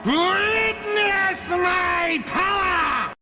Witness my power!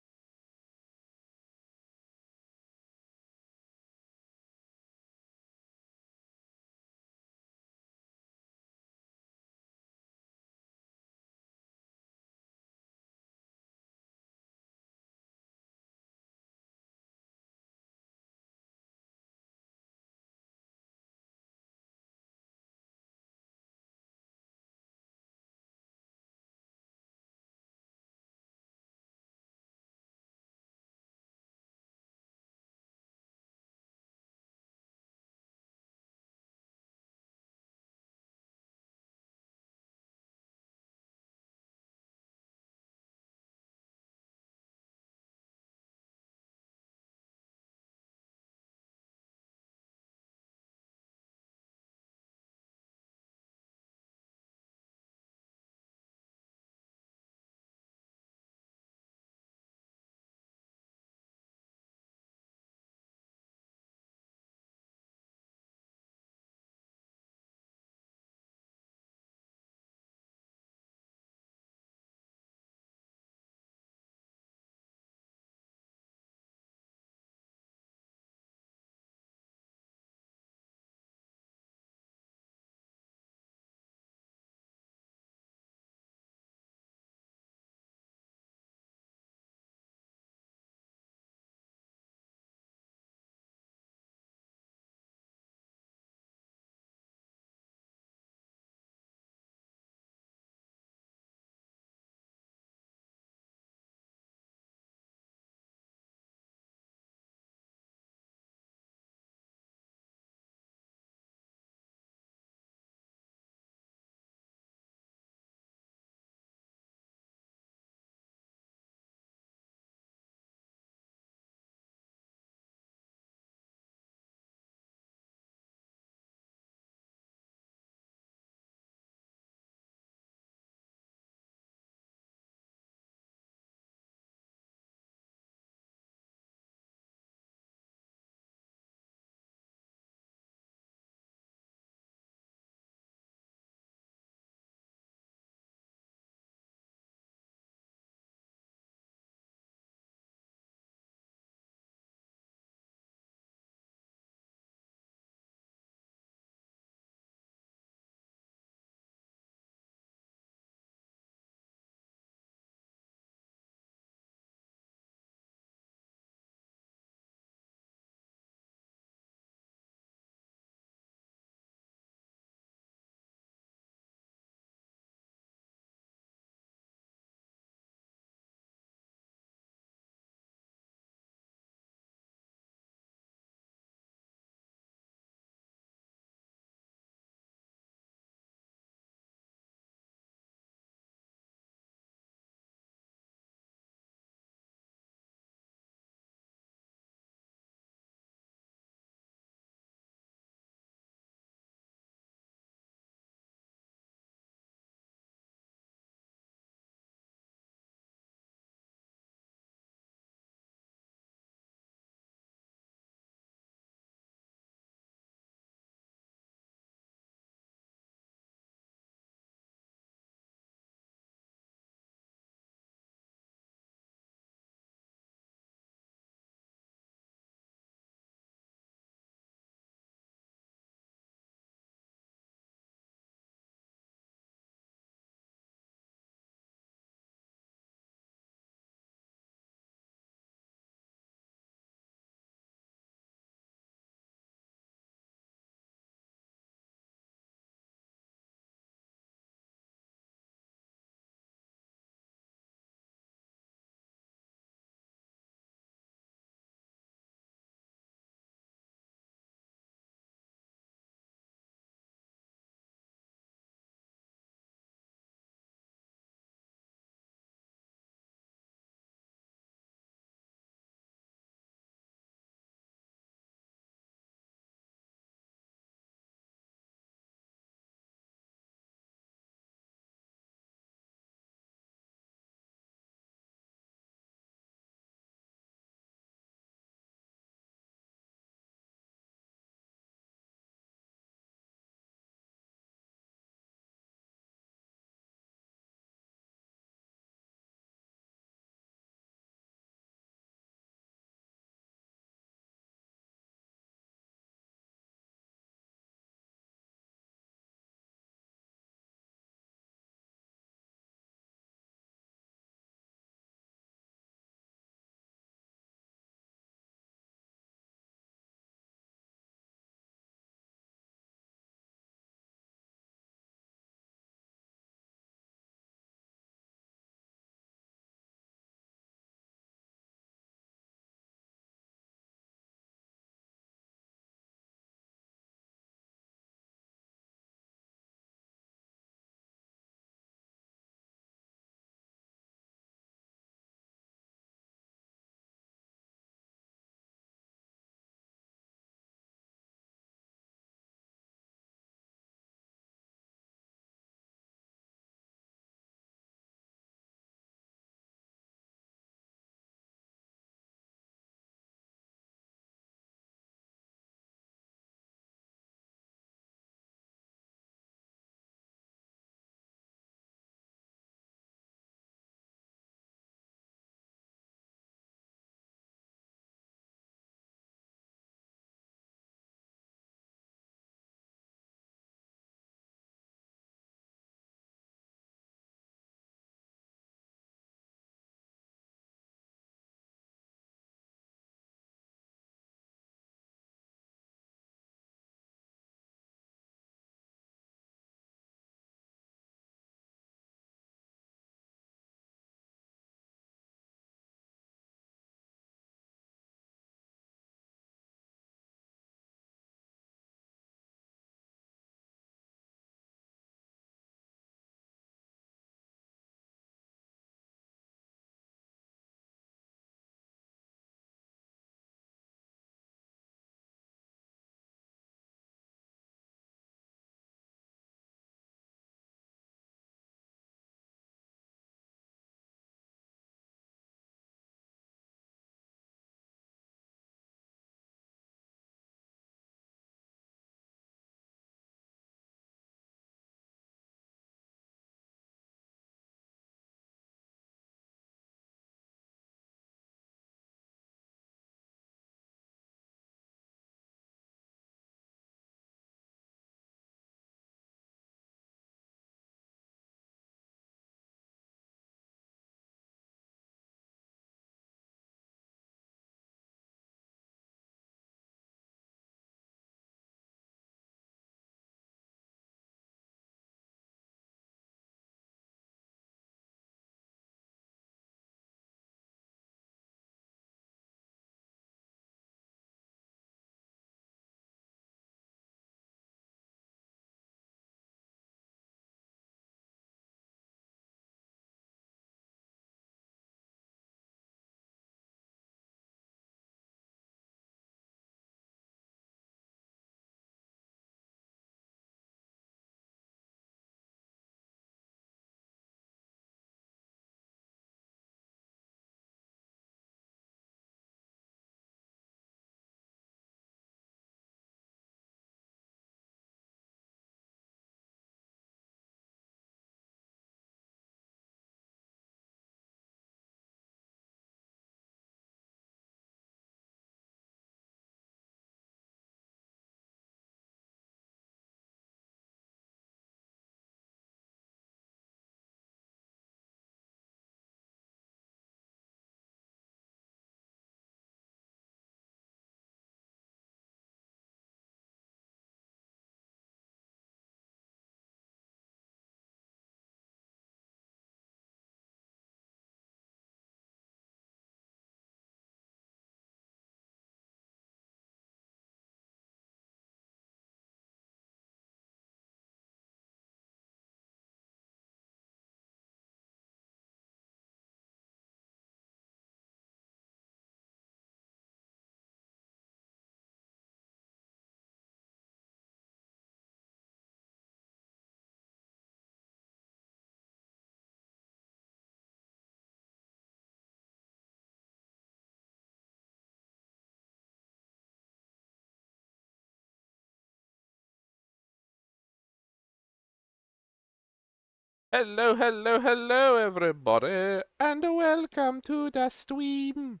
Hello, hello, hello, everybody, and welcome to the stream.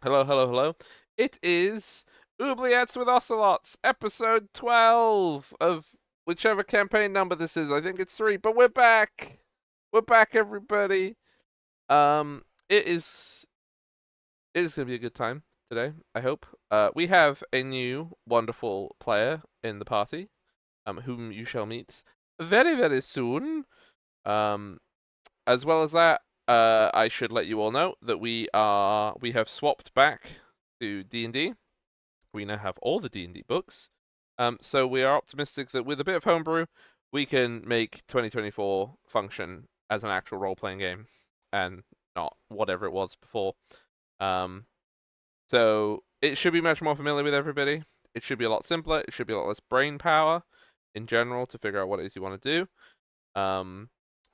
Hello, hello, hello. It is Oubliettes with Ocelots, episode 12 of whichever campaign number this is. I think it's 3, but we're back. We're back, everybody. It is gonna be a good time today. I hope. We have a new wonderful player in the party, whom you shall meet very, very soon. Um, as well as that, I should let you all know that we have swapped back to D&D. We now have all the D&D books. So we are optimistic that with a bit of homebrew, we can make 2024 function as an actual role-playing game and not whatever it was before. So it should be much more familiar with everybody. It should be a lot simpler. It should be a lot less brain power in general to figure out what it is you want to do.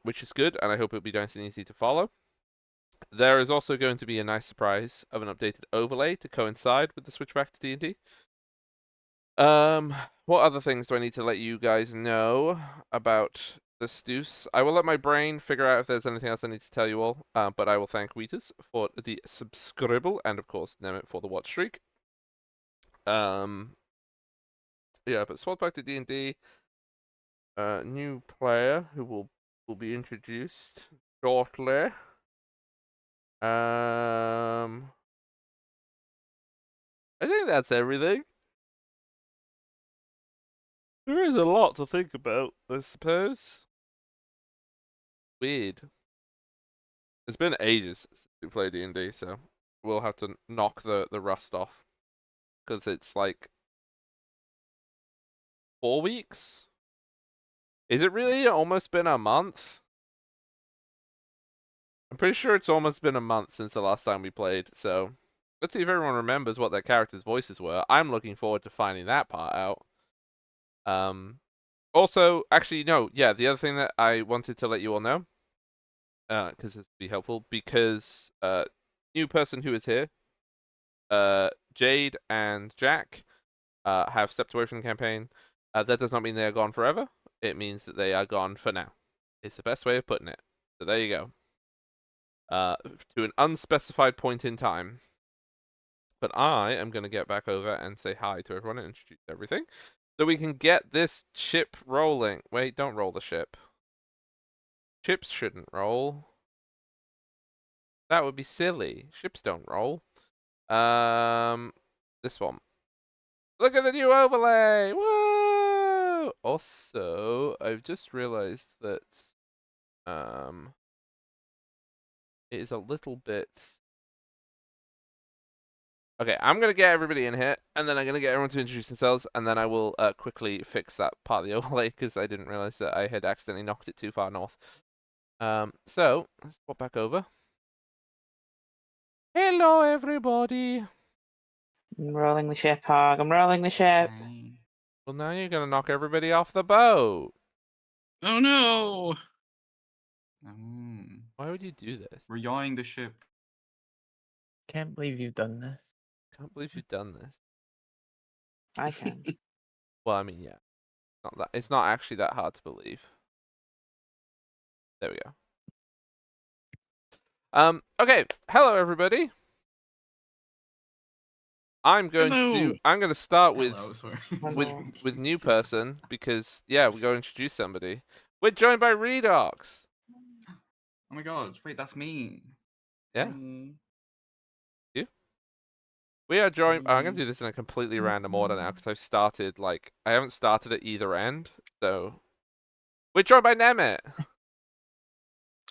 Which is good, and I hope it'll be nice and easy to follow. There is also going to be a nice surprise of an updated overlay to coincide with the switch back to D&D. What other things do I need to let you guys know about the Stoos? I will let my brain figure out if there's anything else I need to tell you all, but I will thank Wheatus for the subscribble, and of course Nemeth for the watch streak. Yeah, but swap back to D&D. New player who will be introduced shortly. I think that's everything. There is a lot to think about, I suppose. Weird. It's been ages since we played D&D, so we'll have to knock the rust off. Because it's like 4 weeks? Is it really almost been a month? I'm pretty sure it's almost been a month since the last time we played, so let's see if everyone remembers what their characters' voices were. I'm looking forward to finding that part out. Also, actually, no, yeah, the other thing that I wanted to let you all know, because this would be helpful, because new person who is here, Jade and Jack, have stepped away from the campaign. That does not mean they are gone forever. It means that they are gone for now. It's the best way of putting it. So there you go. To an unspecified point in time. But I am going to get back over and say hi to everyone and introduce everything. So we can get this ship rolling. Wait, don't roll the ship. Ships shouldn't roll. That would be silly. Ships don't roll. This one. Look at the new overlay! Whoa! Also, I've just realized that it is a little bit. Okay, I'm gonna get everybody in here, and then I'm gonna get everyone to introduce themselves, and then I will quickly fix that part of the overlay because I didn't realize that I had accidentally knocked it too far north. So let's pop back over. Hello, everybody. I'm rolling the ship, Hog. I'm rolling the ship. Hi. Well, now you're gonna knock everybody off the boat. Oh no! Why would you do this? We're yawing the ship. Can't believe you've done this. Can't believe you've done this. I can. Well, I mean, yeah. It's not actually that hard to believe. There we go. Okay. Hello, everybody. I'm going to start with Hello, sorry. with new person because yeah, we got to introduce somebody. We're joined by Redox. Oh my god! Wait, that's me. Yeah. Hi. You? We are joined. I'm gonna Hi. do this in a completely random order now because I've started I haven't started at either end, so we're joined by Nemeth.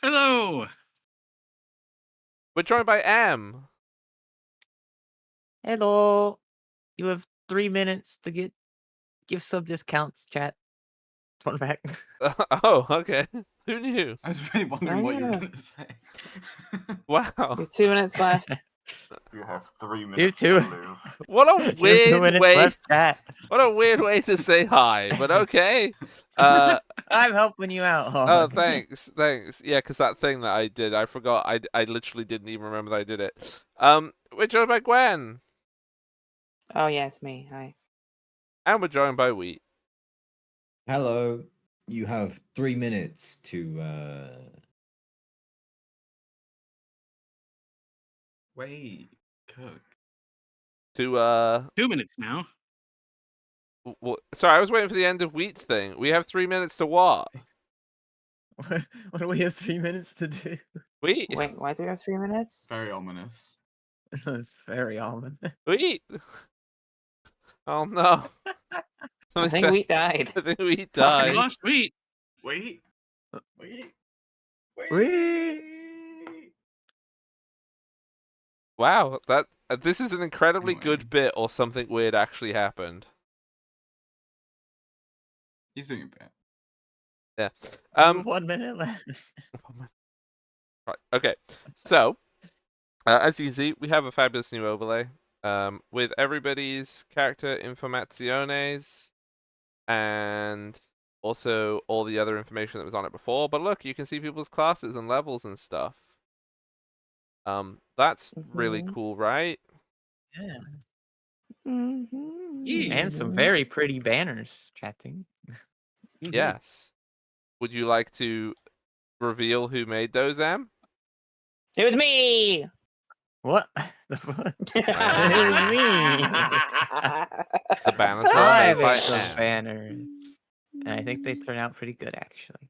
Hello. We're joined by M. Hello. You have 3 minutes to give sub discounts, chat. Fun fact. Oh, okay. Who knew? I was really wondering what you were gonna say. Wow. With 2 minutes left. You have 3 You minutes too. to live. What a You have 2 weird minutes way. left, chat. What a weird way to say hi, but okay. I'm helping you out, Hog. Oh, thanks. Yeah, because that thing that I did, I forgot. I literally didn't even remember that I did it. We're joined by Gwen, Oh, yeah, it's me. Hi. and we're joined by Wheat. Hello. you have 3 minutes to Wait, cook. To 2 minutes now. sorry, I was waiting for the end of Wheat's thing. We have 3 minutes to what? What do we have 3 minutes to do? Wheat. Wait, why do we have 3 minutes? Very ominous. That's very ominous. Wheat. Oh no. I Somebody think said- we died. I think Wheat We died. lost Wheat. Wait. Wait. Wheat. Wow, that this is an incredibly Anyway. good bit, or something weird actually happened. He's doing a bit. Yeah. We have 1 minute left. Right. Okay. So, as you can see, we have a fabulous new overlay with everybody's character informaciones and also all the other information that was on it before. But look, you can see people's classes and levels and stuff. That's really Mhm. cool, right? Yeah. Mhm. And some very pretty banners, chatting. Mhm. Yes. Would you like to reveal who made those, Em? It was me. What? The fuck? It was me. The banners were I made by made those Em. banners. And I think they turn out pretty good, actually.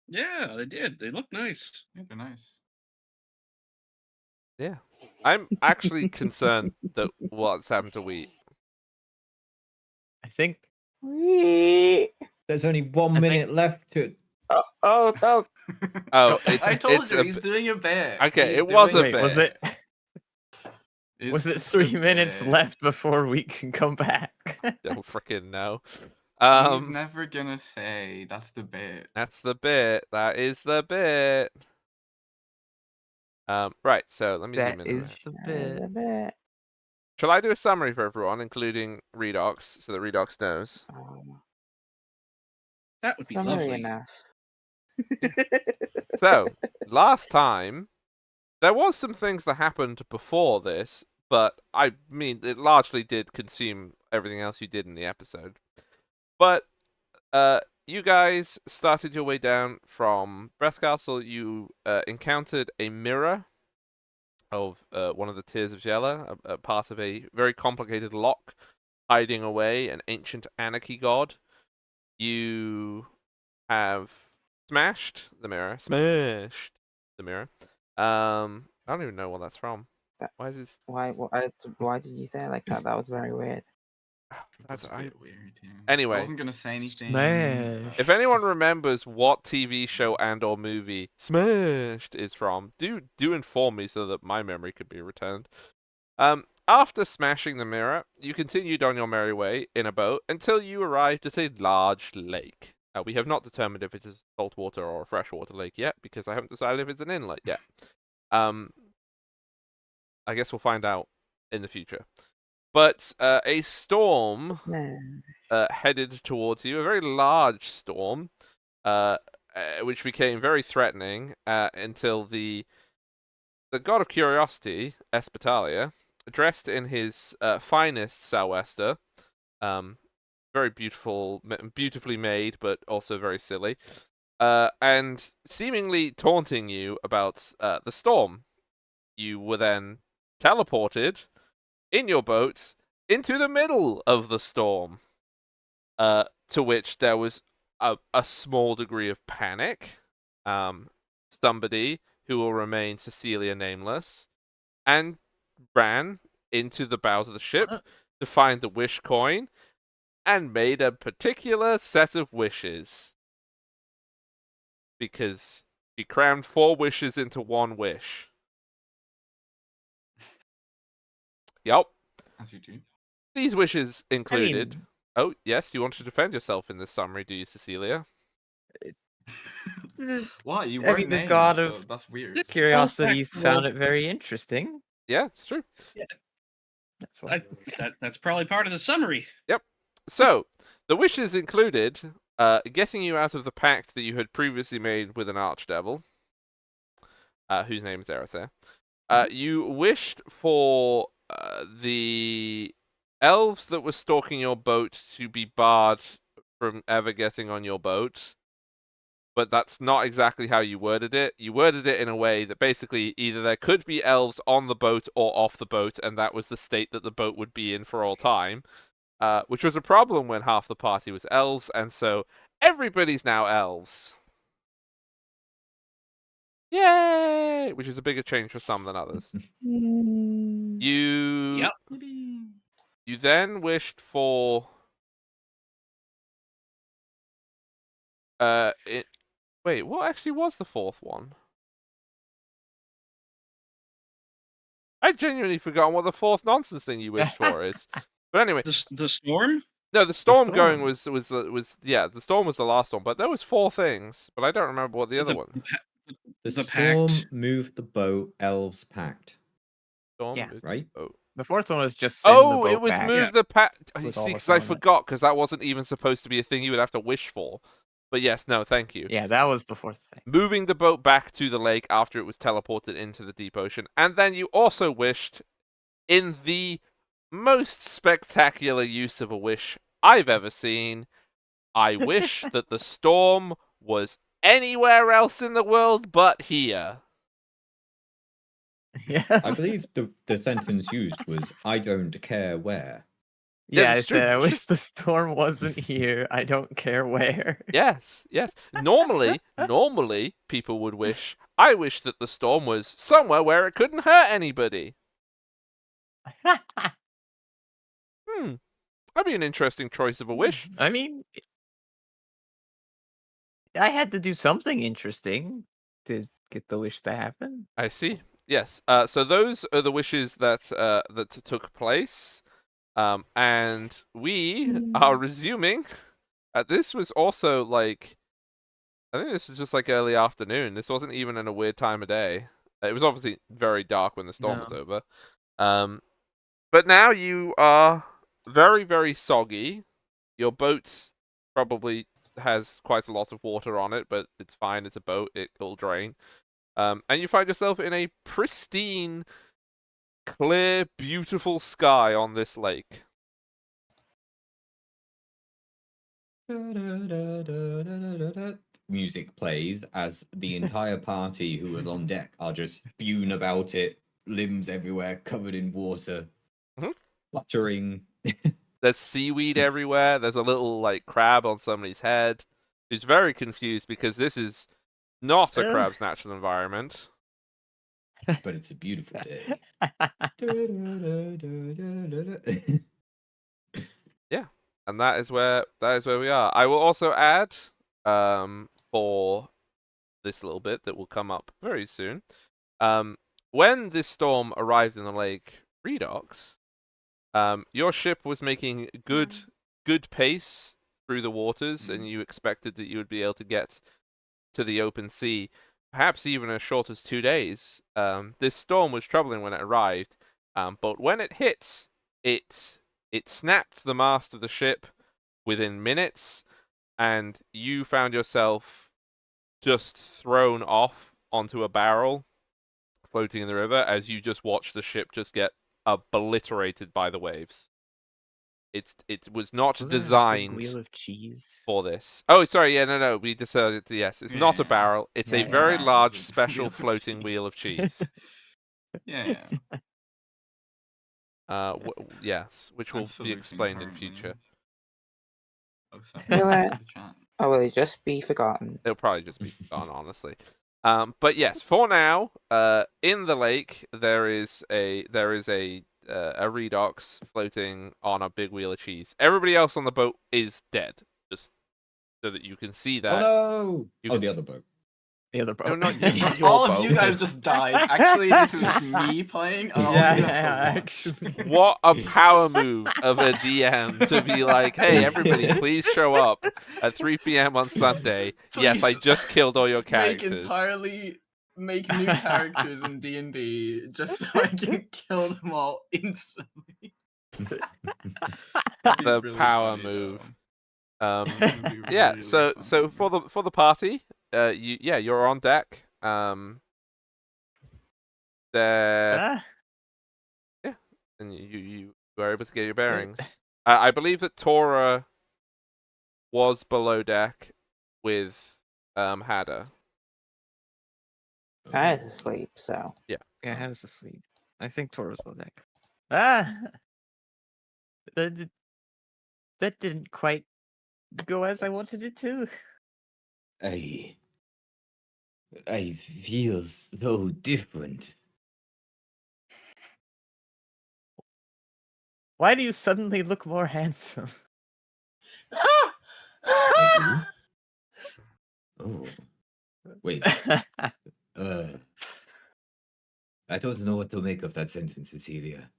Yeah, they did. They look nice. Yeah, they're nice. Yeah. I'm actually concerned that what's happened to Wheat. I think there's only 1 I think- minute left to oh, Oh, I told it's you a he's b- doing a bit. Okay, He's it was doing a Wait, was bit. It's was it just 3 a minutes bit. left before we can come back? Don't freaking know. He's never gonna say that's the bit. That's the bit. That is the bit. Right, so let me That zoom in a is bit. the bit. a bit. Shall I do a summary for everyone, including Redox, so that Redox knows? That would be Summary lovely. enough. So, last time, there was some things that happened before this, but I mean, it largely did consume everything else you did in the episode. But, you guys started your way down from Breath Castle. You encountered a mirror of one of the Tears of Jella, a part of a very complicated lock hiding away an ancient anarchy god. You have smashed the mirror. I don't even know what that's from. Why does Why did you say it like that? That was very weird. That's a bit weird. Yeah. Anyway. I wasn't gonna say anything. Smash. If anyone remembers what TV show and or movie Smashed is from, do inform me so that my memory could be returned. After smashing the mirror, you continued on your merry way in a boat until you arrived at a large lake. We have not determined if it is saltwater or a freshwater lake yet, because I haven't decided if it's an inlet yet. I guess we'll find out in the future. But a storm headed towards you, a very large storm, which became very threatening until the god of curiosity, Espitalia, dressed in his finest sou'wester, very beautifully made, but also very silly, and seemingly taunting you about the storm. You were then teleported in your boat into the middle of the storm, to which there was a small degree of panic. Somebody who will remain Cecilia nameless, and ran into the bows of the ship to find the wish coin, and made a particular set of wishes. Because he crammed 4 wishes into 1 wish. Yup. As you do. These wishes included... Oh, yes, you want to defend yourself in this summary, do you, Cecilia? Why? You I weren't mean, the named, god so of that's weird. Curiosities Well, found it very interesting. Yeah, it's true. That's why. That's probably part of the summary. So, the wishes included getting you out of the pact that you had previously made with an archdevil, whose name is Erether. You wished for the elves that were stalking your boat to be barred from ever getting on your boat, but that's not exactly how you worded it. You worded it in a way that basically either there could be elves on the boat or off the boat, and that was the state that the boat would be in for all time, which was a problem when half the party was elves, and so everybody's now elves. Yay! Which is a bigger change for some than others. You Yep. You then wished for wait, what actually was the fourth one? I genuinely forgot what the fourth nonsense thing you wished for is. But anyway, The storm? no, the storm storm. going was yeah, the storm was the last one, but there was 4 things, but I don't remember what the other one. The The storm pact. moved the boat. Elves packed. Storm Yeah. moved Right? the boat. The fourth one was just send the Oh, boat it was back. move the with see, all because the I sun on it. forgot, because that wasn't even supposed to be a thing you would have to wish for. But yes, no, thank you. Yeah, that was the fourth thing. Moving the boat back to the lake after it was teleported into the deep ocean. And then you also wished, in the most spectacular use of a wish I've ever seen, I wish that the storm was anywhere else in the world but here. Yeah. I believe the sentence used was, I don't care where. Yeah, Yeah, I that's true. said I wish the storm wasn't here. I don't care where. Yes, yes. Normally people would wish, I wish that the storm was somewhere where it couldn't hurt anybody. That'd be an interesting choice of a wish. I mean, I had to do something interesting to get the wish to happen. I see. Yes. So those are the wishes that took place. And we are resuming. This was also like, I think this was just like early afternoon. This wasn't even in a weird time of day. It was obviously very dark when the storm was No. over. But now you are very, very soggy. Your boat probably has quite a lot of water on it, but it's fine. It's a boat. It'll drain. And you find yourself in a pristine, clear, beautiful sky on this lake. Music plays as the entire party who was on deck are just spewing about it, limbs everywhere, covered in water, Mhm. fluttering. There's seaweed everywhere. There's a little like crab on somebody's head who's very confused because this is not a crab's natural environment. But it's a beautiful day. Yeah, and that is where we are. I will also add for this little bit that will come up very soon. When this storm arrived in the lake Redox, your ship was making good pace through the waters, and you expected that you would be able to get to the open sea, perhaps even as short as 2 days. This storm was troubling when it arrived, but when it hit, it snapped the mast of the ship within minutes, and you found yourself just thrown off onto a barrel floating in the river as you just watched the ship just get obliterated by the waves. It was not Wasn't it a big designed wheel of cheese. for this. Oh, sorry, yeah, no, we decided to, yes, it's not a Yeah. barrel, it's a Yeah, very yeah. large It's a special wheel of floating cheese. wheel of cheese. Yeah. Yes, which will I'm be saluting explained in currently. future. Oh, sorry. Will it? The chat. Or will it just be forgotten? It'll probably just be gone, honestly. But yes, for now, in the lake there is a redox floating on a big wheel of cheese. Everybody else on the boat is dead, just so that you can see Oh that. no! You Oh, can the s- other boat. The other boat. No, not your All of boat. you guys just died. Actually, this is just me playing. And all of you have to watch. actually. What a power move of a DM to be like, hey, everybody, please show up at 3 p.m. on Sunday. Yes, I Please just killed all your characters. Make new characters in D&D just so I can kill them all instantly. That'd be The really power funny, move. though. That'd be Yeah, really so funny. for the party, you're on deck. There, Ah, and you were able to get your bearings. I believe that Tora was below deck with Hada. I was asleep, so. Yeah, Hada's asleep. I think Toro's on deck. Ah! That, that didn't quite go as I wanted it to. I feel so different. Why do you suddenly look more handsome? I do? Oh. Wait. I don't know what to make of that sentence, Cecilia.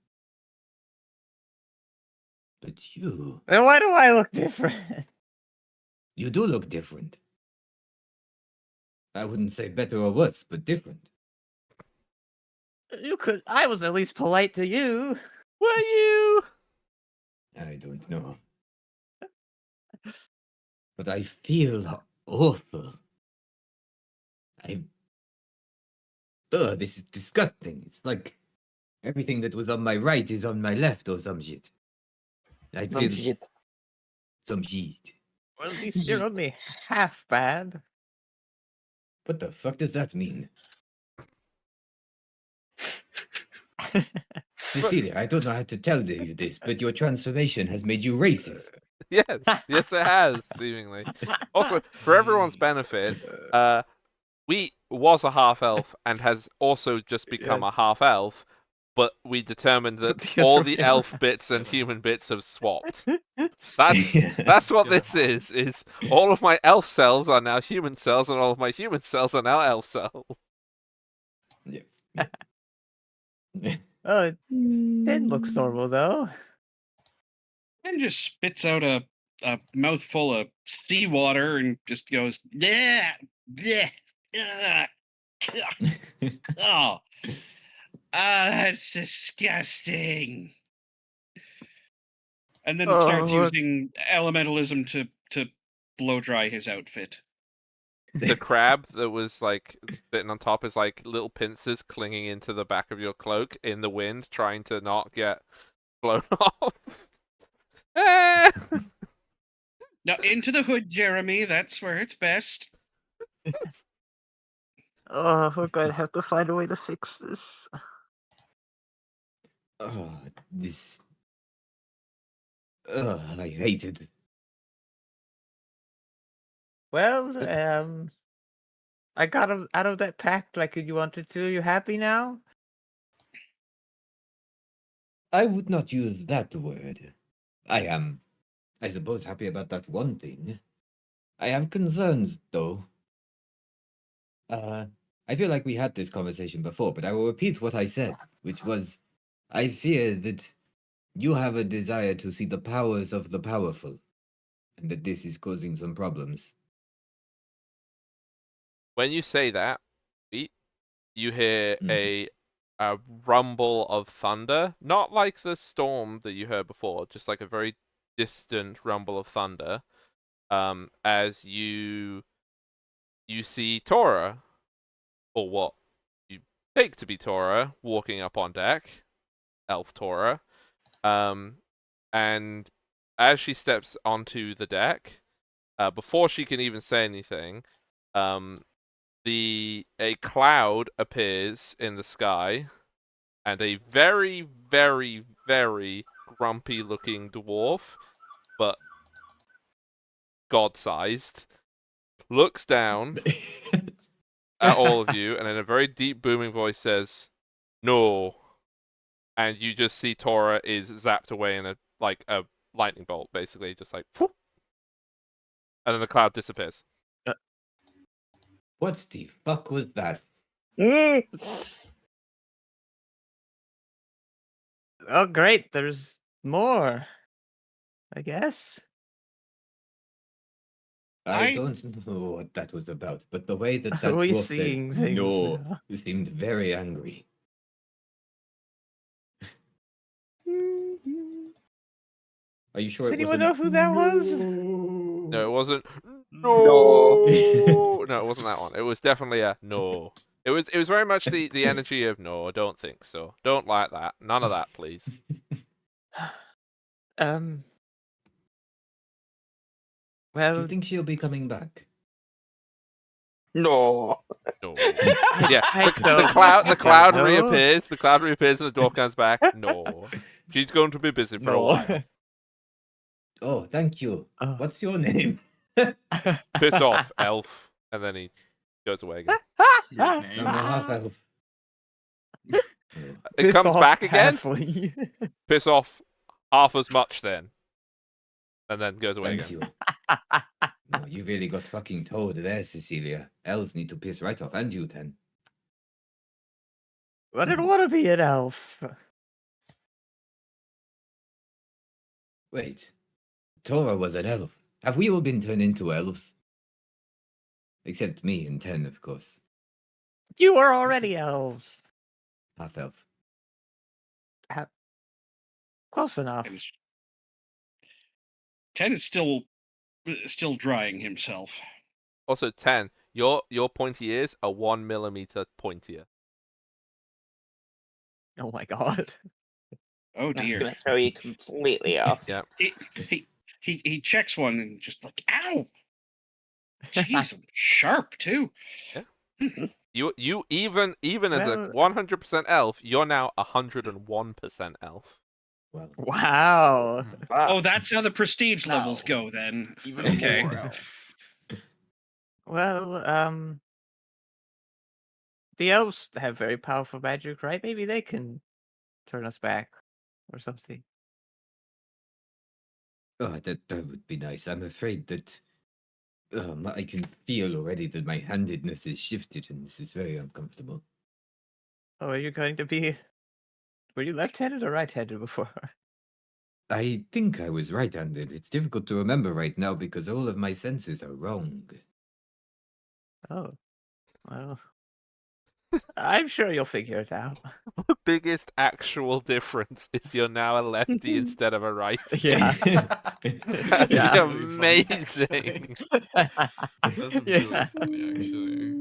But you And why do I look different? do look different. I wouldn't say better or worse, but different. I was at least polite to you. Were you? I don't know. But I feel awful. This is disgusting. It's like everything that was on my right is on my left or some shit. I Some feel shit. some shit. Well, at least you're only half bad. What the fuck does that mean? Cecilia, I don't know how to tell you this, but your transformation has made you racist. Yes, it has, seemingly. Also, for everyone's benefit, Wheat was a half-elf and has also just become a Yes. half-elf, but we determined that But the all other the way elf around. bits and human bits have swapped. That's what this is all of my elf cells are now human cells and all of my human cells are now elf cells. Oh, it didn't look normal though. And just spits out a mouthful of seawater and just goes, yeah, yeah, oh, that's disgusting. And then starts Oh, using elementalism to blow dry his outfit. The crab that was like sitting on top is like little pincers clinging into the back of your cloak in the wind, trying to not get blown off. Eh. Now into the hood, Jeremy. That's where it's best. oh, we're going to have to find a way to fix this. Oh, this. I hate it. Well, I got out of that pact like you wanted to. You happy now? I would not use that word. I am, I suppose, happy about that one thing. I have concerns, though. I feel like we had this conversation before, but I will repeat what I said, which was, I fear that you have a desire to see the powers of the powerful, and that this is causing some problems. When you say that, Pete, you hear a rumble of thunder, not like the storm that you heard before, just like a very distant rumble of thunder. As you see Tora, or what you take to be Tora, walking up on deck, Elf Tora. And as she steps onto the deck, before she can even say anything, a cloud appears in the sky, and a very, very, very grumpy-looking dwarf, but god-sized, looks down at all of you, and in a very deep, booming voice says, "No." And you just see Tora is zapped away in a lightning bolt, basically, just like, whoop, and then the cloud disappears. What the fuck was that? Oh, great. There's more. I guess. I I- don't know what that was about, but the way that Are we dwarf seeing said things no now? seemed very angry. Are you sure Does it anyone wasn't? know who that was? No, it wasn't. No. No, it wasn't that one. It was definitely a no. It was very much the energy of no. I don't think so. Don't like that. None of that, please. Do Well, you think she'll be coming back? No. No. Yeah, I the don't- cloud, I the cloud don't know. reappears. The cloud reappears, and the dwarf comes back. No, she's going to be busy for a while. Oh, thank you. Oh. What's your name? Piss off, elf. And then he goes away again. Great I'm name. a half elf. Oh, It comes back again. Halfly. Piss off half as much then. And then goes away thank again. you. No, you really got fucking told there, Cecilia. Elves need to piss right off, and you, Ten. I didn't want to be an elf. Wait. Tora was an elf. Have we all been turned into elves? Except me and Ten, of course. You were already elves. Half elf. Close enough. And 10 is still drying himself. Also, 10. Your pointy ears are 1 millimeter pointier. Oh my god. Oh That's dear. going to throw you completely off. Yeah. He checks one and just like, ow! Jeez, I'm sharp too. You even as a Well- 100% elf, you're now 101% elf. Well, Wow. Wow. Oh, that's how the prestige No. levels go then. Even Okay. more elf. Well, the elves have very powerful magic, right? Maybe they can turn us back or something. oh, that would be nice. I'm afraid that I can feel already that my handedness is shifted, and this is very uncomfortable. Oh, are you going to be? Were you left-handed or right-handed before? I think I was right-handed. It's difficult to remember right now because all of my senses are wrong. Oh, well, I'm sure you'll figure it out. The biggest actual difference is you're now a lefty instead of a righty. Yeah. That'd be Yeah. amazing. That's really Yeah. funny, actually.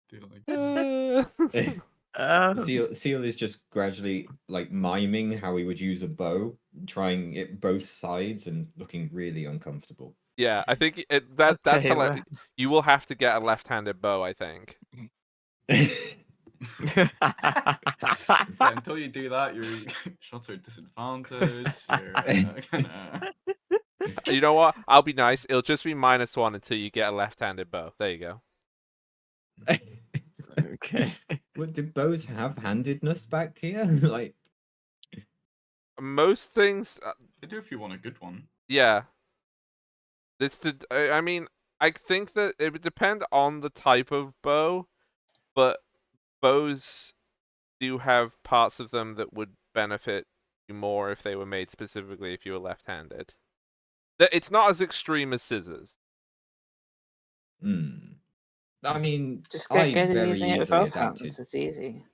Do like Seal is just gradually like miming how he would use a bow, trying it both sides and looking really uncomfortable. Yeah, I think that's Okay, how well- you will have to get a left-handed bow. I think. Yeah, until you do that, your shots are disadvantaged. You're gonna... You know what? I'll be nice. It'll just be -1 until you get a left-handed bow. There you go. Okay. What, did bows have handedness back here? Like, Most things, They do if you want a good one. yeah. I mean, I think that it would depend on the type of bow, but bows do have parts of them that would benefit you more if they were made specifically if you were left-handed. It's not as extreme as scissors. I mean, Just I get very using it with easily both adapted. hands. It's easy.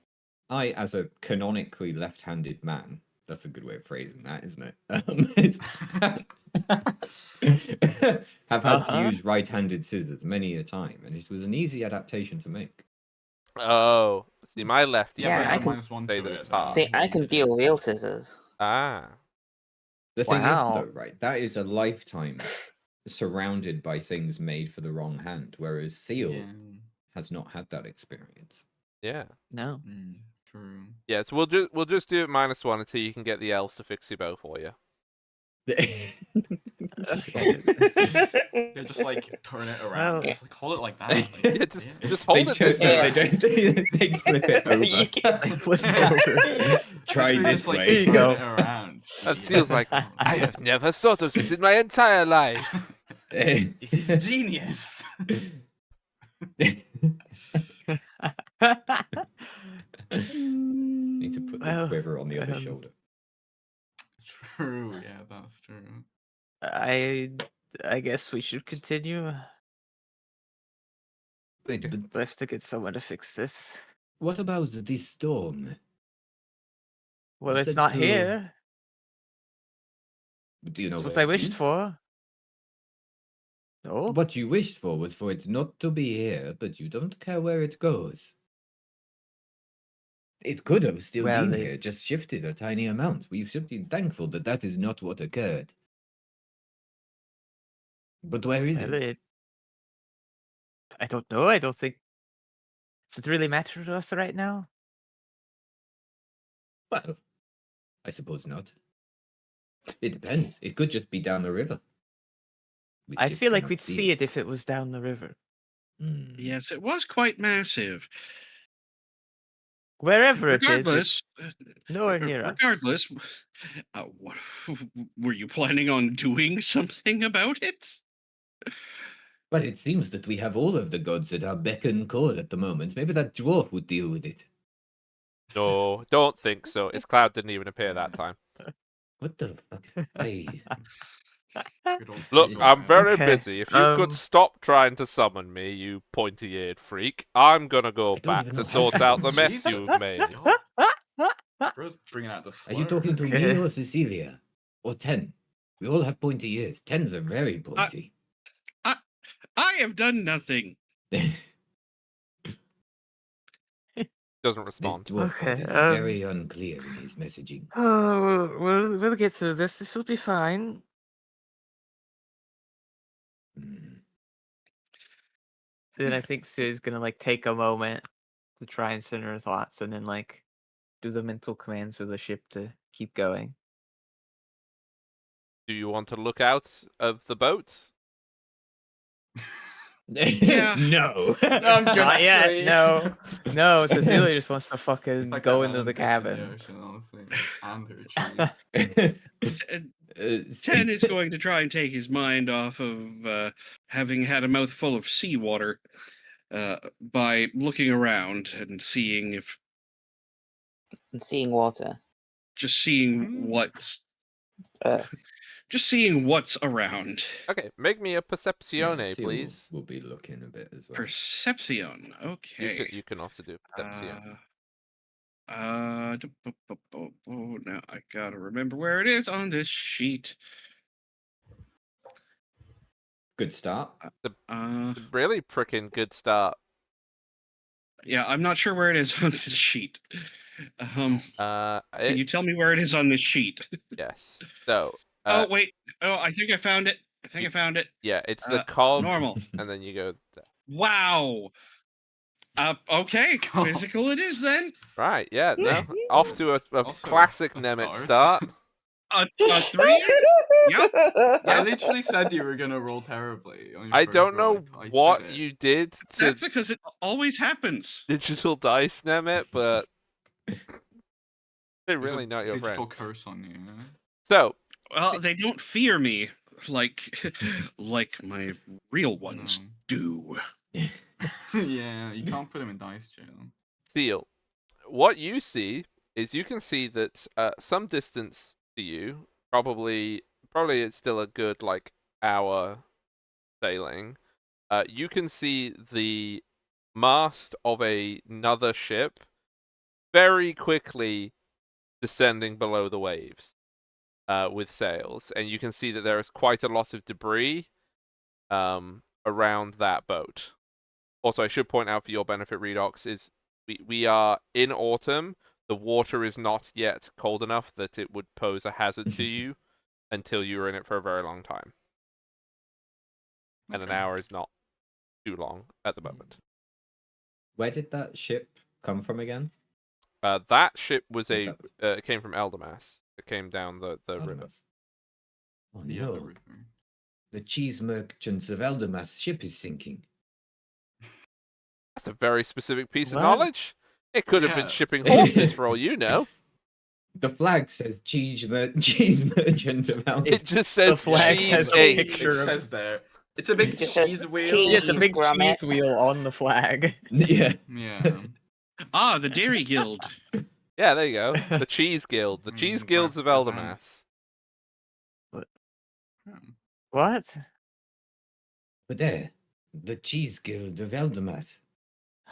I, as a canonically left-handed man, that's a good way of phrasing that, isn't it? Have had to use right-handed scissors many a time, and it was an easy adaptation to make. Oh, see, my lefty. Yeah, but I add can- -1 say to that it, it's then hard. See, I you can get deal it. real scissors. Ah, The thing is, Wow. though, right, that is a lifetime surrounded by things made for the wrong hand, whereas Seal Yeah. has not had that experience. yeah. No. True. Yeah, so we'll just do it -1 until you can get the elves to fix your bow for you. Okay. They just like turn it around. Well- Just like hold it like that. Like, Yeah, just hold it this no, way. they don't. They flip it over. You can't- Flip it over. Try Literally this just, like, way. Here you turn go. it around. That Seal's like, I have never thought of this in my entire life. This is genius. Need to put the Well, quiver on the other um, shoulder. True. Yeah, that's true. I guess we should continue. Wait, but We'll have to get someone to fix this. what about this storm? Well, You it's said not to- here. Do you know That's what where I it wished is? for. No. What you wished for was for it not to be here, but you don't care where it goes. It could have still Well, been it- here, just shifted a tiny amount. We should be thankful that that is not what occurred. But where is Well, it? I don't know. I don't think. Does it really matter to us right now? Well, I suppose not. It depends. It could just be down the river. We I just feel like cannot we'd see it if it was down the river. Hmm. Yes, it was quite massive. Wherever it is, Regardless, nowhere near us. regardless, what, were you planning on doing something about it? Well, it seems that we have all of the gods at our beck and call at the moment. Maybe that dwarf would deal with it. No, don't think so. His cloud didn't even appear that time. What the fuck? I... Good old Look, Smeagol, I'm man. very Okay, busy. If you could stop trying to summon me, you pointy-eared freak, I'm gonna go don't back even to know how sort to out the summon mess Jesus. you've made. Bro's bringing out the Are slur. you talking to me Okay. or Cecilia? Or Ten? We all have pointy ears. Tens are very pointy. I have done nothing. Doesn't This respond. dwarf god Okay, is very unclear in his messaging. Oh, we'll get through this. This will be fine. Hmm. Then I think Sue's gonna like take a moment to try and center her thoughts, and then like do the mental commands for the ship to keep going. Do you want to look out of the boat? Yeah. No. I'm good, Not actually. yet. No, no. Cecilia just wants to If fucking I go get into random the fish in cabin. ocean, honestly, and her cheese. 10 is going to try and take his mind off of having had a mouthful of seawater by looking around and seeing if And seeing water. just seeing Hmm. what's Earth. just seeing what's around. Okay, make me a perceptione, Seal please. We'll be looking a bit as well. Perception. Okay. You can also do perception. Now I gotta remember where it is on this sheet. Good start. Really freaking good start. Yeah, I'm not sure where it is on this sheet. Can you tell me where it is on this sheet? Yes. So. Oh wait. Oh, I think I found it. I think I found it. Yeah, it's the cog, Normal. and then you go. Wow. Okay. God. Physical it is then. Right. Yeah. No. Off to a Also classic a Nemeth start. start. A 3. Yep. I literally said you were gonna roll terribly. On your I first don't roll. know I said what it. you did to That's because it always happens. digital dice, Nemeth, but they There's really a not your digital friend. curse on you. So. Well, See- they don't fear me like like my real ones No. do. Yeah, you can't put him in dice jail. Seal, what you see is you can see that some distance to you, probably it's still a good like hour sailing. You can see the mast of another ship very quickly descending below the waves with sails, and you can see that there is quite a lot of debris around that boat. Also, I should point out for your benefit, Redox, is we are in autumn. The water is not yet cold enough that it would pose a hazard to you until you were in it for a very long time. And an Okay. hour is not too long at the moment. Where did that ship come from again? That ship was Is it came from Eldamas. It came down the river. Eldamas? Oh The no. other river. The cheese merchants of Eldamas ship is sinking. That's a very specific piece of What? knowledge. It could have been Yes. shipping horses for all you know. The flag says cheese merchant of Eldamas. It just says The flag cheese has a ink. picture It of- says there. It's a big It just says cheese wheel. cheese. Yes, a big Grommet. cheese wheel on the flag. Yeah. Yeah. Ah, the Dairy Guild. Yeah, there you go. The Cheese Guild. The Cheese Guilds of Represent. Eldamas. Yeah. What? But there, the cheese guild of Eldamas.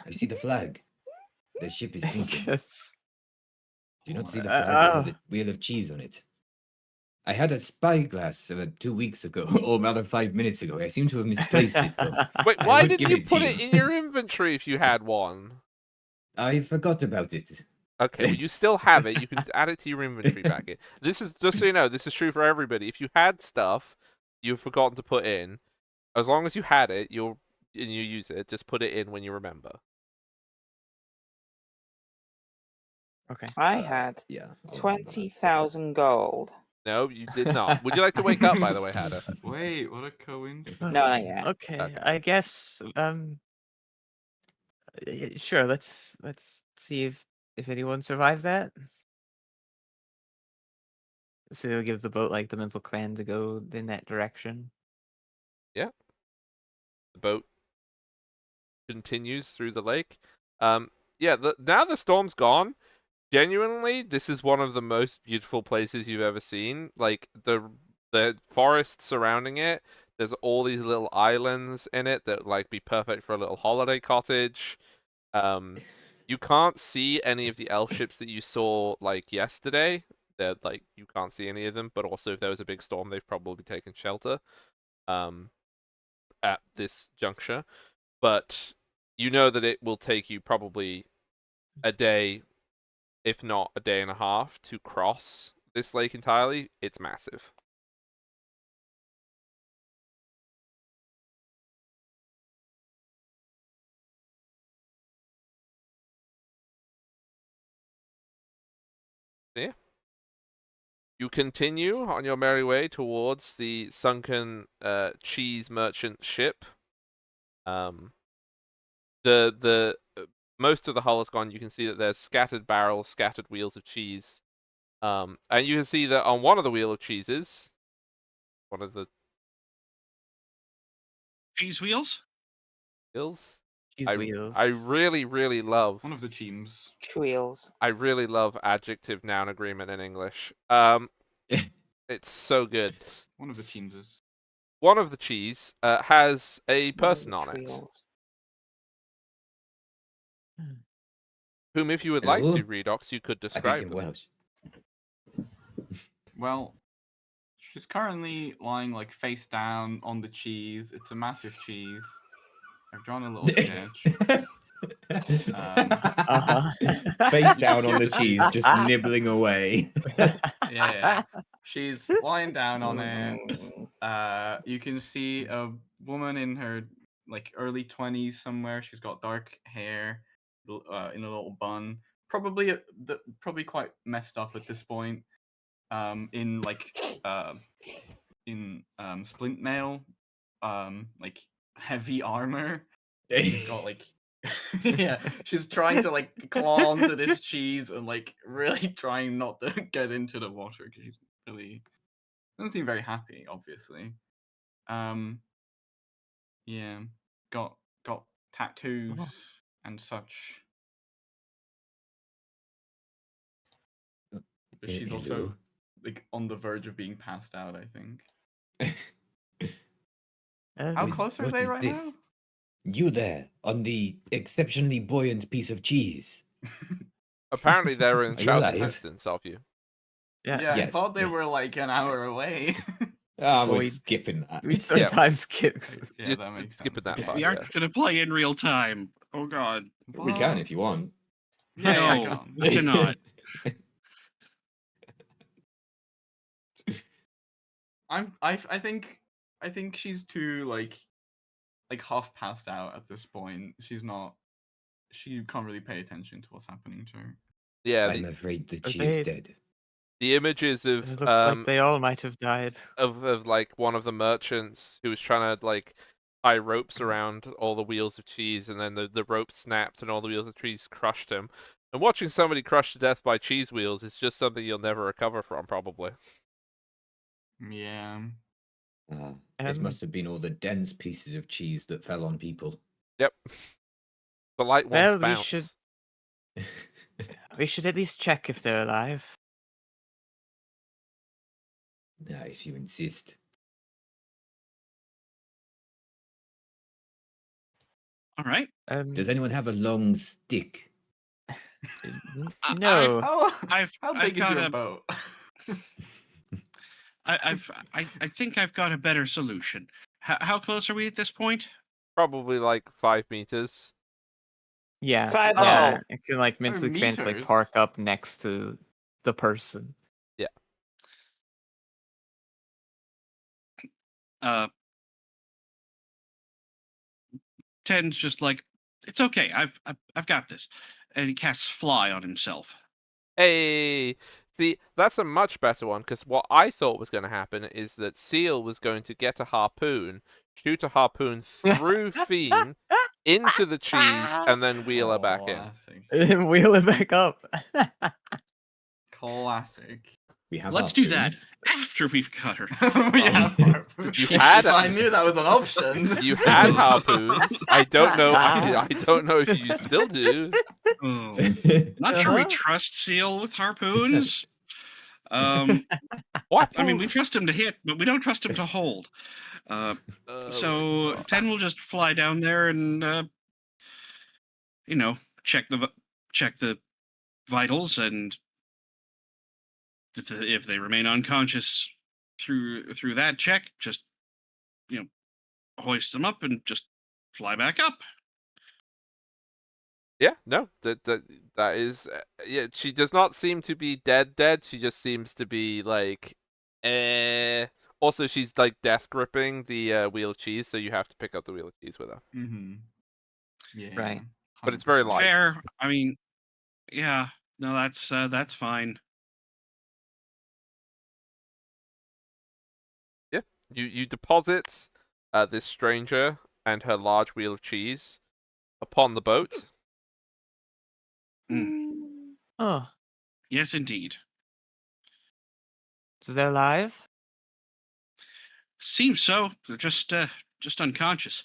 I see the flag. The ship is sinking. Yes. Do you not see the Uh, flag that has oh. a wheel of cheese on it? I had a spyglass 2 weeks ago, or rather 5 minutes ago. I seem to have misplaced it, though. Wait, I why would didn't give you it to put it you. in your inventory if you had one? I forgot about it. Okay, well, you still have it. You can add it to your inventory back. This is, just so you know, this is true for everybody. If you had stuff you've forgotten to put in, as long as you had it, you'll and you use it, just put it in when you remember. Okay. I had Yeah. I'll remember that. 20,000 gold. No, you did not. Would you like to wake up, by the way, Hada? Wait, what a coincidence. No, not yet. Okay, Okay. I guess. Sure. Let's see if anyone survived that. So it'll give the boat like the mental command to go in that direction. The boat continues through the lake. Yeah. Now the storm's gone. Genuinely, this is one of the most beautiful places you've ever seen. Like the forest surrounding it. There's all these little islands in it that like be perfect for a little holiday cottage. You can't see any of the elf ships that you saw like yesterday. They're like you can't see any of them. But also, if there was a big storm, they've probably taken shelter. At this juncture, but you know that it will take you probably a day, if not a day and a half, to cross this lake entirely. It's massive. Yeah. You continue on your merry way towards the sunken cheese merchant ship. The most of the hull is gone. You can see that there's scattered barrels, scattered wheels of cheese. And you can see that on one of the wheel of cheeses, one of the Cheese wheels? wheels, Cheese wheels. I really, really love. One of the teams. Wheels. I really love adjective noun agreement in English. It's so good. One of the teams is. One of the cheese has a person on it, Wheels. whom, if you would like Hello? to, Redox, you could I describe speak in them. Welsh. Well, she's currently lying like face down on the cheese. It's a massive cheese. I've drawn a little sketch. Face down on the cheese, just nibbling away. Yeah. She's lying down on it. Mm. You can see a woman in her like early 20s somewhere. She's got dark hair, in a little bun. Probably probably quite messed up at this point. In like in splint mail, like heavy armor. She's got like yeah, she's trying to like claw onto this cheese and like really trying not to get into the water because she's really doesn't seem very happy, obviously. Yeah, got tattoos and such. But she's also Hello. like on the verge of being passed out, I think. How Um, close are What they is right this? now? You there, on the exceptionally buoyant piece of cheese. Apparently, they're in Are you shouting alive? distance of you. Yeah, I Yes, thought they yeah. were like an hour away. Ah, Well, we're we- skipping that. we Yeah. sometimes skip. Yeah, You're that makes skipping sense. that part. We Yeah. aren't going to play in real time. Oh, God. We can if you want. Yeah, No, yeah, go on. we cannot. I think she's too like half passed out at this point. She can't really pay attention to what's happening to her. Yeah. I'm afraid the Are cheese they- dead. The images It of looks like they all might have died. of like one of the merchants who was trying to like tie ropes around all the wheels of cheese, and then the rope snapped and all the wheels of cheese crushed him. And watching somebody crushed to death by cheese wheels is just something you'll never recover from, probably. Yeah. It Um, must have been all the dense pieces of cheese that fell on people. Yep. The light ones Well, we bounce. should- We should at least check if they're alive. If you insist. All right. Does anyone have a long stick? No. I've How big is got your a- boat? I think I've got a better solution. How close are we at this point? Probably like 5 meters. Yeah. 5 Yeah. oh. It can like mentally command to like meters? park up next to the person. Uh, Ten's just like, it's okay. I've got this, and he casts fly on himself. Hey, see, that's a much better one because what I thought was going to happen is that Seal was going to get a harpoon, shoot a harpoon through Fiend into the cheese, and then wheel her back in. Classic. And wheel it back up. Classic. We have Let's do that harpoons. after we've cut her. We have harpoons. You had If I a- knew that was an option. You had harpoons. I don't know. I don't know if you still do. Oh. Not sure we trust Seal with harpoons. What? I mean, we trust him to hit, but we don't trust him to hold. So Ten will just fly down there and, check the vitals, and if they remain unconscious through that check, just hoist them up and just fly back up. Yeah, no, that is. Yeah, she does not seem to be dead. She just seems to be like, Also, she's like death gripping the wheel of cheese, so you have to pick up the wheel of cheese with her. Mm-hmm. Yeah. Right. But it's very 100%. light. Fair. I mean, yeah. No, that's fine. Yeah, you deposit this stranger and her large wheel of cheese upon the boat. Oh, Yes, indeed. so they're alive? Seems so. They're just unconscious.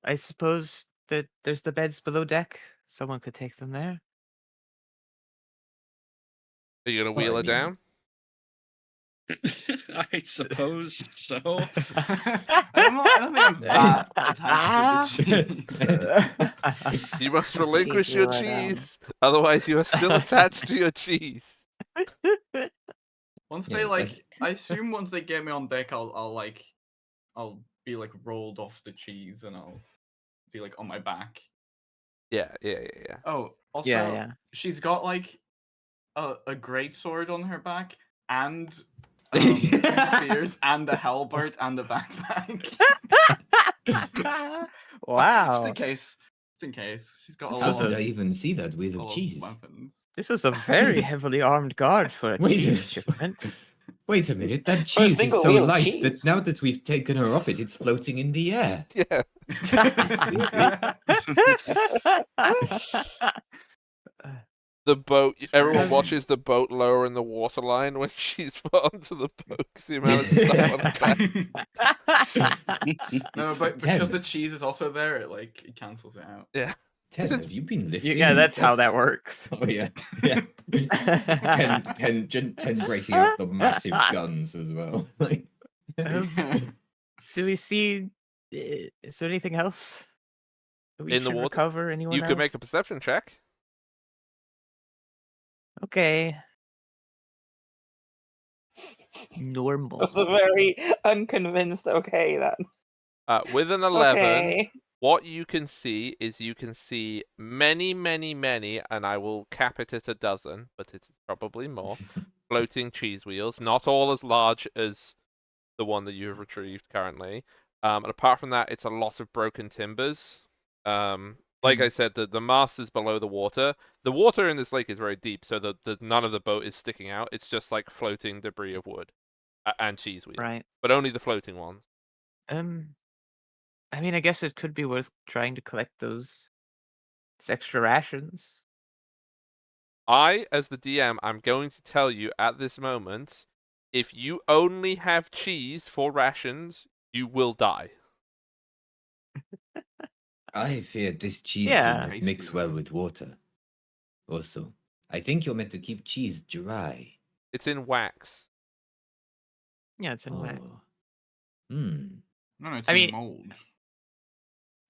I suppose that there's the beds below deck. Someone could take them there. Are you gonna Well, wheel I her mean- down? I suppose so. I don't think I'm that attached to the cheese. You must relinquish Cheese your wheel her down. cheese, otherwise you are still attached to your cheese. Once Yeah, they that's- I assume once they get me on deck, I'll be like rolled off the cheese and I'll be like on my back. Yeah. Oh, also, Yeah. she's got like a great sword on her back and two spears and a halberd and a backpack. Wow. Just in case. Just in case. She's got a This How was lot did of, I even see that wheel lot of of cheese? weapons. This was a very heavily armed guard for a Wait a- cheese shipment. Wait a minute, that For a cheese is single so wheel of light cheese. that now that we've taken her off it, it's floating in the air. Yeah. The boat. Everyone watches the boat lower in the waterline when she's put onto the boat because the amount of stuff on her back. No, but Ten. because the cheese is also there, it cancels it out. Ted, Is it- have you been lifting? Yeah, that's how that works. Oh yeah, yeah. 10 breaking out the massive guns as well. Like, Do we see? Is there anything else that we In the should water? recover? Anyone You else? can make a perception check. Okay. Normal. That was a very unconvinced okay then. With an 11, Okay. what you can see is many, and I will cap it at a dozen, but it's probably more, floating cheese wheels, not all as large as the one that you have retrieved currently. And apart from that, it's a lot of broken timbers. Like I said, the mast is below the water. The water in this lake is very deep, so the none of the boat is sticking out. It's just like floating debris of wood and cheese wheels, Right. but only the floating ones. I mean, I guess it could be worth trying to collect those extra rations. I, as the DM, I'm going to tell you at this moment, if you only have cheese for rations, you will die. I fear this cheese Yeah. will not mix well with water. Also, I think you're meant to keep cheese dry. It's in wax. Yeah, it's in wax. Oh. Hmm. No, it's I in mean- mold.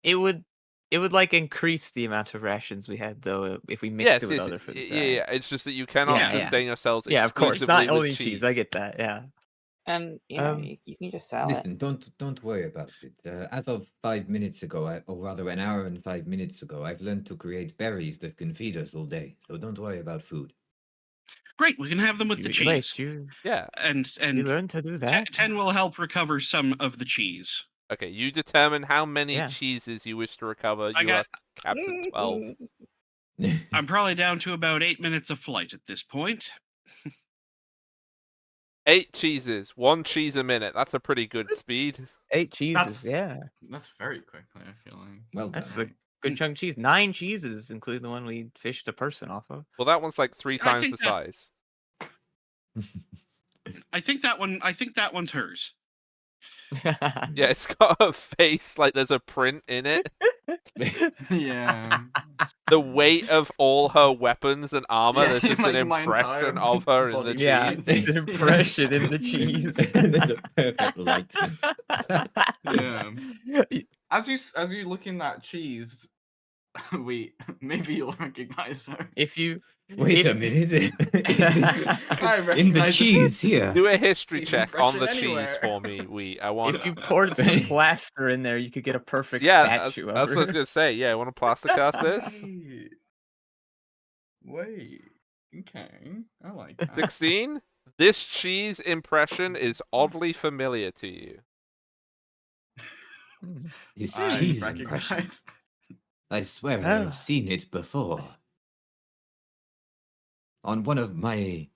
It would like increase the amount of rations we had though if we mixed Yes, it with yes, other foods. yeah, right? yeah. It's just that you cannot Yeah, yeah. sustain yourselves Yeah, of course. exclusively Not with only cheese. I get that. Yeah. And Um, you can just sell it. Listen, don't worry about it. As of 5 minutes ago, or rather an hour and 5 minutes ago, I've learned to create berries that can feed us all day. So don't worry about food. Great, we can have them with the cheese. You Yeah. And learned to do that. Ten will help recover some of the cheese. Okay, you determine how many Yeah. cheeses you wish to recover. I You got- are capped at 12. I'm probably down to about 8 minutes of flight at this point. 8 cheeses, 1 cheese a minute. That's a pretty good speed. 8 cheeses. That's- Yeah, That's very quickly, I feel like. Well that's done. a good chunk of cheese. 9 cheeses, including the one we fished a person off of. Well, that one's like 3 I times think the that- size. I think that one's hers. Yeah, it's got a face like there's a print in it. Yeah. The weight of all her weapons and armor, Yeah, there's just like an my entire impression of her in the body. Yeah, cheese. it's an impression in the cheese. There's a perfect likeness. Yeah. As you look in that cheese, wait, maybe you'll recognize her. If you Wait if- a minute. I In the recognize cheese here. Do a history Cheese check on the impression cheese anywhere. for me. I want. if you poured some plaster in there, you could get a perfect Yeah, that's statue what of I was her. gonna say. Yeah, I want to plaster cast this. Wait. Okay. I like that. 16. This cheese impression is oddly familiar to you. This I cheese recognize. impression. I swear Ah. I've seen it before. On one of my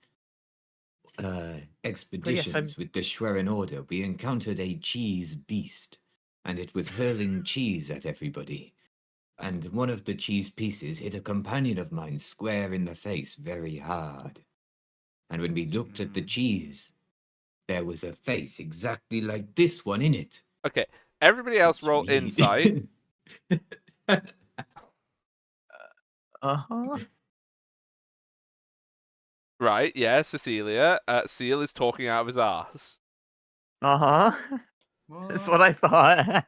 expeditions with the Schwerin Order, we encountered a cheese beast, and it was hurling cheese at everybody. And one of the cheese pieces hit a companion of mine square in the face very hard. And when we looked at the cheese, there was a face exactly like this one in it. Okay, everybody else which roll means- insight. Uh-huh. Right, yeah, Cecilia. Seal is talking out of his ass. Uh-huh. That's what I thought.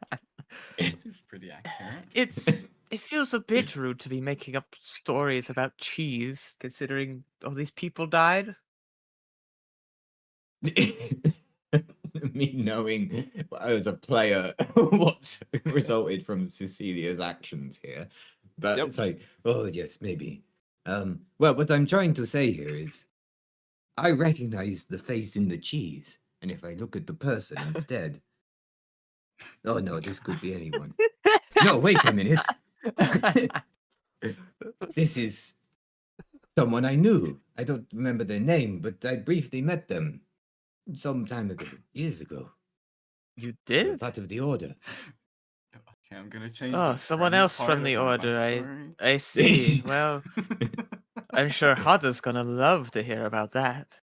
Seems pretty accurate. It feels a bit rude to be making up stories about cheese, considering all these people died. Me knowing as a player what resulted from Cecilia's actions here. But Yep. it's like, oh yes, maybe. Well, what I'm trying to say here is I recognize the face in the cheese, and if I look at the person instead. Oh no, this could be anyone. No, wait a minute. This is someone I knew. I don't remember their name, but I briefly met them some time ago, years ago. You They were did? part of the order. Okay, I'm gonna change. Oh, the someone friend else from part the of my order. backstory. I see. Well, I'm sure Hada's gonna love to hear about that.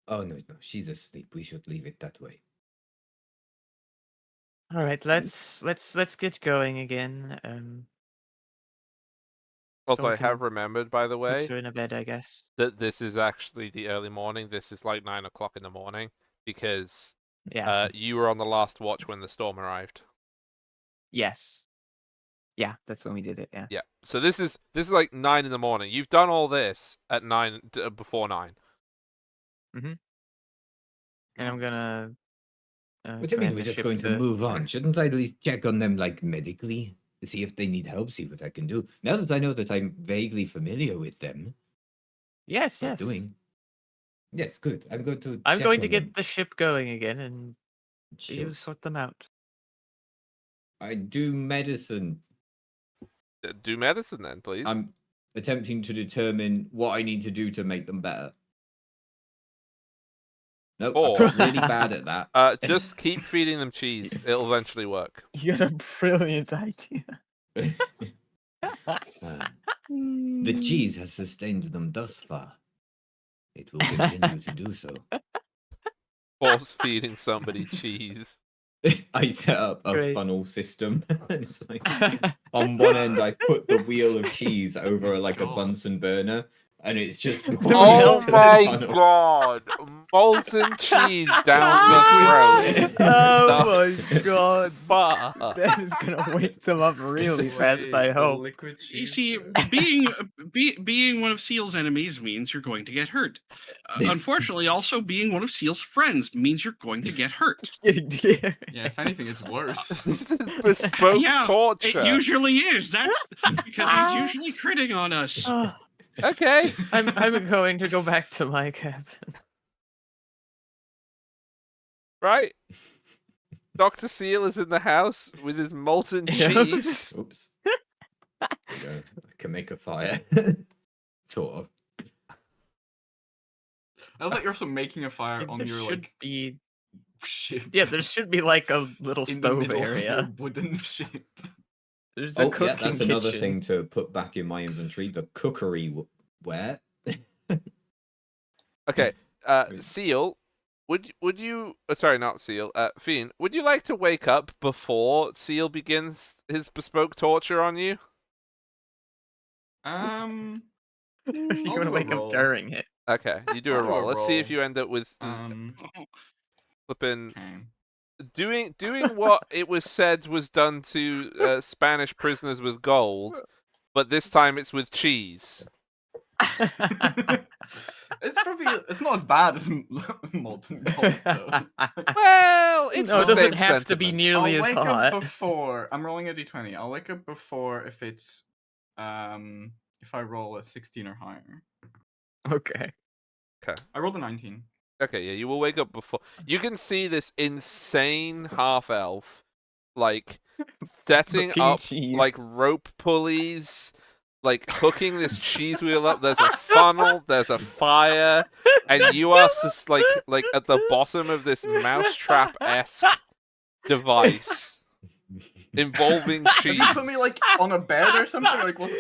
Oh no, no, she's asleep. We should leave it that way. All right, let's get going again. Also, So we I have can remembered, by the put way, her in a bed, I guess. that this is actually the early morning. This is like 9 o'clock in the morning because Yeah. you were on the last watch when the storm arrived. Yes. Yeah, that's when we did it. Yeah. Yeah. So this is like 9 in the morning. You've done all this at 9 before 9. And I'm gonna. What do you mean try and we're the just ship going to move on? Shouldn't I at least check on them, like, medically? To see if they need help, see what I can do. Now that I know that I'm vaguely familiar with them, Yes, what yes. they're doing. Yes, good. I'm going to I'm check going to on get them. the ship going again, and Sure. you sort them out. I do medicine. Do medicine then, please. I'm attempting to determine what I need to do to make them better. Nope, Or- I'm really bad at that. Just keep feeding them cheese. It'll eventually work. You got a brilliant idea. The cheese has sustained them thus far. It will continue to do so. Force feeding somebody cheese. I set up a Great. funnel system. And it's like on one end I put the wheel of cheese over like a God. Bunsen burner, and it's just Oh to the my funnel. god! Molten cheese down the throat. Oh my god. Fuck. That is gonna wake them up really fast, I hope. Liquid You cheese. see, being one of Seal's enemies means you're going to get hurt. Unfortunately, also being one of Seal's friends means you're going to get hurt. Getting dear. Yeah, if anything, it's worse. This is bespoke Yeah, torture. It usually is. That's because he's usually critting on us. Okay. I'm going to go back to my cabin. Right. Dr. Seal is in the house with his molten Yep. cheese. Oops. There you go. I can make a fire. Sort of. I love that you're also making a fire There on your should like be. ship. Yeah, there should be like a little in the stove middle of your area. wooden ship. There's a Oh, yeah, cooking that's another kitchen. thing to put back in my inventory. The cookery ware. Okay, Seal, would you? Sorry, not Seal. Fiend, would you like to wake up before Seal begins his bespoke torture on you? You I'll want do to a wake roll. up during it. Okay, you do a I'll do a roll. Let's see if roll. you end up with Um. flipping Okay. doing what it was said was done to Spanish prisoners with gold, but this time it's with cheese. It's not as bad as molten gold though. Well, it's No, the it doesn't same have to be sentiment. nearly I'll as wake hot. up before. I'm rolling a d20. I'll wake up before if it's if I roll a 16 or higher. Okay. I rolled a 19. Okay, yeah, you will wake up before. You can see this insane half elf, like setting Cooking up cheese. like rope pulleys, like hooking this cheese wheel up. There's a funnel, there's a fire, and you are just like at the bottom of this mousetrap-esque device involving Have cheese. you put me like on a bed or something? Like what?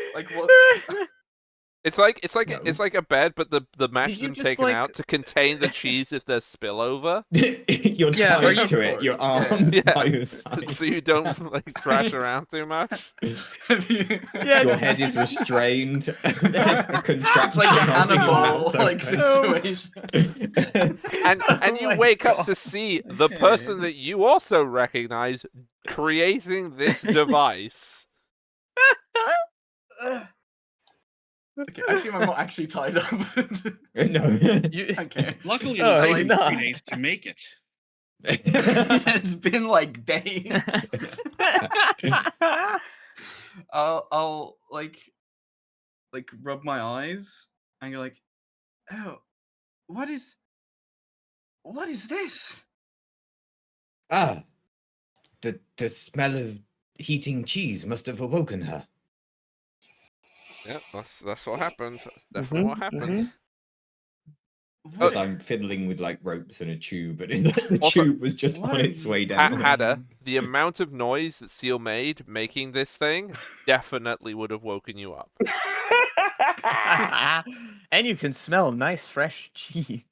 It's like No. it's like a bed, but the match you been just, taken like- out to contain the cheese if there's spillover. You're Yeah, tied are you- to it. Your Of course, arms yeah. by your side. So you don't like thrash around too much. Yeah, Your head is restrained. There's a It's contraction like a holding your Hannibal mouth like open. situation. And Oh you my wake up God. to see the person Okay. that you also recognize creating this device. Okay, I assume I'm not actually tied up. No. You- Okay. Luckily, Oh, it's you're taken not. 3 days to make it. It's been like days. I'll like rub my eyes and go like, oh, what is this? Ah, the smell of heating cheese must have awoken her. Yep, that's what happened. That's definitely what happened. As What? I'm fiddling with like ropes and a tube, and the Also, tube was just what on are its you way doing? down. Hadda, the amount of noise that Seal made making this thing definitely would have woken you up. And you can smell nice fresh cheese.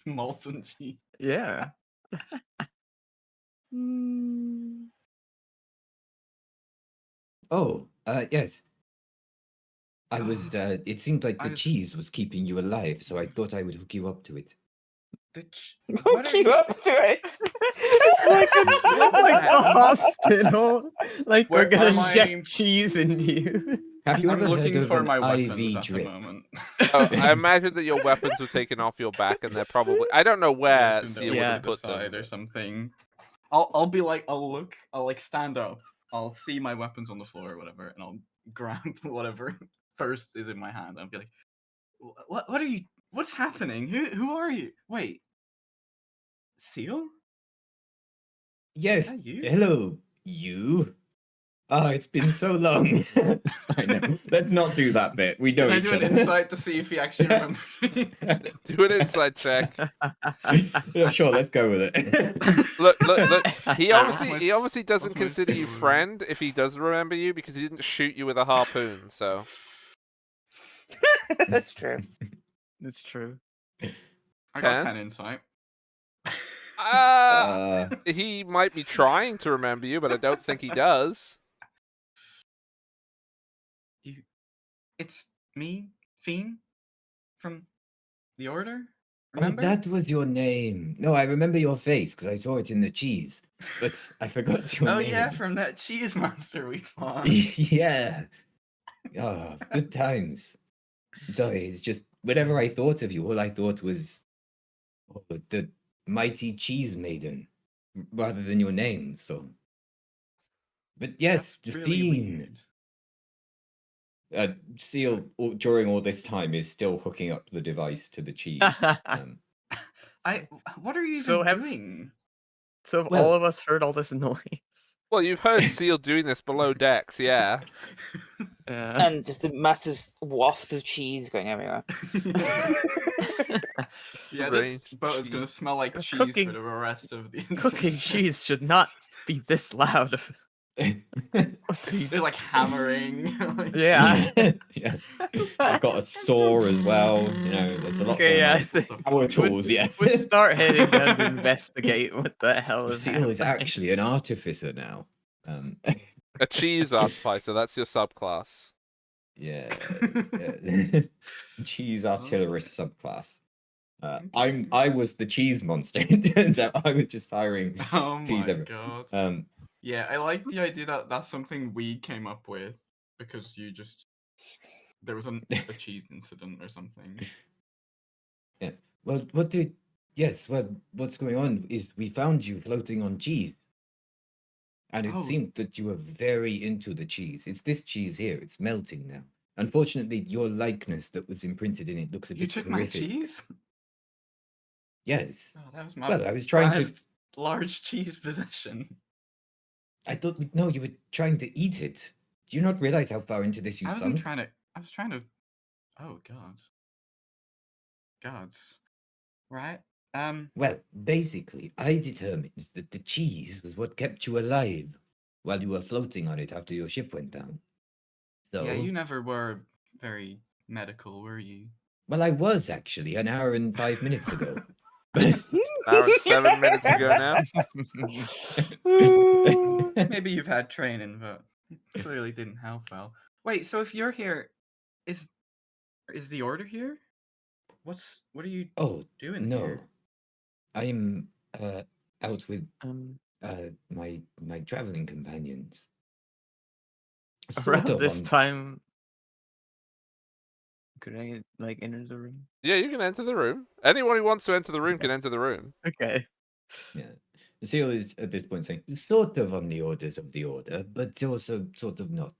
Molten cheese. Yeah. Oh, yes. I was. It seemed like the I was- cheese was keeping you alive, so I thought I would hook you up to it. What Hook are you up to it. It's like What It's like that? a hospital. Like Where we're gonna are my- inject cheese into you. Have you I'm ever heard looking of for an my IV weapons at drip? the moment. Oh, I imagine that your weapons were taken off your back, and they're probably. I don't know where Yes, Seal in would Yeah. have the put side them. or something. I'll be like, I'll like stand up. I'll see my weapons on the floor or whatever, and I'll grab whatever first is in my hand. I'll be like, what are you? What's happening? Who are you? Wait, Seal? Yes. Is that you? Hello, you. Oh, it's been so long. I know. Let's not do that bit. We know Can I each do an other. insight to see if he actually remembers me? Do an inside check. Yeah, sure, let's go with it. Look. He What's obviously doesn't what's my consider you story? friend if he does remember you because he didn't shoot you with a harpoon. So That's true. It's true. I got Ken? 10 insight. he might be trying to remember you, but I don't think he does. It's me, Fiend, from the Order. Oh, Remember? that was your name. No, I remember your face because I saw it in the cheese, but I forgot your Oh name. yeah, from that cheese monster we fought. Yeah. Oh, good times. Sorry, it's just whenever I thought of you, all I thought was the mighty cheese maiden, rather than your name. So, but yes, That's the really Fiend. weird. Seal during all this time is still hooking up the device to the cheese. What are you even So have- doing? So have Well- all of us heard all this noise. Well, you've heard Seal doing this below decks, yeah. Yeah. And just a massive waft of cheese going everywhere. Yeah, this Strange boat is gonna cheese. smell like The cheese cooking- for the rest of the Cooking cheese should not be this loud. They're like hammering. like- Yeah. Yeah. I've got a saw as well. You know, there's a lot Okay, going yeah, I on. think Power tools, yeah. we start heading down to investigate what the hell is Seal is happening. actually an artificer now. A cheese artificer, that's your subclass. Yes, yeah. Cheese artillerist subclass. I was the cheese monster. It turns out I was just firing Oh cheese my everywhere. god. Yeah, I like the idea that that's something we came up with because there was a cheese incident or something. Well, what's going on is we found you floating on cheese. And it Oh. seemed that you were very into the cheese. It's this cheese here. It's melting now. Unfortunately, your likeness that was imprinted in it looks a You bit took my horrific. cheese? Yes. Oh, that was my Well, I was trying to. prized large cheese possession. I thought no, you were trying to eat it. Do you not realize how far into this you I wasn't sunk? trying to. I was trying to. Oh god. Gods. Right. Well, basically, I determined that the cheese was what kept you alive while you were floating on it after your ship went down. So, Yeah, you never were very medical, were you? well, I was actually an hour and 5 minutes ago. An hour and 7 minutes ago now. Maybe you've had training, but it clearly didn't help well. Wait, so if you're here, is the order here? What are you Oh, doing no. here? I'm out with my traveling companions. Sort Around of this on- time, could I like enter the room? Yeah, you can enter the room. Anyone who wants to enter the room can enter the room. Okay. Yeah. Seal is at this point saying sort of on the orders of the order, but also sort of not.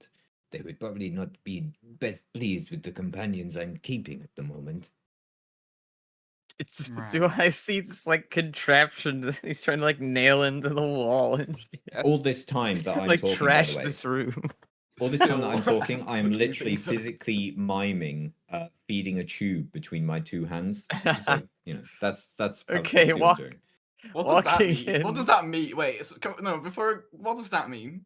They would probably not be best pleased with the companions I'm keeping at the moment. It's Right. do I see this like contraption that he's trying to like nail into the wall and shit? Yes. All this time that I'm like talking, trash by the way, this room? all this time that I'm Still talking, I'm looking literally things up. physically miming feeding a tube between my two hands. So, you know, that's probably Okay, what Seal's walk- doing. What does that Walking mean? What does in. that mean? Wait, no. Before, what does that mean?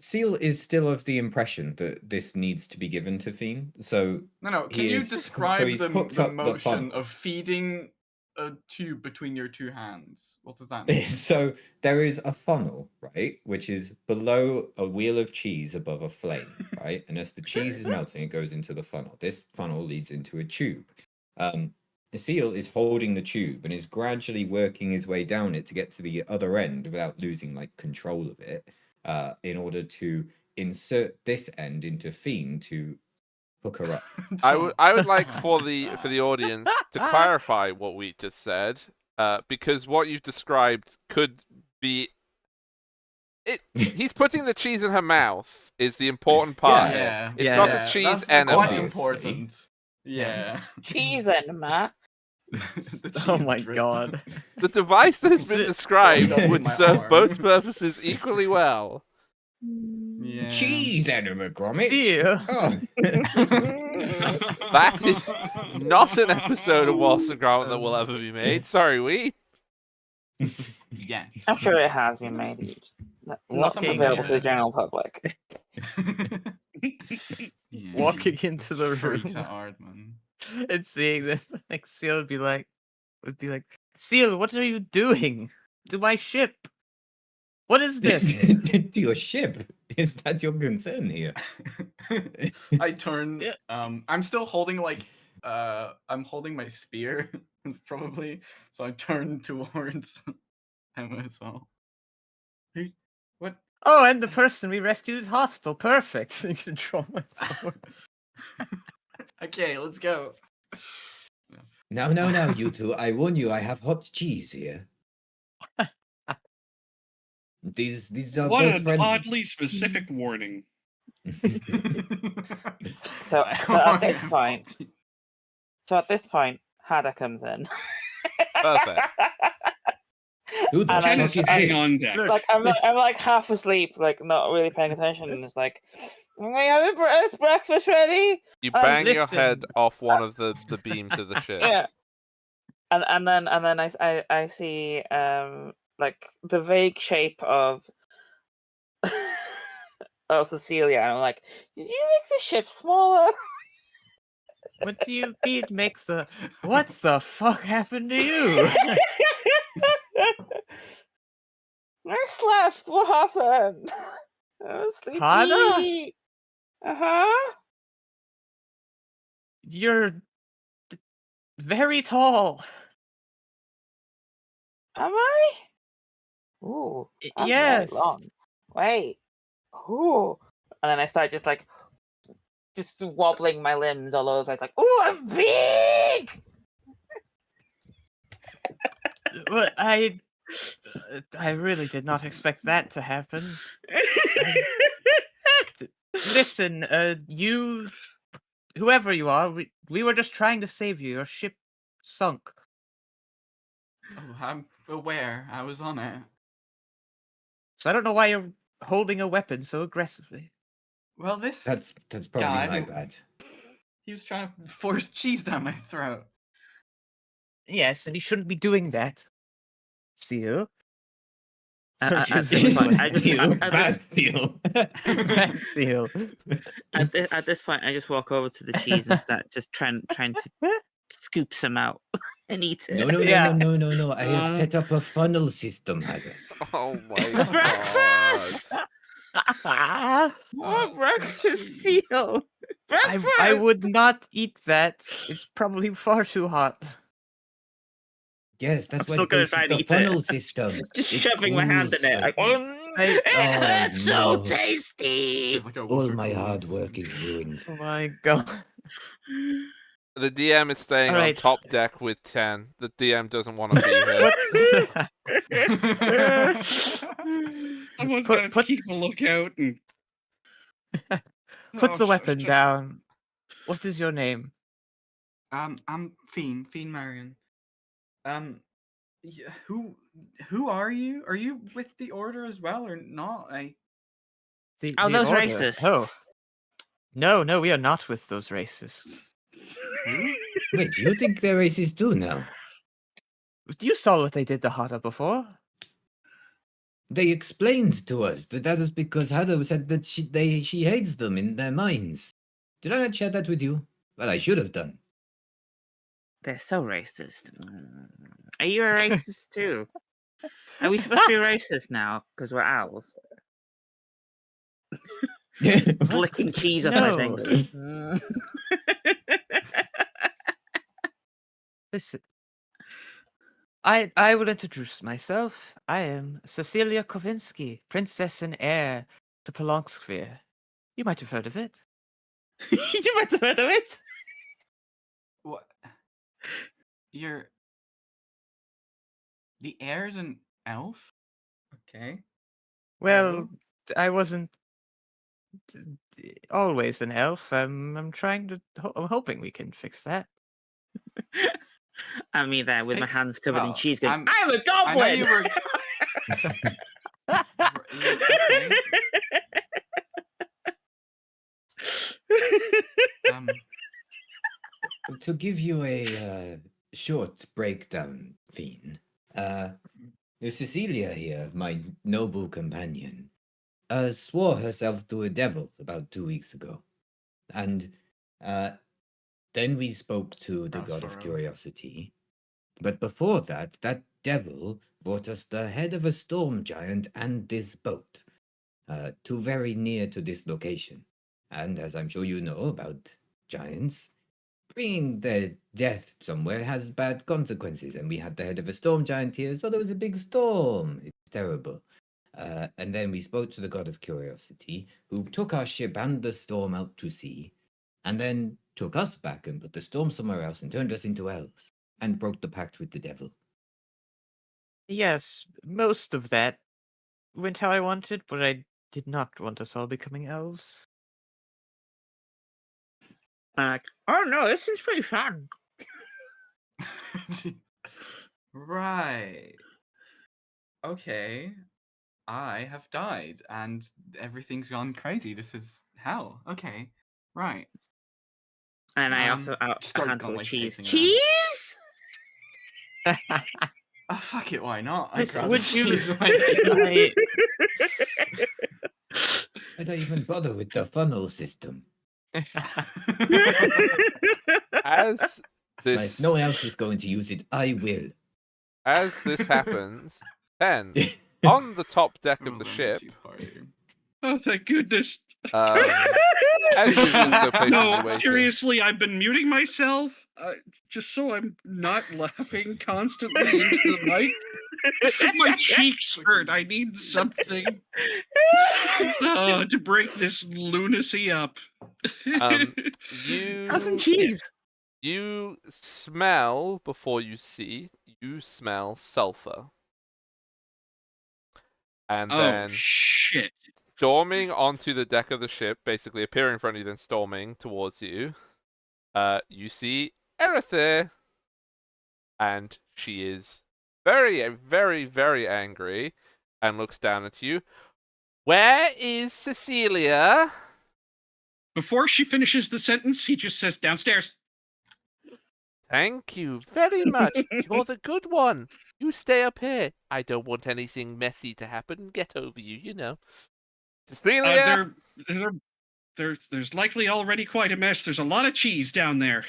Seal is still of the impression that this needs to be given to Fiend. So No. Can He you is- so describe he's the hooked up the motion fun- of feeding a tube between your two hands? What does that mean? so there is a funnel, right, which is below a wheel of cheese above a flame, right? And as the cheese is melting, it goes into the funnel. This funnel leads into a tube. The seal is holding the tube and is gradually working his way down it to get to the other end without losing like control of it, in order to insert this end into Fiend to hook her up. I would like for the audience to clarify what we just said, because what you've described could be. He's putting the cheese in her mouth is the important part here. Yeah, It's Yeah, not yeah. a cheese That's enema. quite Obviously. important. Yeah. Cheese enema. The Oh cheese my drip. god. The device that has been Is it- described Going would in my serve arm. both purposes equally well. Yeah. Cheese enema, Gromit. Seal. Oh. That is not an episode of Waltz and Gromit that will ever be made. Sorry, we. Yeah. I'm sure it has been made. It's just not Walking, available to the general public. Yeah. Walking into the Freaks room out hard, man. and seeing this, like Seal would be like, Seal, what are you doing to my ship? What is this? To your ship? Is that your concern here? I turn. Yeah. I'm still holding like. I'm holding my spear, probably. So I turn towards Emma as well. Hey, what? Oh, and the person we rescued is hostile. Perfect. I can draw my sword. Okay, let's go. No, you two. I warn you, I have hot cheese here. These are What both an friends. oddly specific warning. So at this point, Hada comes in. Perfect. Who the And I fuck Tennis is sitting this? on deck. like I'm like half asleep, like not really paying attention, and it's like, we have breakfast ready. You Um, bang your head listen. off one of the beams of the ship. Yeah, and then I see like the vague shape of of Cecilia, and I'm like, did you make the ship smaller? What do you mean makes a... What the fuck happened to you? I slept. What happened? I was sleepy. Hana? Uh-huh. You're very tall. Am I? Ooh, I'm very Yes. long. Wait. Ooh. And then I start just wobbling my limbs all over the place, like, ooh, I'm big! Well, I really did not expect that to happen. Listen, you, whoever you are, we were just trying to save you. Your ship sunk. Oh, I'm aware. I was on it. So I don't know why you're holding a weapon so aggressively. Well, this That's probably guy my who- bad. he was trying to force cheese down my throat. Yes, and you shouldn't be doing that. Seal. At Searches this the point, window. Bad seal. Bad seal. At this point, I just walk over to the cheese and start just trying to scoop some out and eat it. No. Yeah. I have set up a funnel system, Hada. Oh my god. Breakfast! More breakfast, Seal! Breakfast! I would not eat that. It's probably far too hot. Yes, that's I'm why still it gonna goes try through and the eat it. funnel system. Just It shoving my hand in cools it, like, me. it Oh, hurts so no. tasty! It's like a All water my cooling hard work system. is ruined. Oh my god. The DM is staying on Alright. top deck with 10. The DM doesn't want to be here. What? Someone's Put- got to put- keep a lookout and Put Oh, the weapon so- down. What is your name? I'm Fiend Marion. Who are you? Are you with the order as well or not? The Those order. racists. Oh. No, we are not with those racists. Who? Wait, you think they're racist too now? You saw what they did to Hada before. They explained to us that was because Hada said that she hates them in their minds. Did I not share that with you? Well, I should have done. They're so racist. Are you a racist too? Are we supposed to be racist now because we're owls? What? Licking cheese off my No. fingers. Listen. I will introduce myself. I am Cecilia Kovinsky, Princess and Heir to Pelonsksphere. You might have heard of it. You might have heard of it. What? You're the heir's an elf? Okay. Well, I wasn't always an elf. I'm trying to. I'm hoping we can fix that. I'm me there with my Fix- hands covered in well, cheese going, I'm- I'm a I know goblin! you were. Okay. Um, To give you a short breakdown, Fiend, Cecilia here, my noble companion, swore herself to a devil about 2 weeks ago. And then we spoke to the That's god of forever. curiosity. But before that, that devil brought us the head of a storm giant and this boat, to very near to this location. And as I'm sure you know about giants, bringing their death somewhere has bad consequences. And we had the head of a storm giant here, so there was a big storm. It's terrible. And then we spoke to the god of curiosity, who took our ship and the storm out to sea, and then took us back and put the storm somewhere else and turned us into elves, and broke the pact with the devil. Yes, most of that went how I wanted, but I did not want us all becoming elves. I'm like, oh no, this seems pretty fun. right. okay, I have died and everything's gone crazy. This is hell. Okay, right. And I offer out a Start handful of like cheese. pacing around. Cheese? Oh, fuck it, why not? I Yes, grab would the you- cheese and I eat it. I don't even bother with the funnel system. As But if this no one else is going to use it, I will. as this happens, then on the top deck of Oh, the then ship, cheese party. Oh, thank goodness. as you've been so patiently No, waiting, seriously, I've been muting myself just so I'm not laughing constantly into the mic. My cheeks hurt. I need something to break this lunacy up. Have some you cheese. you smell before you see. You smell sulfur, and Oh, then shit. storming onto the deck of the ship, basically appearing in front of you, then storming towards you. You see Erethe, and she is very, very, very angry, and looks down at you. Where is Cecilia? Before she finishes the sentence, he just says downstairs. Thank you very much. You're the good one. You stay up here. I don't want anything messy to happen. Get over you, you know. Cecilia? There's likely already quite a mess. There's a lot of cheese down there.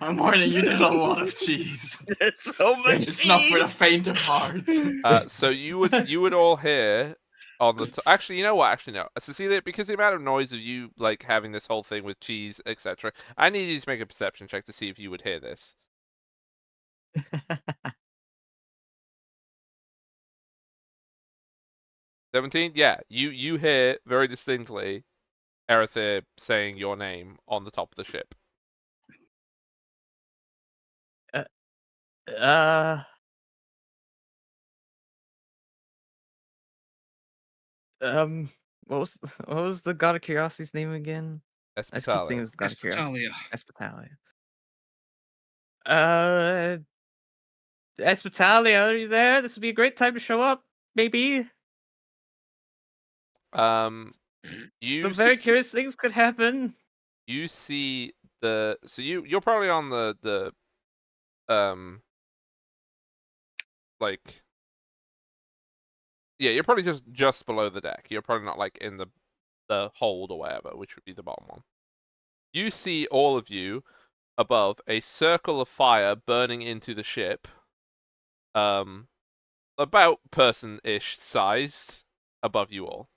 I'm warning you, there's a lot of cheese. So much It's not for the faint of heart. So you would all hear on the actually, you know what? Actually, no. Cecilia, because the amount of noise of you like having this whole thing with cheese, etc. I need you to make a perception check to see if you would hear this. 17? Yeah, you hear very distinctly Erethe saying your name on the top of the ship. What was the God of Curiosity's name again? I just keep thinking it Espitalia. was the God of Curiosity. Espitalia. Espitalia. Espitalia, are you there? This would be a great time to show up, maybe. You Some very curious things could happen. You see you're probably on the like, yeah, you're probably just below the deck. You're probably not like in the hold or whatever, which would be the bottom one. You see all of you above a circle of fire burning into the ship, about person-ish sized above you all.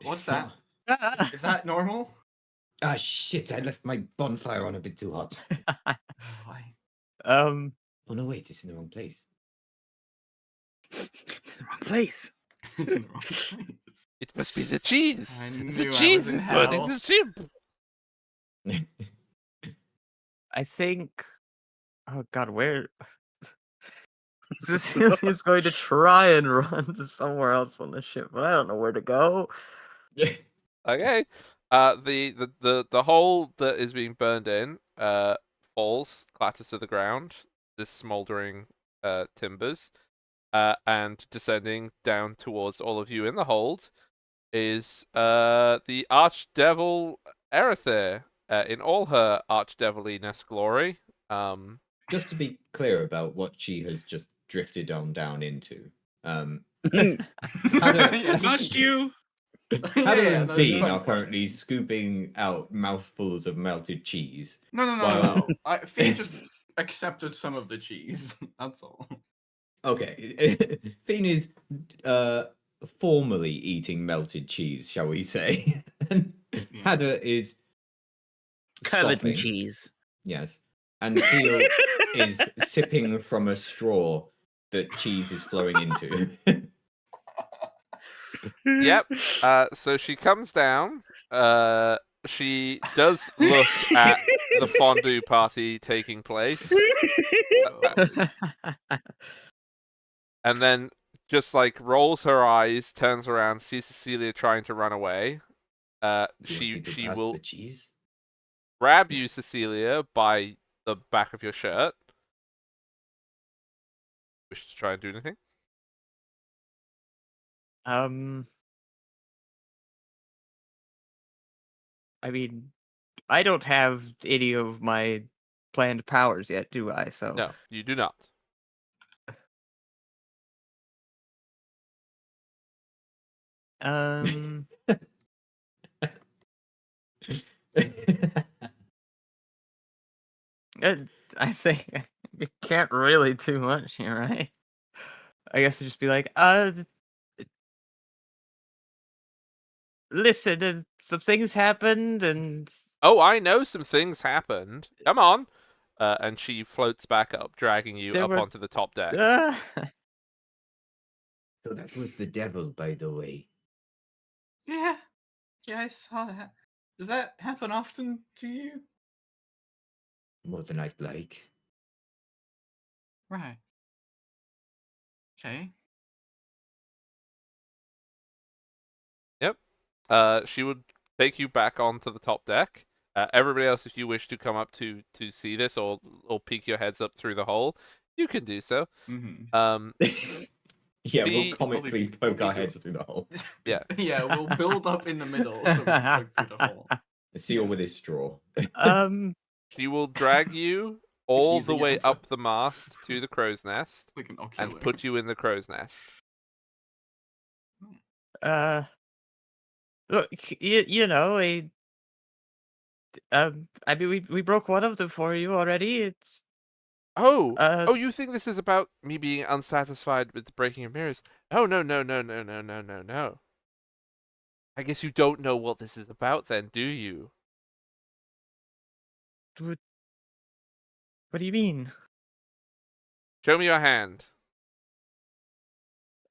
What's that? Is that normal? Ah, shit, I left my bonfire on a bit too hot. Why? Oh, no, wait, it's in the wrong place. It's the wrong place. It's in the wrong place. It must be the cheese. I The knew I cheese was in is burning hell. the ship. I think. Oh God, where? Cecilia's going to try and run to somewhere else on the ship, but I don't know where to go. Okay. The hole that is being burned in falls, clatters to the ground. This smoldering timbers, and descending down towards all of you in the hold is the archdevil Erethe in all her archdeviliness glory. Just to be clear about what she has just drifted on down into. Must you? Hannah and that's Fiend fine. are currently scooping out mouthfuls of melted cheese. No. Wow. Fiend just accepted some of the cheese. That's all. Okay, Fiend is formally eating melted cheese, shall we say? And Hannah is Covered in scoffing. cheese. Yes, and Seal is sipping from a straw that cheese is flowing into. Yep. So she comes down. She does look at the fondue party taking place, and then just like rolls her eyes, turns around, sees Cecilia trying to run away. Do you want me She to pass will the cheese. grab you, Cecilia, by the back of your shirt, Wish to try and do anything? I mean, I don't have any of my planned powers yet, do I? So No, you do not. um, uh, I think we can't really do much here, right? I guess I'd just be like, listen, some things happened, and Oh, I know some things happened. Come on. And she floats back up, dragging you there up were. onto the top deck. So that was the devil, by the way. Yeah, yeah, I saw that. Does that happen often to you? More than I'd like. Right. Okay. Yep. She would take you back onto the top deck. Everybody else, if you wish to come up to see this or peek your heads up through the hole, you can do so. Mm-hmm. Yeah, we'll She- comically we'll poke be our do- heads through the hole. Yeah. Yeah, we'll build up in the middle so we can poke through the hole. Seal with his straw. um, She will drag you all the using it way as a- up the mast to the crow's nest Like an and ocular. put you in the crow's nest. uh, look, you know, I mean, we broke one of them for you already. It's Oh, uh, oh, you think this is about me being unsatisfied with the breaking of mirrors? Oh, no, no, no, no, no, no, no, no. I guess you don't know what this is about then, do you? what do you mean? Show me your hand.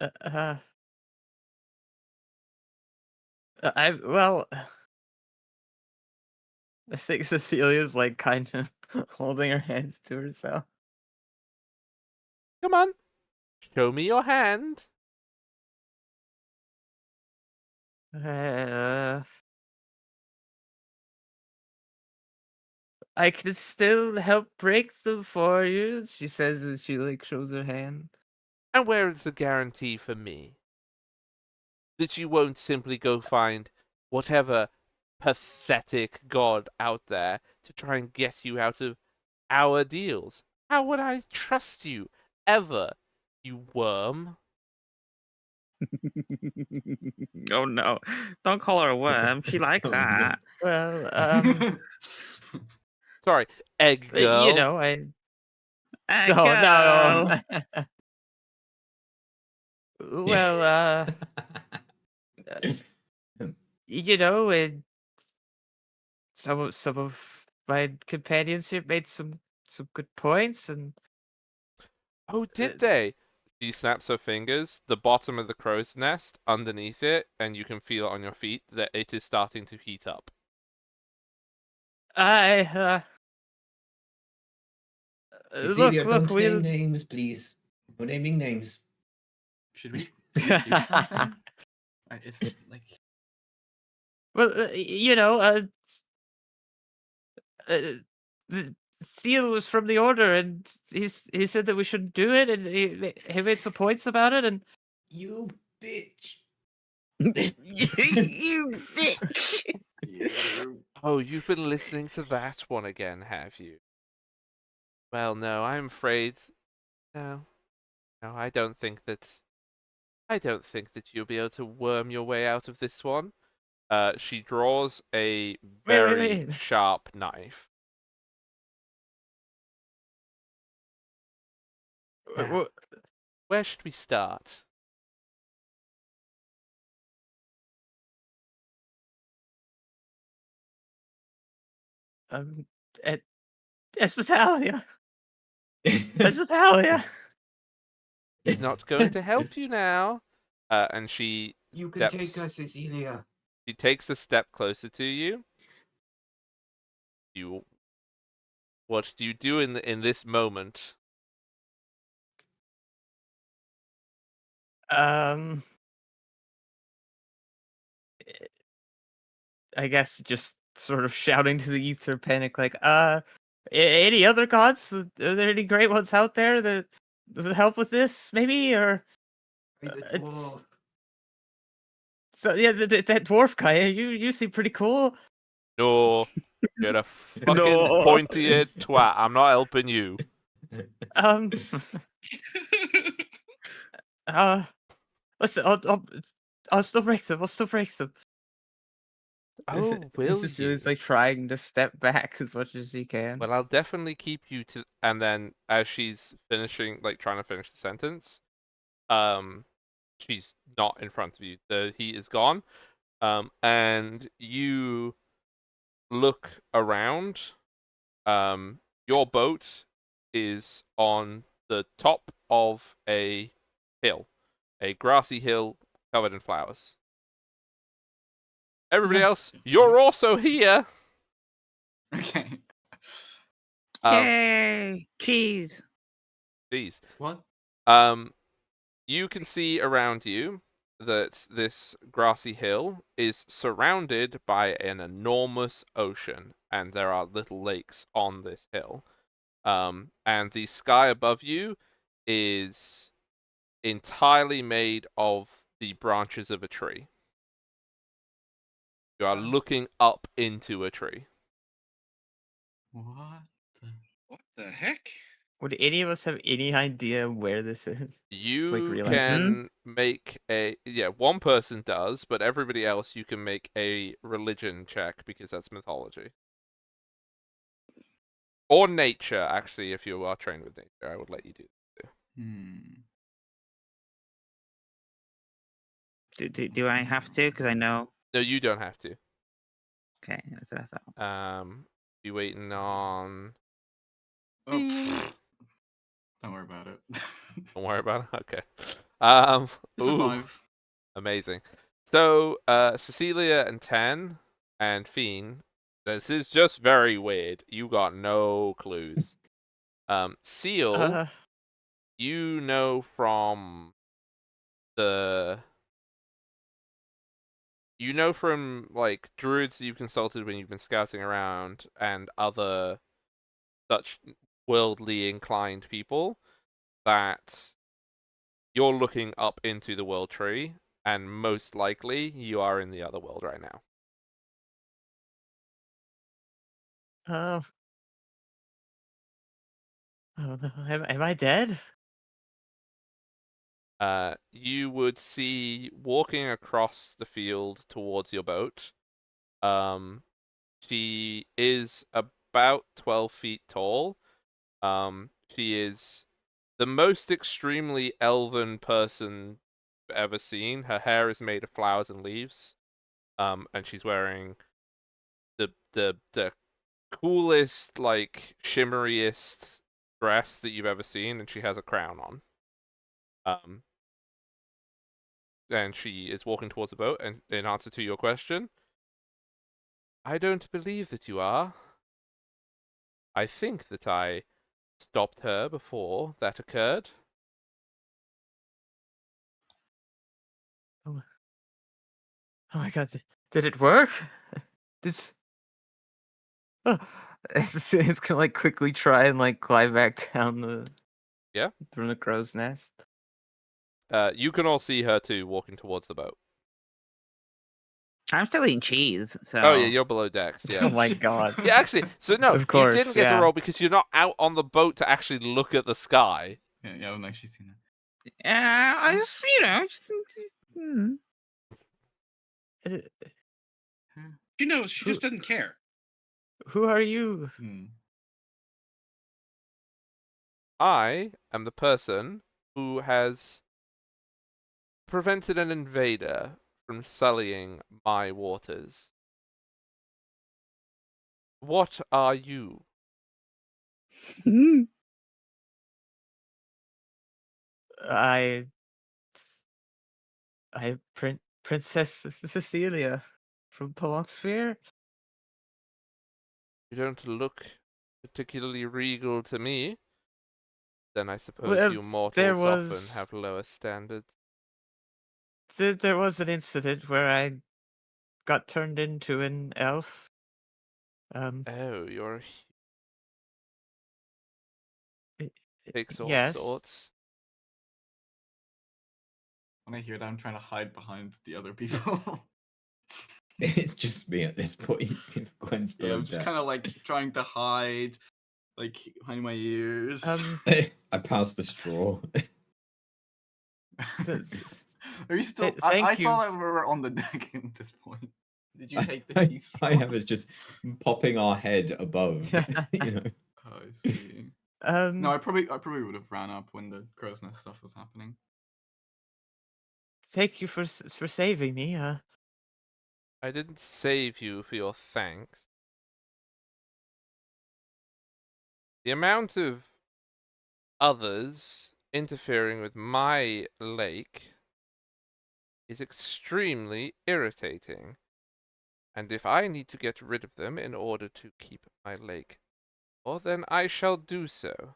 Uh, uh, well, I think Cecilia's like kind of holding her hands to herself. Come on. Show me your hand. Uh, I can still help break them for you, she says as she like shows her hand. And where is the guarantee for me? That you won't simply go find whatever pathetic god out there to try and get you out of our deals. How would I trust you ever, you worm? Oh no! Don't call her a worm. She likes Oh, no. that. Well, Sorry, egg you girl. know, I Hey, oh girl. no. Well, you know, some of my companions here made some good points, and Oh, did they? She snaps her fingers. The bottom of the crow's nest, underneath it, and you can feel it on your feet that it is starting to heat up. I Cecilia, look, don't name we'll. names, please. No naming names. Should we do something? It's like Well, you know, uh, the seal was from the order, and he said that we shouldn't do it, and he made some points about it, and You bitch. You bitch. Oh, you've been listening to that one again, have you? Well, no, I'm afraid. No, no, I don't think that. I don't think that you'll be able to worm your way out of this one. She draws a very wait. sharp knife. Now, where should we start? Um, at Espitalia, Espitalia. He's not going to help you now. And she You can take steps. her, Cecilia. She takes a step closer to you. You. What do you do in this moment? Um, I guess just sort of shouting to the ether, panic, like, any other gods? Are there any great ones out there that help with this, maybe, or it's so yeah. That dwarf guy, you seem pretty cool. No, you're a fucking No. pointy-eared twat. I'm not helping you. Um. Listen, I'll still break them. I'll still break them. Oh, will Cecilia's you? like trying to step back as much as she can. Well, I'll definitely keep you to. And then, as she's finishing, like trying to finish the sentence, she's not in front of you. The heat is gone. And you look around. Your boat is on the top of a hill, a grassy hill covered in flowers. Everybody else, you're also here. Okay. Yay! Cheese. Jeez. What? You can see around you that this grassy hill is surrounded by an enormous ocean, and there are little lakes on this hill. And the sky above you is entirely made of the branches of a tree. You are looking up into a tree. What? What the heck? Would any of us have any idea where this is? You realize can make one person does, but everybody else you can make a religion check because that's mythology. Or nature, actually, if you are trained with nature, I would let you do. Do I have to? Because I know. No, you don't have to. Okay, that's what I thought. Be waiting on. Oh, pfft. Don't worry about it. Don't worry about it. Okay. It's a 5. Amazing. So, Cecilia and Ten and Fiend, this is just very weird. You got no clues. Seal, you know from the. You know from like druids that you've consulted when you've been scouting around and other such worldly inclined people that you're looking up into the world tree, and most likely you are in the other world right now. Oh no, am I dead? You would see walking across the field towards your boat. She is about 12 feet tall. She is the most extremely elven person I've ever seen. Her hair is made of flowers and leaves. And she's wearing the coolest, like shimmeriest dress that you've ever seen, and she has a crown on. And she is walking towards the boat. And in answer to your question, I don't believe that you are. I think that I stopped her before that occurred. Oh my god, did it work? This. Oh, it's gonna like quickly try and like climb back down from the crow's nest. You can all see her too, walking towards the boat. I'm still eating cheese, so. Oh yeah, you're below decks. Oh Yeah. my god. Yeah, actually. So no, Of course, you didn't get to yeah. roll because you're not out on the boat to actually look at the sky. Yeah, I haven't actually seen it. Yeah, I just She knows. She just doesn't care. Who are you? I am the person who has prevented an invader from sullying my waters. What are you? I Princess Cecilia from Sphere. You don't look particularly regal to me. Then I suppose Well, you mortals there often was- have lower standards. There was an incident where I got turned into an elf. Oh, you're takes all yes. sorts. When I hear that, I'm trying to hide behind the other people. It's just me at this point. If Gwen's Yeah, I'm below just deck. kind of like trying to hide, like behind my ears. I passed the straw. Are you still? Thank I you. thought we were on the deck at this point. Did you take the I, heat I straw? have us just popping our head above. You know. Oh, I see. No, I probably would have ran up when the crow's nest stuff was happening. Thank you for saving me. I didn't save you for your thanks. The amount of others interfering with my lake is extremely irritating. And if I need to get rid of them in order to keep my lake, well, then I shall do so.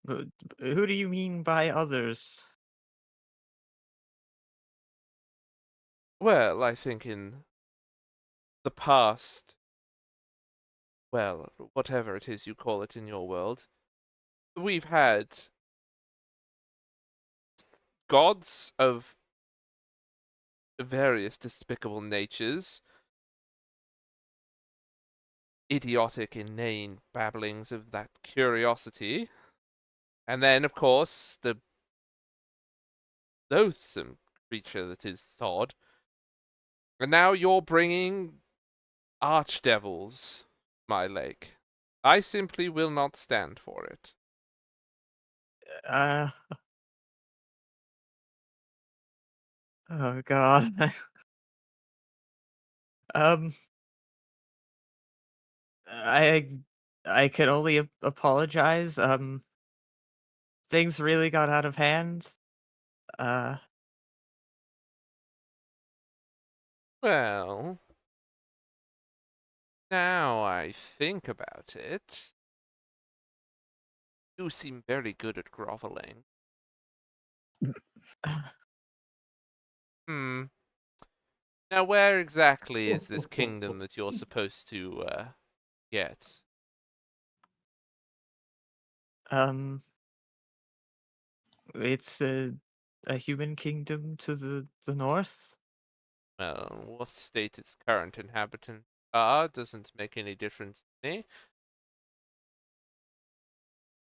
Who do you mean by others? Well, I think in the past, well, whatever it is you call it in your world, we've had gods of various despicable natures, idiotic, inane babblings of that curiosity, and then, of course, the loathsome creature that is Thod. And now you're bringing archdevils, my lake. I simply will not stand for it. Oh God. um, I I can only apologize. Things really got out of hand. Uh, Well, now I think about it, you seem very good at groveling. Hmm. Now, where exactly is this kingdom that you're supposed to get? It's a human kingdom to the north. Well, what state its current inhabitants are doesn't make any difference to me.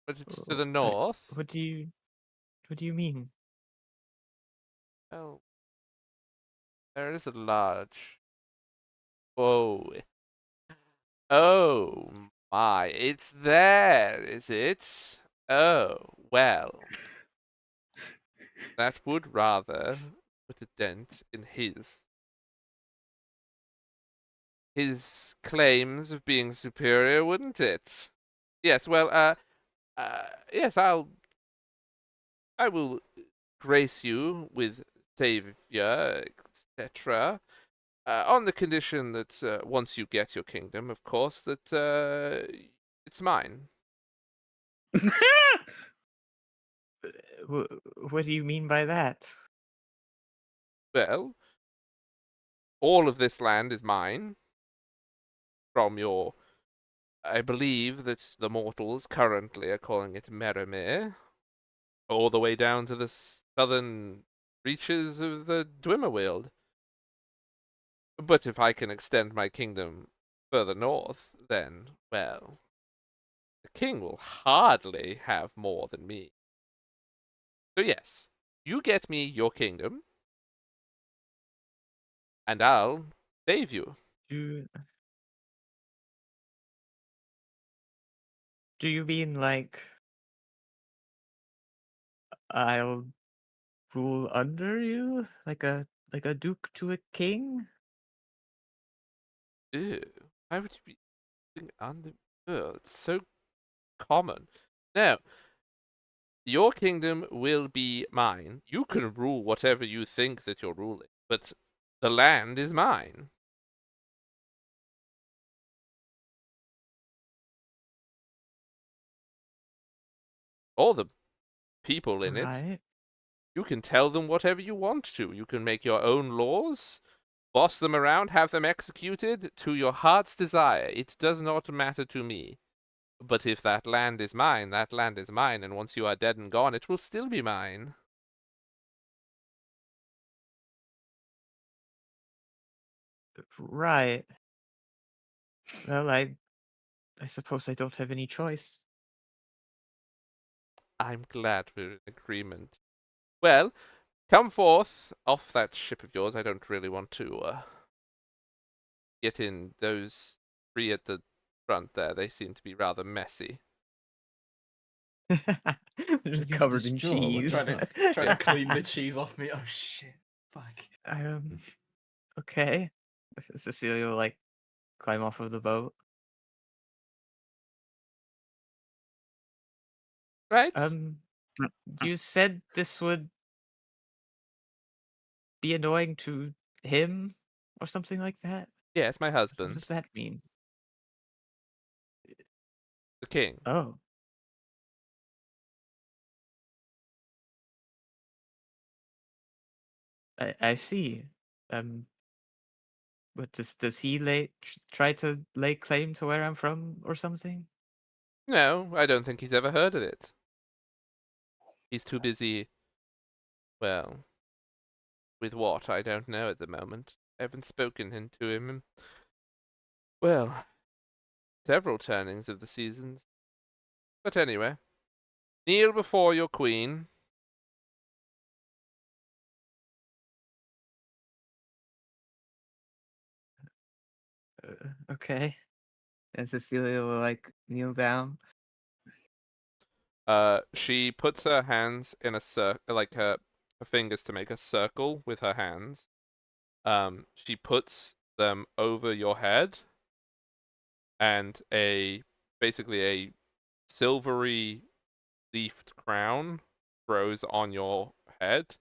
But it's to the north. What do you mean? Oh, there is a large. Whoa. Oh my, it's there, is it? Oh, well. That would rather put a dent in his claims of being superior, wouldn't it? Yes, well, yes, I will grace you with savior, etc. On the condition that once you get your kingdom, of course, that it's mine. What do you mean by that? Well, all of this land is mine. From your, I believe that the mortals currently are calling it Merimir, all the way down to the southern reaches of the Dwimmerweald. But if I can extend my kingdom further north, then, well, the king will hardly have more than me. So yes, you get me your kingdom, and I'll save you. Do you mean like I'll rule under you, like a duke to a king? Ew, why would you be living under? Ugh, it's so common. No, your kingdom will be mine. You can rule whatever you think that you're ruling, but the land is mine. All the people in it. Right. You can tell them whatever you want to. You can make your own laws. Boss them around, have them executed to your heart's desire. It does not matter to me. But if that land is mine, that land is mine, and once you are dead and gone, it will still be mine. Right. Well, I suppose I don't have any choice. I'm glad we're in agreement. Well, come forth off that ship of yours. I don't really want to get in those three at the front there. They seem to be rather messy. Just Use the covered in straw, what cheese. the Trying to clean the cheese off me. Oh shit! Fuck. Okay. Cecilia will like climb off of the boat. Right? You said this would be annoying to him or something like that? Yes, my What husband, does that mean? the king. Oh. I see. But does he try to lay claim to where I'm from or something? No, I don't think he's ever heard of it. He's too busy, well, with what? I don't know at the moment. I haven't spoken to him in, well, several turnings of the seasons. But anyway, kneel before your queen. Okay. And Cecilia will like kneel down. She puts her hands in a like her fingers to make a circle with her hands. She puts them over your head, and basically a silvery leafed crown grows on your head,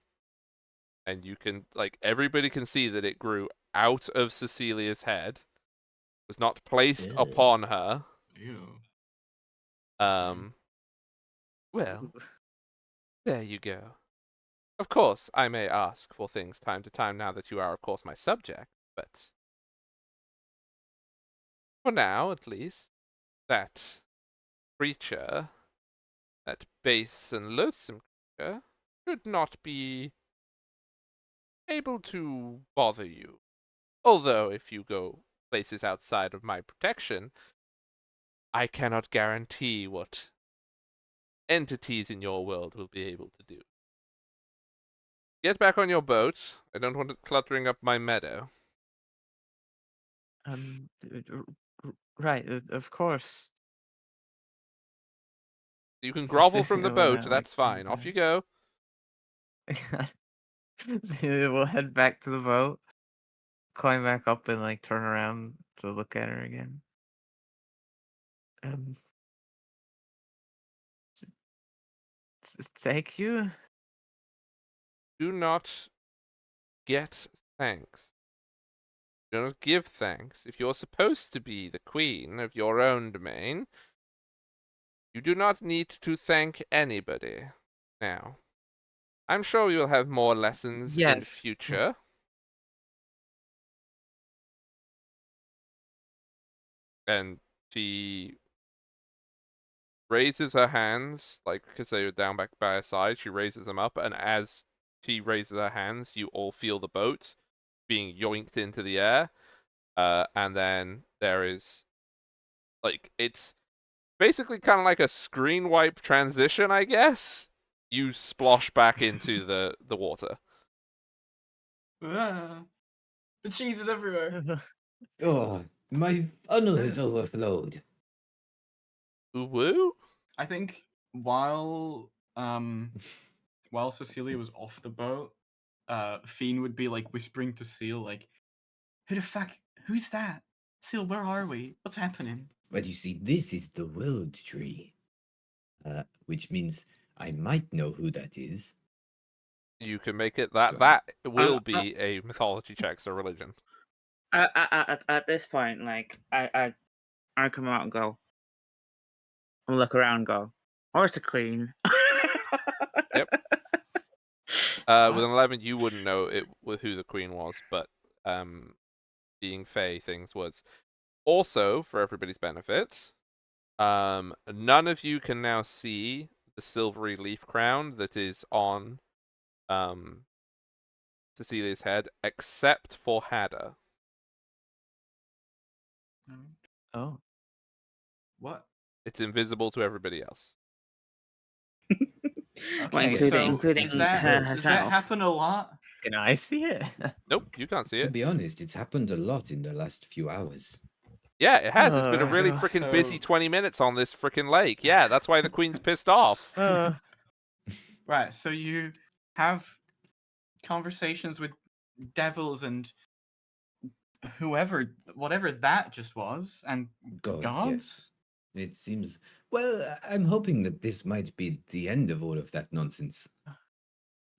and you can everybody can see that it grew out of Cecilia's head. It was not placed Ew. upon her. Ew. Well, there you go. Of course, I may ask for things time to time now that you are, of course, my subject, but for now, at least, that creature, that base and loathsome creature, should not be able to bother you. Although, if you go places outside of my protection, I cannot guarantee what entities in your world will be able to do. Get back on your boat. I don't want it cluttering up my meadow. Right, of course. You can grovel from the boat, Like, that's fine. Off you go. Cecilia will head back to the boat, climb back up, and like turn around to look at her again. Thank you. Do not get thanks. Do not give thanks. If you're supposed to be the queen of your own domain, you do not need to thank anybody. Now, I'm sure you'll have more lessons in Yes. future. And she raises her hands, because they were down back by her side, she raises them up, and as she raises her hands, you all feel the boat being yoinked into the air. And then there is, it's basically kind of like a screen wipe transition, I guess. You splosh back into the water. Ah, the cheese is everywhere. Oh, my funnel has overflowed. OwO? I think while Cecilia was off the boat, Fiend would be like whispering to Seal, like, "Who the fuck? Who's that? Seal, where are we? What's happening?" But you see, this is the world tree. Which means I might know who that is. You can make it that will be a mythology check, so religion. At this point, like I come out and go, and look around, and go, where's the queen? Yep. With an 11, you wouldn't know who the queen was, but being Fae things was also for everybody's benefit. None of you can now see the silvery leaf crown that is on Cecilia's head, except for Hada. Oh. What? It's invisible to everybody else. Well, Okay, including does that herself. happen a lot? Can I see it? Nope, you can't see To it. be honest, it's happened a lot in the last few hours. Yeah, it has. It's been a really God. freaking busy So- 20 minutes on this freaking lake. Yeah, that's why the queen's pissed off. Right, so you have conversations with devils and whatever that just was, and Gods, gods? yes. It seems. Well, I'm hoping that this might be the end of all of that nonsense.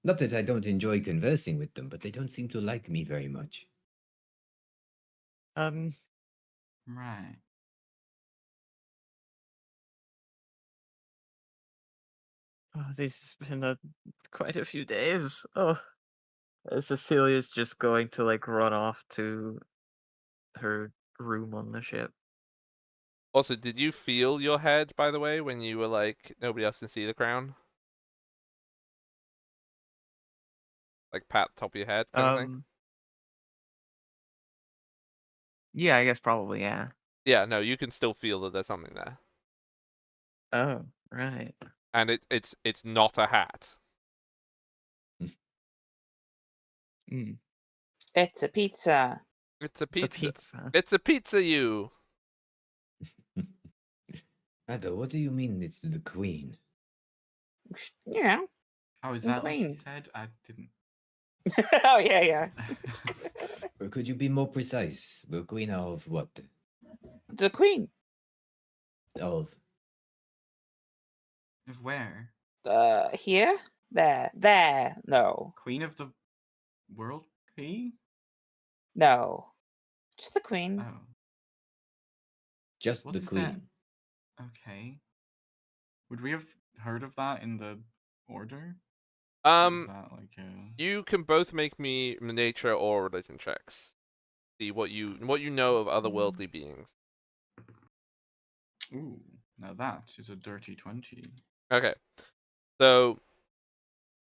Not that I don't enjoy conversing with them, but they don't seem to like me very much. Right. This has been quite a few days. Oh, Cecilia's just going to like run off to her room on the ship. Also, did you feel your head, by the way, when you were like, nobody else can see the crown? Like, pat the top of your head kind of thing? Yeah, I guess probably, yeah. Yeah, no, you can still feel that there's something there. Oh, right. And it's not a hat. Mm. It's a pizza. It's a It's a pizza. pizza. It's a pizza, you. Ada, what do you mean it's the queen? Yeah. Oh, is The that what you queen. said? I didn't. Oh, yeah. Or could you be more precise? The queen of what? The queen. Of. Of where? Here? There. No. Queen of the World P? No. Just the queen. Oh, Just What the is queen. that? Okay. Would we have heard of that in the order? Or is that like You can both make me nature or religion checks. See what you know of otherworldly beings. Ooh, now that is a dirty 20. Okay. So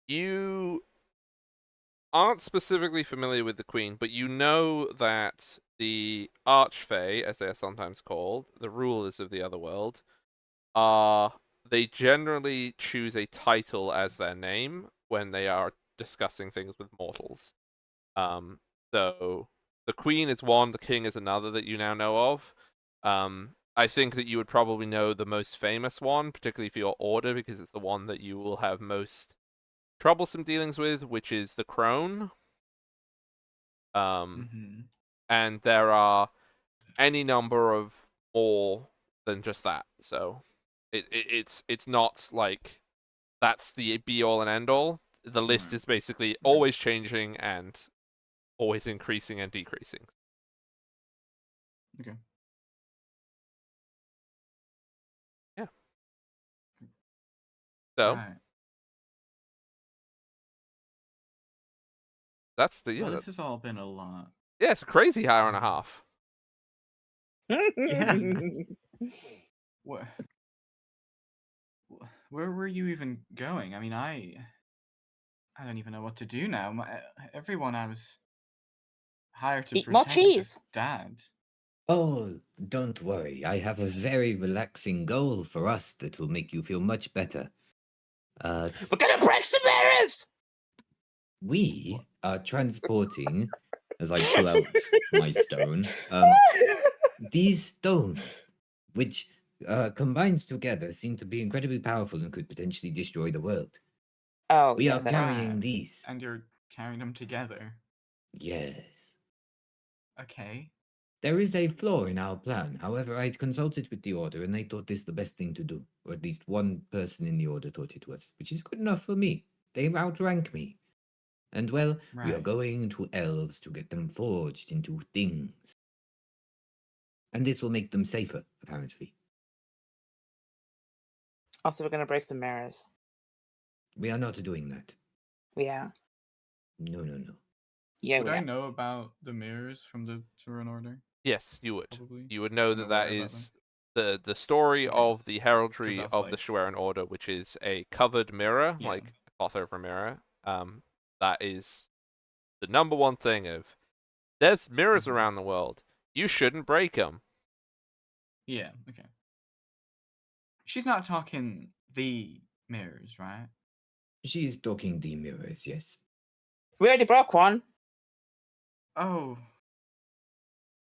you aren't specifically familiar with the queen, but you know that the Archfey, as they are sometimes called, the rulers of the otherworld, they generally choose a title as their name when they are discussing things with mortals. So the queen is one, the king is another that you now know of. I think that you would probably know the most famous one, particularly for your order, because it's the one that you will have most troublesome dealings with, which is the crone. And there are any number of more than just that. So it's not like that's the be all and end all. The list is basically always changing and always increasing and decreasing. Okay. Yeah. So Right. that's the Well, this has all been a lot. yeah, it's a crazy hour and a half. Yeah. Where were you even going? I mean, I don't even know what to do now. Everyone I was hired to Eat more protect is cheese. dead. Oh, don't worry. I have a very relaxing goal for us that will make you feel much better. We're gonna break some mirrors! We are transporting, as I pull out my stone, these stones, which combined together seem to be incredibly powerful and could potentially destroy the world. Oh, We yeah, are that carrying Right. these. And you're carrying them together. Yes. Okay. There is a flaw in our plan. However, I consulted with the Order and they thought this the best thing to do. Or at least one person in the Order thought it was, which is good enough for me. They outrank me. And well, we are Right. going to elves to get them forged into things. And this will make them safer, apparently. Also, we're gonna break some mirrors. We are not doing that. Yeah. No. Yeah, Would we I are. know about the mirrors from the Turan Order? Yes, you would. Probably. You would know I'm that aware that about is the story Okay. of the heraldry that's of the like- Schwerin Order, which is a covered mirror, Yeah. like a cloth over a mirror. That is the number one thing of there's mirrors Mhm. around the world. You shouldn't break them. Yeah. Okay. She's not talking the mirrors, right? She is talking the mirrors, yes. We already broke one. Oh,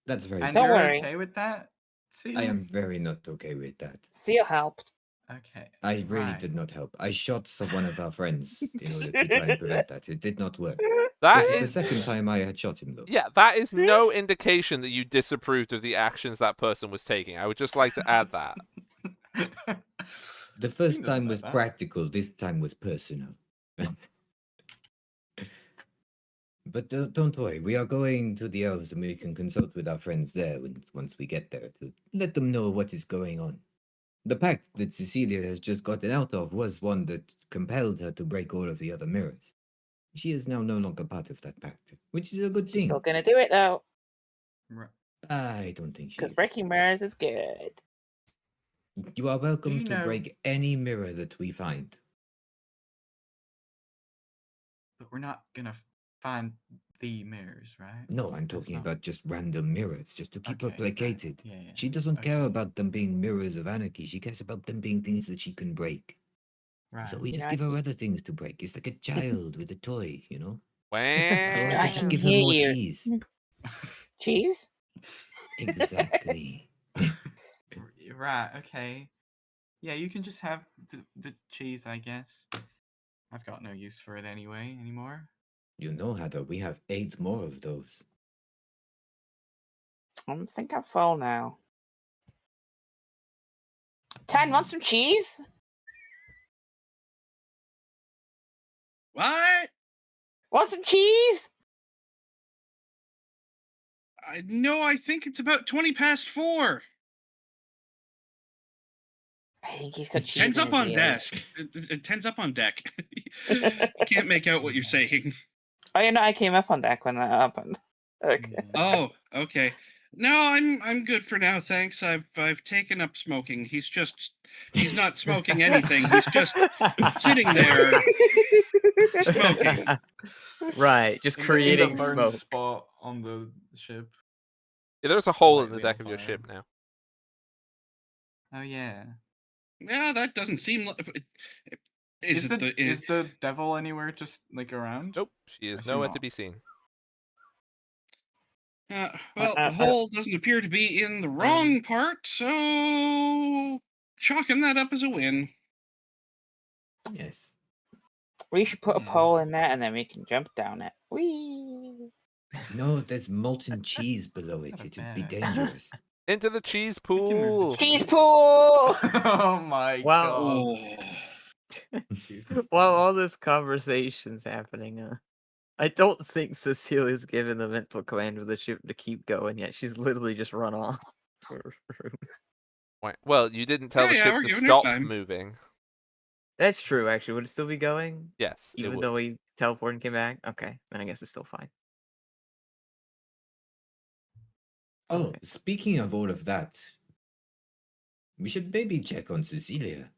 That's very and Don't you're worry. okay with that? See? I am very not okay with that. Seal helped. Okay. I really right. did not help. I shot one of our friends in order to try and prevent that. It did not work. That This is the is second time I had shot him, though. yeah, that is no indication that you disapproved of the actions that person was taking. I would just like to add that. The first doesn't time know was that. practical, this time was personal. But don't worry, we are going to the elves and we can consult with our friends there once we get there to let them know what is going on. The pact that Cecilia has just gotten out of was one that compelled her to break all of the other mirrors. She is now no longer part of that pact, which is a good She's thing. still gonna do it though, Right. I don't think she because is. breaking mirrors is good. You are welcome you to know- break any mirror that we find. But we're not gonna find the mirrors, right? No, I'm That's talking not- about just random mirrors, just to keep her Okay, right. placated. Yeah, yeah. She doesn't care Okay. about them being mirrors of anarchy. She cares about them being things that she can break. Right. So we You just know, give her other things to break. It's like a child with a toy, you know? Or I I could just can give her hear more you. cheese. Cheese? Exactly. Right. Okay. Yeah, you can just have the cheese, I guess. I've got no use for it anymore. You know, Heather, we have 8 more of those. I think I'm full now. 10, want some cheese? What? Want some cheese? No, I think it's about 4:20. I think he's got cheese. Ten's in up his on ears. desk. Ten's up on deck. I can't make out what you're saying. Oh, you know, I came up on deck when that happened. Okay. Oh, okay. No, I'm good for now, thanks. I've taken up smoking. He's not smoking anything. He's just sitting there smoking. Right, just In creating the burned smoke. spot on the ship. Yeah, there's a hole in the Slightly deck on of your fire. ship now. Oh yeah. Yeah, that doesn't seem like. Is it the? Is the devil anywhere just like around? Nope, she is Assume nowhere not. to be seen. Well, the hole doesn't appear to be in the wrong part, so chalking that up as a win. Yes. We should put a Yeah. pole in there and then we can jump down it. Whee! No, there's molten cheese below it. Not a It would be bad idea. dangerous. Into the cheese We can move the pool. Cheese pool! Oh my Wow. Oh, god. While all this conversation's happening, I don't think Cecilia's given the mental command of the ship to keep going yet. She's literally just run off. Well, you didn't tell the Yeah, ship we're to giving her stop time. moving. That's true, actually. Would it still be going? Yes, it Even would. though we teleported and came back? Okay, then I guess it's still fine. Oh, Okay. speaking of all of that, we should maybe check on Cecilia.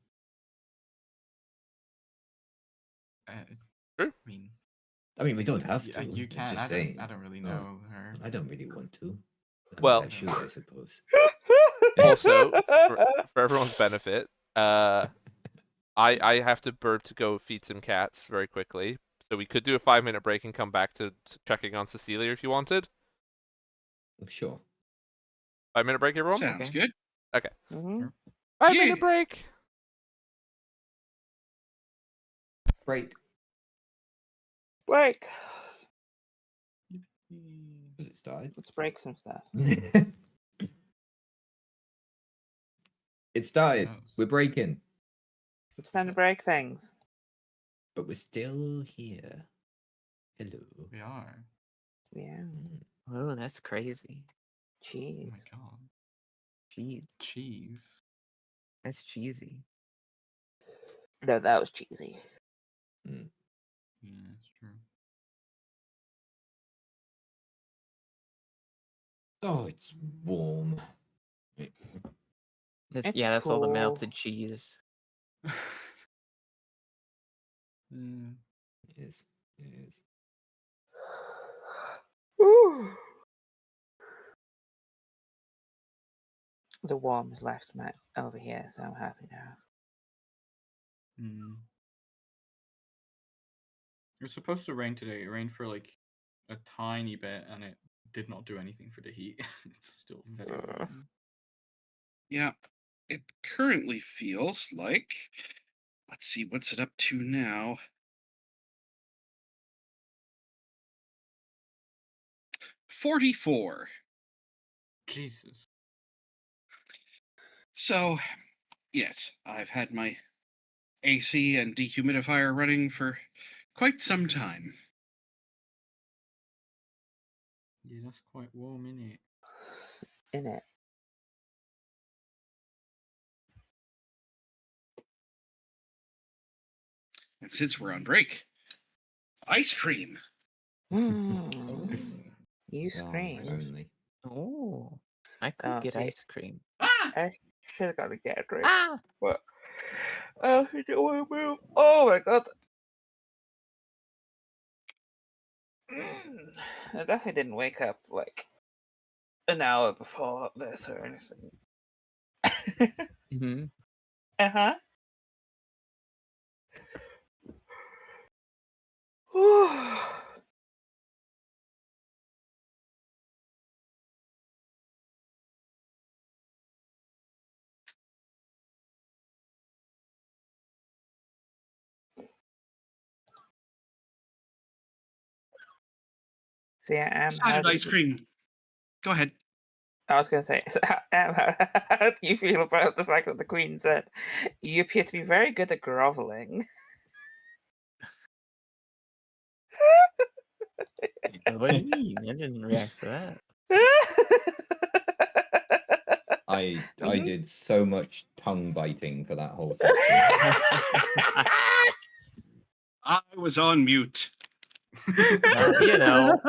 True. I mean, we don't have Yeah, to. you I'm can. just saying. I don't really Oh, know her. I don't really want to. Well- I should, I suppose. Also, for everyone's benefit, I have to burp to go feed some cats very quickly. So we could do a 5-minute break and come back to checking on Cecilia if you wanted. Sure. 5-minute break, everyone? sounds Okay. good. Mhm. 5-minute Yeah. break. Break. Break. Was it started? Let's break some stuff. It started. Yes. We're breaking. It's time to break things. But we're still here. Hello. We are. Yeah. Oh, that's crazy. Oh Cheese. my god. Jeez, Cheese. that's cheesy. No, that was cheesy. Yeah, it's true. Oh, it's warm. That's, It's yeah, that's all the cool. melted cheese. Mm. It is. It is. Ooh. The warm has left over here, so I'm happy now. Mm. It was supposed to rain today. It rained for like a tiny bit, and it did not do anything for the heat. It's still very warm. Yeah, it currently feels like. Let's see, what's it up to now? 44. Jesus. So, yes, I've had my AC and dehumidifier running for quite some time. Yeah, that's quite warm, isn't it? In it. And since we're on break, ice cream. Mm. You Well, scream. if only. Oh, I could Oh, get see. ice cream. Ah! I should have got a get a drink. Ah! But I don't want to move. Oh my god. I definitely didn't wake up like an hour before this or anything. Mm-hmm. Uh-huh. See, how Decided do ice cream. Go ahead. I was going to say, how do you feel about the fact that the Queen said you appear to be very good at groveling? What do you mean? I didn't react to that. I Mhm. did so much tongue biting for that whole section. I was on mute. Well, you know,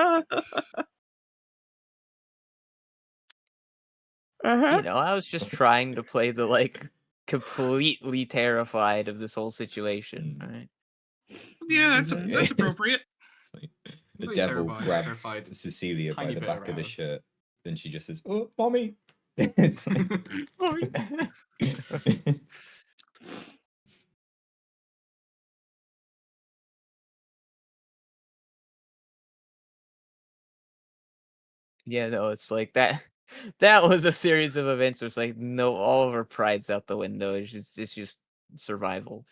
I was just trying to play the like completely terrified of this whole situation. Mm. Right? Yeah, Mhm. that's appropriate. The Pretty devil terrified, grabs terrified, Cecilia by tiny the bit back of the aroused. shirt. Then she just says, "Oh, mommy." It's like- Yeah, no, it's like that. That was a series of events where it's like, no, all of our pride's out the window. It's just survival.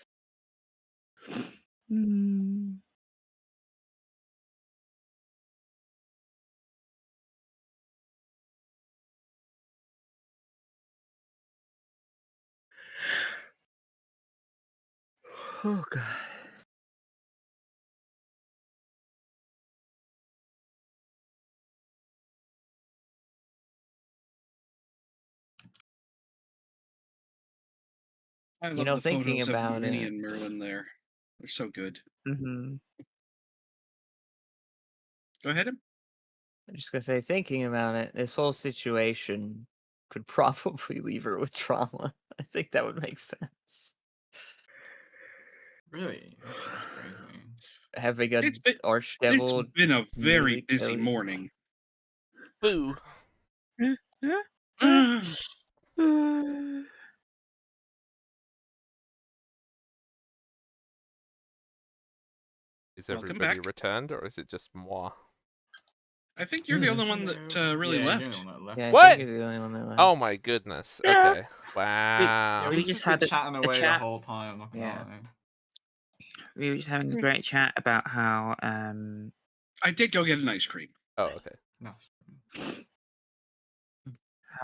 Oh god. I You love know, the thinking photos of about Minnie it. and Merlin there. They're so good. Mm-hmm. Go ahead. I'm just gonna say, thinking about it, this whole situation could probably leave her with trauma. I think that would make sense. Really? That seems crazy. Having a It's been archdevil a very nearly busy kill you. morning. Boo. Ah, Is Welcome everybody back. returned, or is it just moi? I think you're the only one that really yeah, left. you're the only one that left. Yeah, I What? think you're the only one that left. Oh my goodness. Yeah. Okay. Wow. Yeah, We we've just just been had a chatting away the chat. whole time. I'm not gonna Yeah. lie. We were just having a great chat about how I did go get an ice cream. Oh, okay. No.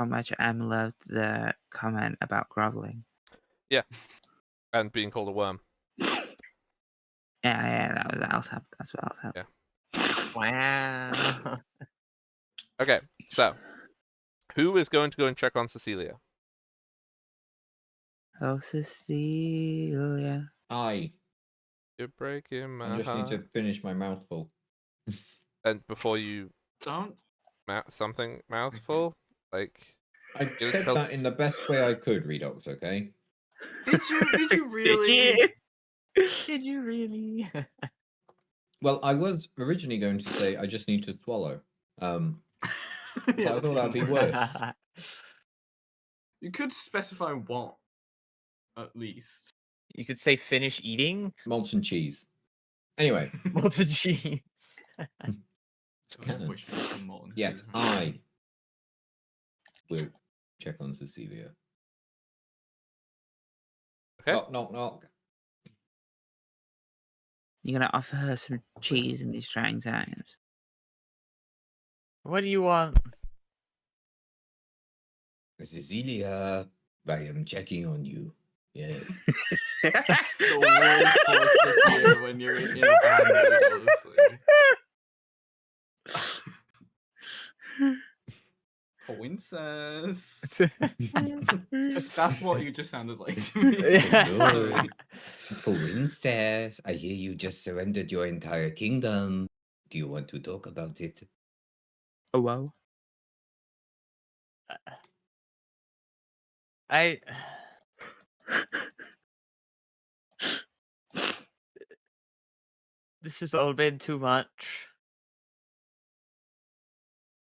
much loved the comment about groveling. And being called a worm. Yeah, that's what else happened. Wow. Okay, so who is going to go and check on Cecilia? Oh, Cecilia. You're breaking I my just need heart. to finish my mouthful. And before you Don't. something mouthful. Like I it said felt that in the best way I could, Redox, okay? Did you really? Did you? Did you really? Well, I was originally going to say I just need to swallow. But Yeah, I that thought that'd seems be like- worse. You could specify what, at least. You could say finish eating Malts and cheese. Anyway, molten cheese. it's I canon. wish it was some molten Yes, cheese. I will check on Cecilia. Okay. Knock, knock, knock. You're gonna offer her some cheese in these trying times. What do you want? Cecilia, I am checking on you. Yes. The worst voice to hear when you're in a bad mood, honestly. Princess. That's what you just sounded like to me. Hello. Princess, I hear you just surrendered your entire kingdom. Do you want to talk about it? OwO. I. This has all been too much.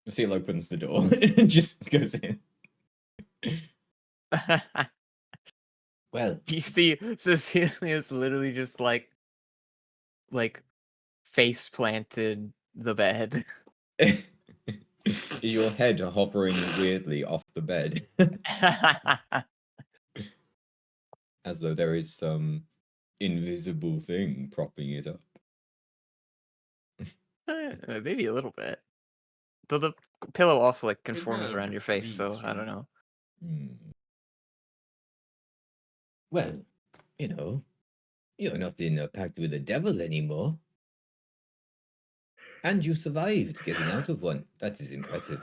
Seal opens the door and just goes in. Well, You see, Cecilia's literally just like face planted the bed. is your head hovering weirdly off the bed as though there is some invisible thing propping it up? Maybe a little bit. Though the pillow also like It's conforms made of around your face, leaves, so I right? don't know. Hmm. Well, you know, you're not in a pact with the devil anymore. And you survived getting out of one. That is impressive.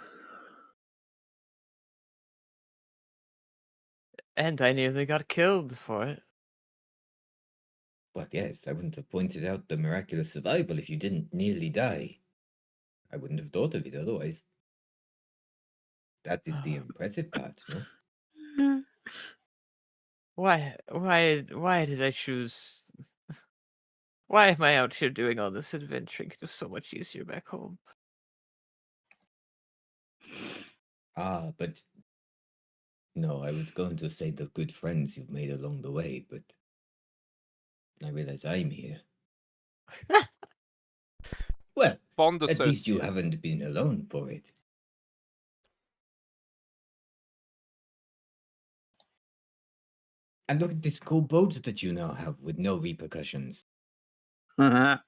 And I nearly got killed for it. But yes, I wouldn't have pointed out the miraculous survival if you didn't nearly die. I wouldn't have thought of it otherwise. That is the impressive part, no? Why did I choose? Why am I out here doing all this adventuring? It was so much easier back home. Ah, but no, I was going to say the good friends you've made along the way, but I realize I'm here. Well, Bond at least you associate. haven't been alone for it. And look at this cool boat that you now have with no repercussions. I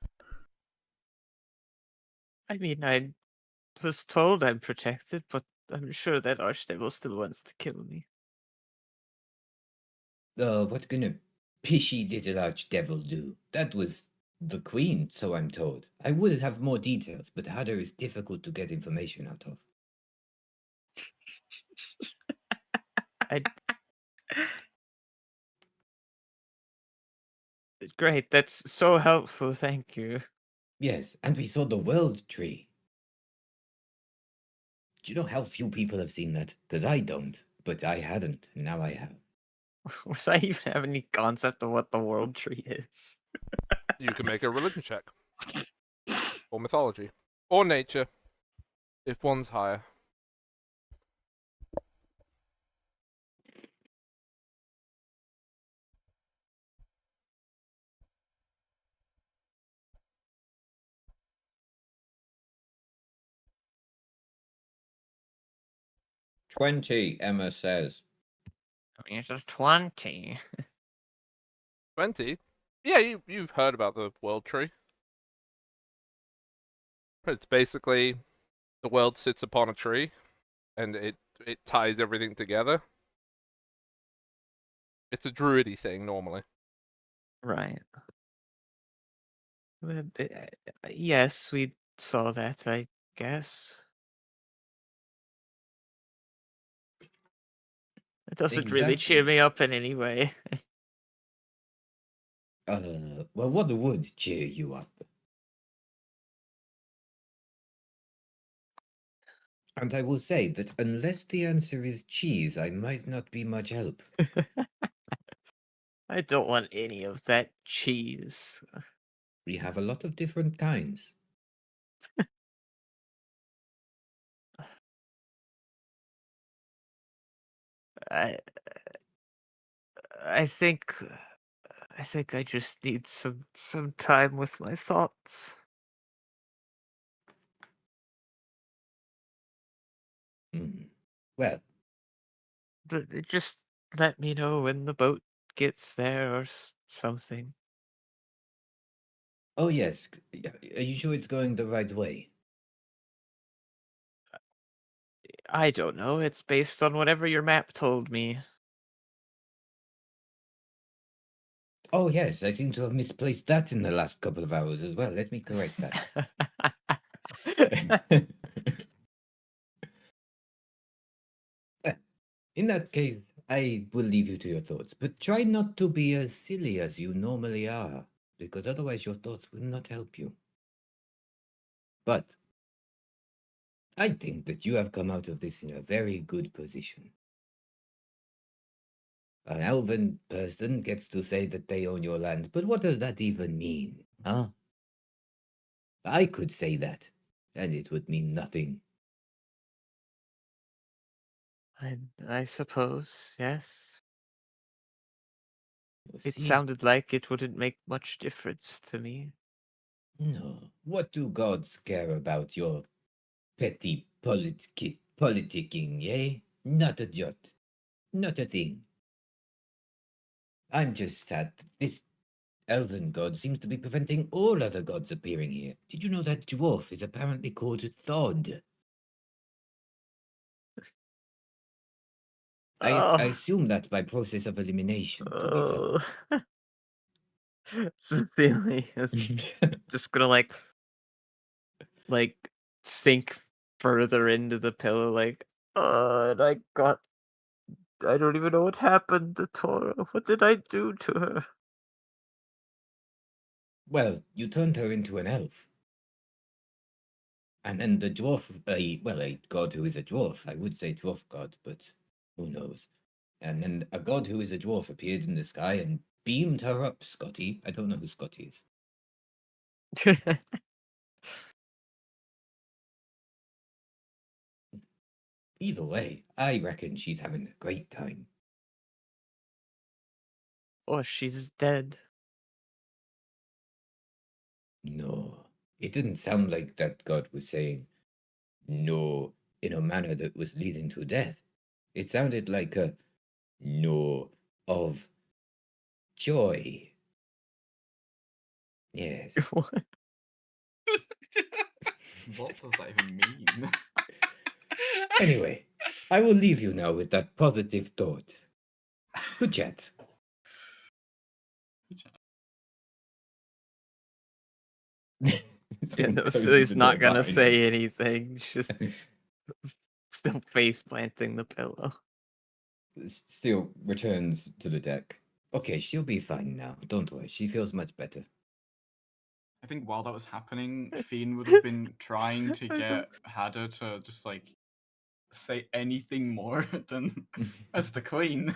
mean, I was told I'm protected, but I'm sure that Archdevil still wants to kill me. What can a pishy little archdevil do? That was the queen, so I'm told. I would have more details, but Hadar is difficult to get information out of. Great, that's so helpful. Thank you. Yes, and we saw the world tree. Do you know how few people have seen that? Because I don't, but I hadn't, and now I have. Would I even have any concept of what the world tree is? You can make a religion check. Or mythology. Or nature. If one's higher. "20," Emma says. I mean, it's a 20. 20? Yeah, you've heard about the world tree. It's basically the world sits upon a tree and it ties everything together. It's a druidy thing normally. Right. Yes, we saw that, I guess. It doesn't really cheer Exactly. me up in any way. Well, what would cheer you up? And I will say that unless the answer is cheese, I might not be much help. I don't want any of that cheese. We have a lot of different kinds. I I think I think I just need some time with my thoughts. Hmm. Well, Just let me know when the boat gets there or something. oh yes. Are you sure it's going the right way? I don't know. It's based on whatever your map told me. Oh yes, I seem to have misplaced that in the last couple of hours as well. Let me correct that. In that case, I will leave you to your thoughts, but try not to be as silly as you normally are, because otherwise your thoughts will not help you. But I think that you have come out of this in a very good position. An elven person gets to say that they own your land, but what does that even mean, huh? I could say that, and it would mean nothing. I suppose, yes. You It see? sounded like it wouldn't make much difference to me. No. What do gods care about your petty politicking, eh? Not a jot. Not a thing. I'm just sad that this elven god seems to be preventing all other gods appearing here. Did you know that dwarf is apparently called Thod? I Oh, assume that by process of elimination, to be fair. oh. Sincerely, it's just gonna like sink further into the pillow, like, and I don't even know what happened to Tora. What did I do to her? Well, you turned her into an elf. And then the dwarf, a god who is a dwarf, I would say dwarf god, but who knows. And then a god who is a dwarf appeared in the sky and beamed her up, Scotty. I don't know who Scotty is. Either way, I reckon she's having a great time. Or she's dead. No, it didn't sound like that god was saying no in a manner that was leading to death. It sounded like a no of joy. Yes. What? What does that even mean? Anyway, I will leave you now with that positive thought. Good chat. Yeah, Someone no, so closes he's the door not gonna behind them. say anything. He's just still face planting the pillow. Steel returns to the deck. Okay, she'll be fine now. Don't worry. She feels much better. I think while that was happening, Fiend would have been trying to get Hada to just like say anything more than as the queen.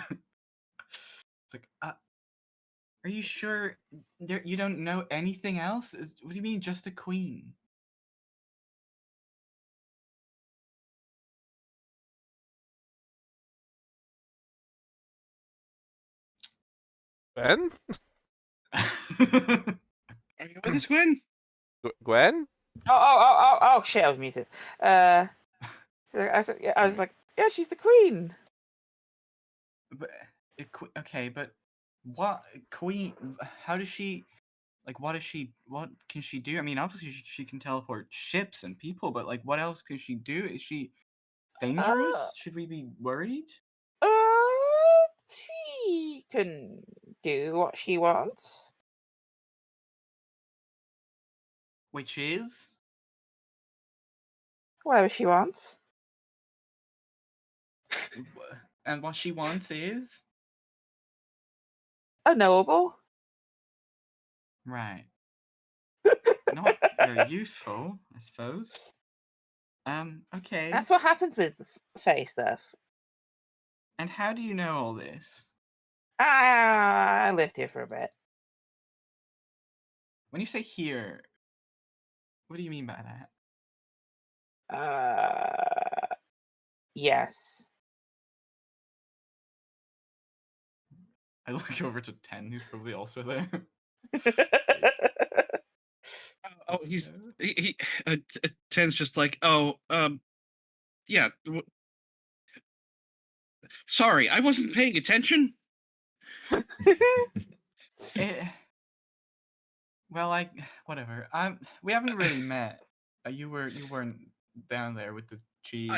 It's like, are you sure you don't know anything else? What do you mean, just a queen? Ben? Are you with us, Gwen? Gwen? Oh, shit, I was muted. I said, yeah, I was like, yeah, she's the queen. But okay, but what queen? How does she? Like, what is she? What can she do? I mean, obviously she can teleport ships and people, but like, what else can she do? Is she dangerous? Should we be worried? She can do what she wants. Which is Whatever she wants. and what she wants is Unknowable. right. Not very useful, I suppose. Okay. That's what happens with Fae stuff. And how do you know all this? I lived here for a bit. When you say here, what do you mean by that? Yes. I look over to Ten, who's probably also there. Oh, he Ten's just like, oh, yeah. Sorry, I wasn't paying attention. Eh, well, whatever. We haven't really met. You weren't down there with the cheese.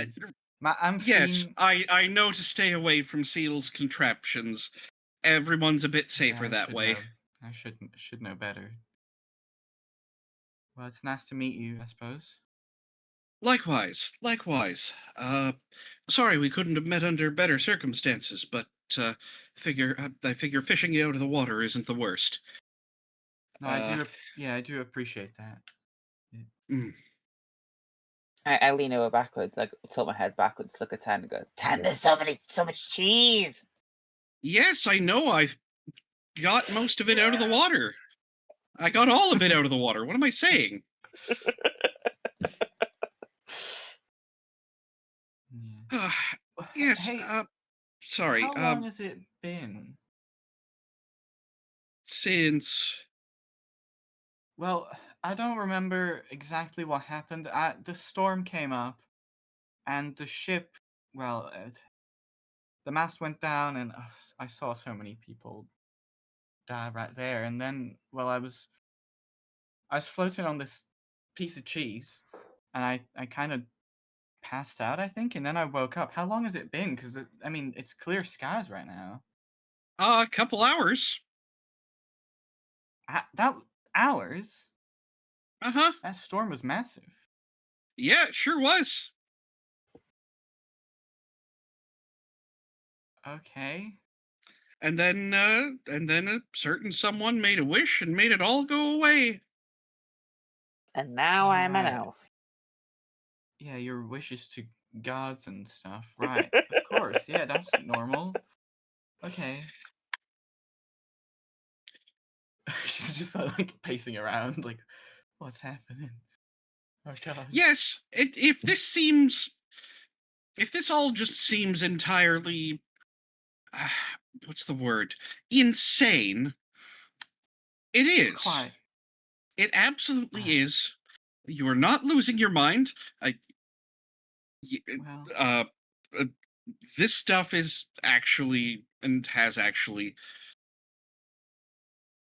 I'm Yes, Fiend. I know to stay away from Seal's contraptions. Everyone's a bit safer I that should way. know. I should know better. Well, it's nice to meet you, I suppose. Likewise. Sorry we couldn't have met under better circumstances, but I figure fishing you out of the water isn't the worst. No, I do appreciate that. Mm. I lean over backwards, like tilt my head backwards, look at Tan and go, Tan, there's so much cheese. Yes, I know. I've got most of it out of the water. I got all of it out of the water. What am I saying? Yeah. Yes. Hey, sorry. how long has it been? Since Well, I don't remember exactly what happened. The storm came up, and the ship. Well, the mast went down, and I saw so many people die right there. And then, well, I was floating on this piece of cheese, and I kind of passed out, I think, and then I woke up. How long has it been? Because I mean, it's clear skies right now. a couple hours. That hours? Uh-huh. That storm was massive. Yeah, it sure was. Okay. And then a certain someone made a wish and made it all go away. And now I'm an Right. elf. Yeah, your wishes to gods and stuff. Right. Of course. Yeah, that's normal. Okay. She's just like pacing around, like, what's happening? Oh god. Yes, if this all just seems entirely what's the word? Insane. It is. Quite. It absolutely is. You are not losing your mind. Well. This stuff is actually and has actually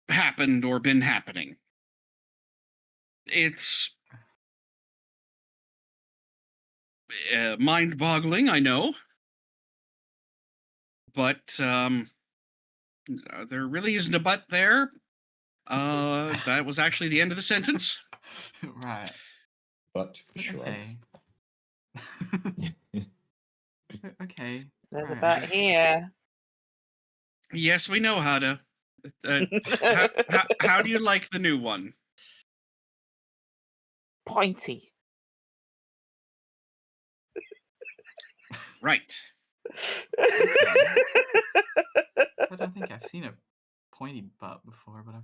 happened or been happening. It's mind-boggling, I know, but there really isn't a but there. That was actually the end of the sentence. Right. But shrubs. Okay. There's a right, bat here. Yes, we know how to. How do you like the new one? Pointy. Right. I don't think I've seen a pointy butt before, but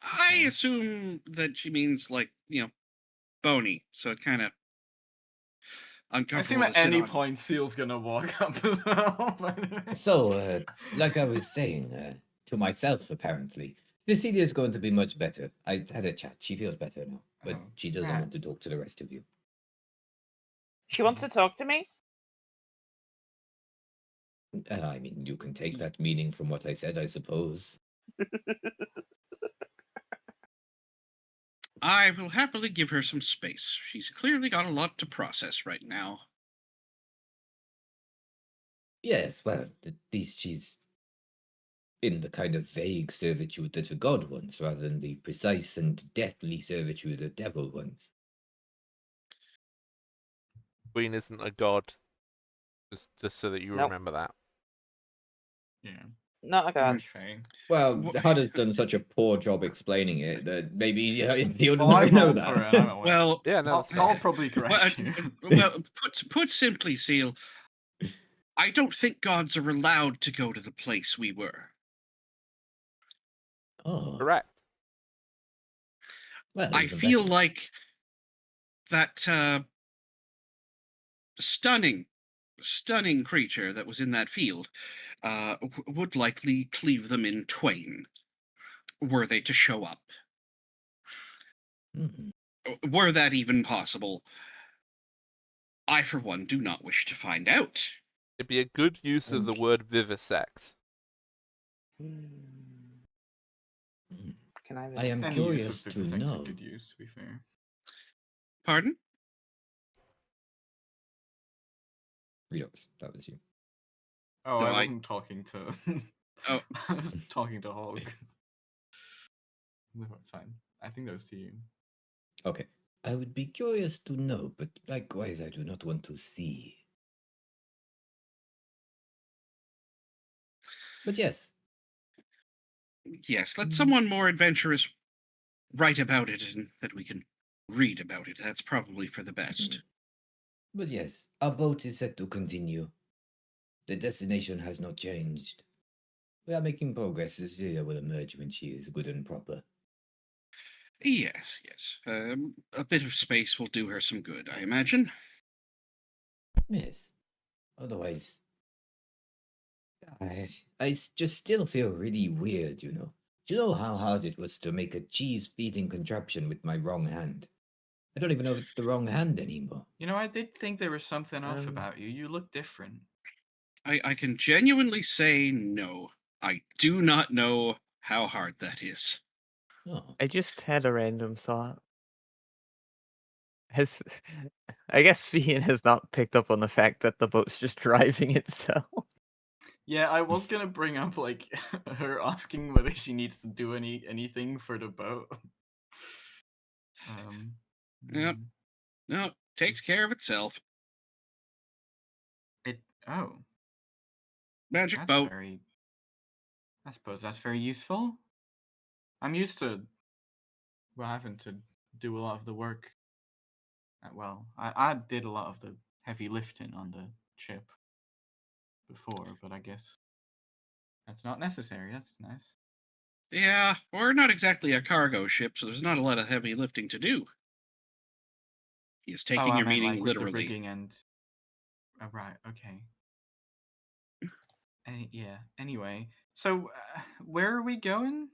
I Okay. assume that she means like, bony, so it kind of I assume uncomfortable at to sit any on. point Seal's gonna walk up as well. By the way. So, like I was saying, to myself, apparently, Cecilia's going to be much better. I had a chat. She feels better now, but Oh, she doesn't right. want to talk to the rest of you. She wants to talk to me? I mean, you can take that meaning from what I said, I suppose. I will happily give her some space. She's clearly got a lot to process right now. Yes, well, at least she's in the kind of vague servitude that a god wants, rather than the precise and deathly servitude a devil wants. Queen isn't a god. Just so that you Nope. remember that. Yeah. Not a god. Okay. Well, Wha- Hada's done such a poor job explaining it that maybe you Well, I don't know rolled that. for it. I'm aware. Well, Yeah, no, I'll, that's I'll fine. probably well, correct you. put simply, Seal, I don't think gods are allowed to go to the place we were. Oh, Correct. well, I even feel better. like that stunning creature that was in that field would likely cleave them in twain were they to show up. Mhm. Were that even possible, I, for one, do not wish to find out. It'd be a good use of the word vivisect. Hmm. Mhm. Can I? I am Any use curious of to vivisect know. a good use, to be fair. Pardon? Redux, that was you. Oh, No, I I- wasn't talking to. Oh. I was talking to Hog. No, it's fine. I think that was to you. Okay. I would be curious to know, but likewise I do not want to see. But yes, Yes, let someone more adventurous write about it and that we can read about it. That's probably for the best. but yes, our boat is set to continue. The destination has not changed. We are making progress. Cecilia will emerge when she is good and proper. Yes, yes. A bit of space will do her some good, I imagine. Yes. Otherwise, just still feel really weird, you know. Do you know how hard it was to make a cheese feeding contraption with my wrong hand? I don't even know if it's the wrong hand anymore. You know, I did think there was something off Um, about you. You look different. I can genuinely say no. I do not know how hard that is. Oh, I just had a random thought. Has I guess Fian has not picked up on the fact that the boat's just driving itself. Yeah, I was gonna bring up like her asking whether she needs to do anything for the boat. Um. Yep. mm, No, takes care of itself. It. Oh, Magic that's boat. very. I suppose that's very useful. I'm used to having to do a lot of the work. Well, I did a lot of the heavy lifting on the ship before, but I guess that's not necessary. That's nice. Yeah, we're not exactly a cargo ship, so there's not a lot of heavy lifting to do. He is Oh, taking I your meant meaning like with the literally. rigging and. Oh, right. Okay. Yeah. Anyway, so where are we going?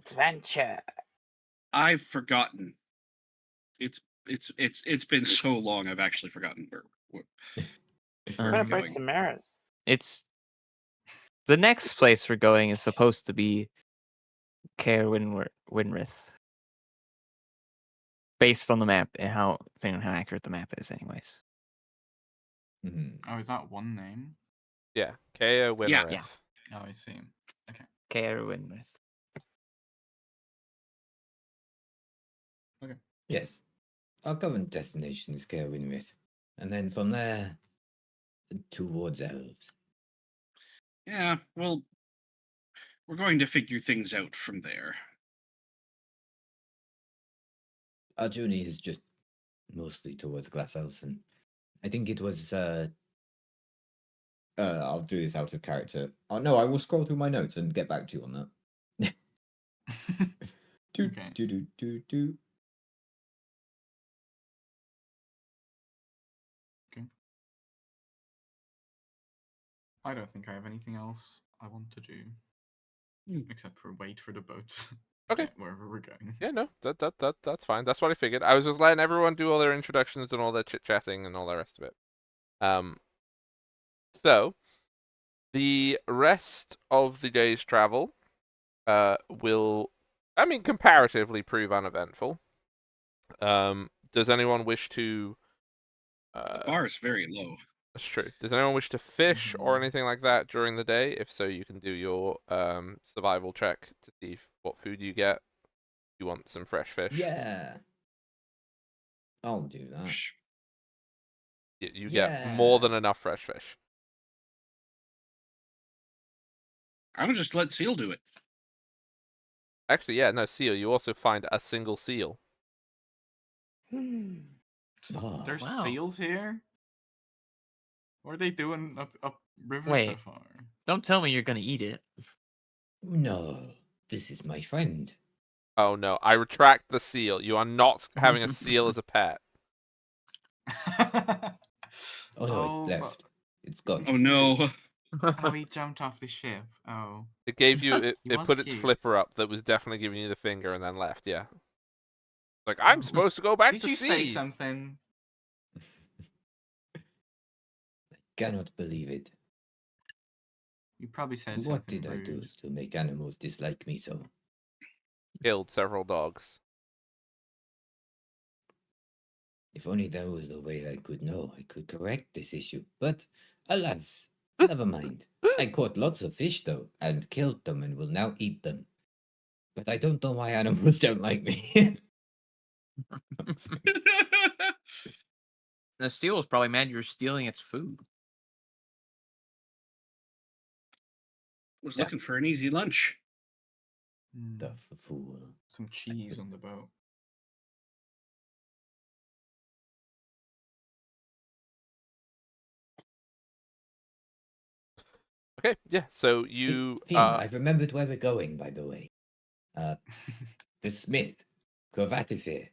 Adventure. I've forgotten. It's been so long. I've actually forgotten where We're we're gonna Um, break going. some mirrors. It's the next place we're going is supposed to be Winrith. Based on the map and depending on how accurate the map is, anyways. mhm. Oh, is that one name? Yeah, Kea Yeah. Winrith. Yeah. Oh, I see. Okay. Winrith. Yes. Our current destination is Caerwynrith. And then from there, towards Elves. Yeah, well, we're going to figure things out from there. Our journey is just mostly towards Glass Elson. I think it was I'll do this out of character. Oh no, I will scroll through my notes and get back to you on that. Okay. Do. Okay. I don't think I have anything else I want to do except for wait for the boat to Okay. get wherever we're going. Yeah, no, that's fine. That's what I figured. I was just letting everyone do all their introductions and all their chit chatting and all the rest of it. So the rest of the day's travel, will, I mean, comparatively prove uneventful. Does anyone wish to? The bar is very low. That's true. Does anyone wish to fish or Mhm. anything like that during the day? If so, you can do your survival check to see what food you get. You want some fresh fish? Yeah. I'll do that. You get more than enough fresh fish. I would just let Seal do it. Actually, yeah, no, seal. You also find a single seal. Oh, There's wow. seals here? What are they doing up river so Wait. far? Don't tell me you're gonna eat it. no, this is my friend. Oh no, I retract the seal. You are not having a seal as a pet. Oh no, it left. It's gone. Oh no. Oh, he jumped off the ship. Oh. It gave you, it He was put its cute. flipper up that was definitely giving you the finger and then left, yeah. Like, I'm supposed to go back Did to you say sea. something? Cannot believe it. You probably said What something did I do rude. to make animals dislike me so? Killed several dogs. If only that was the way I could know, I could correct this issue. But alas, never mind. I caught lots of fish though, and killed them and will now eat them. But I don't know why animals don't like me. The seal was probably mad you were stealing its food. Was Yeah. looking for an easy lunch. The fool. Some cheese on the boat. Okay, yeah, so you, Finn, I've remembered where we're going, by the way. The smith, Kovathifir,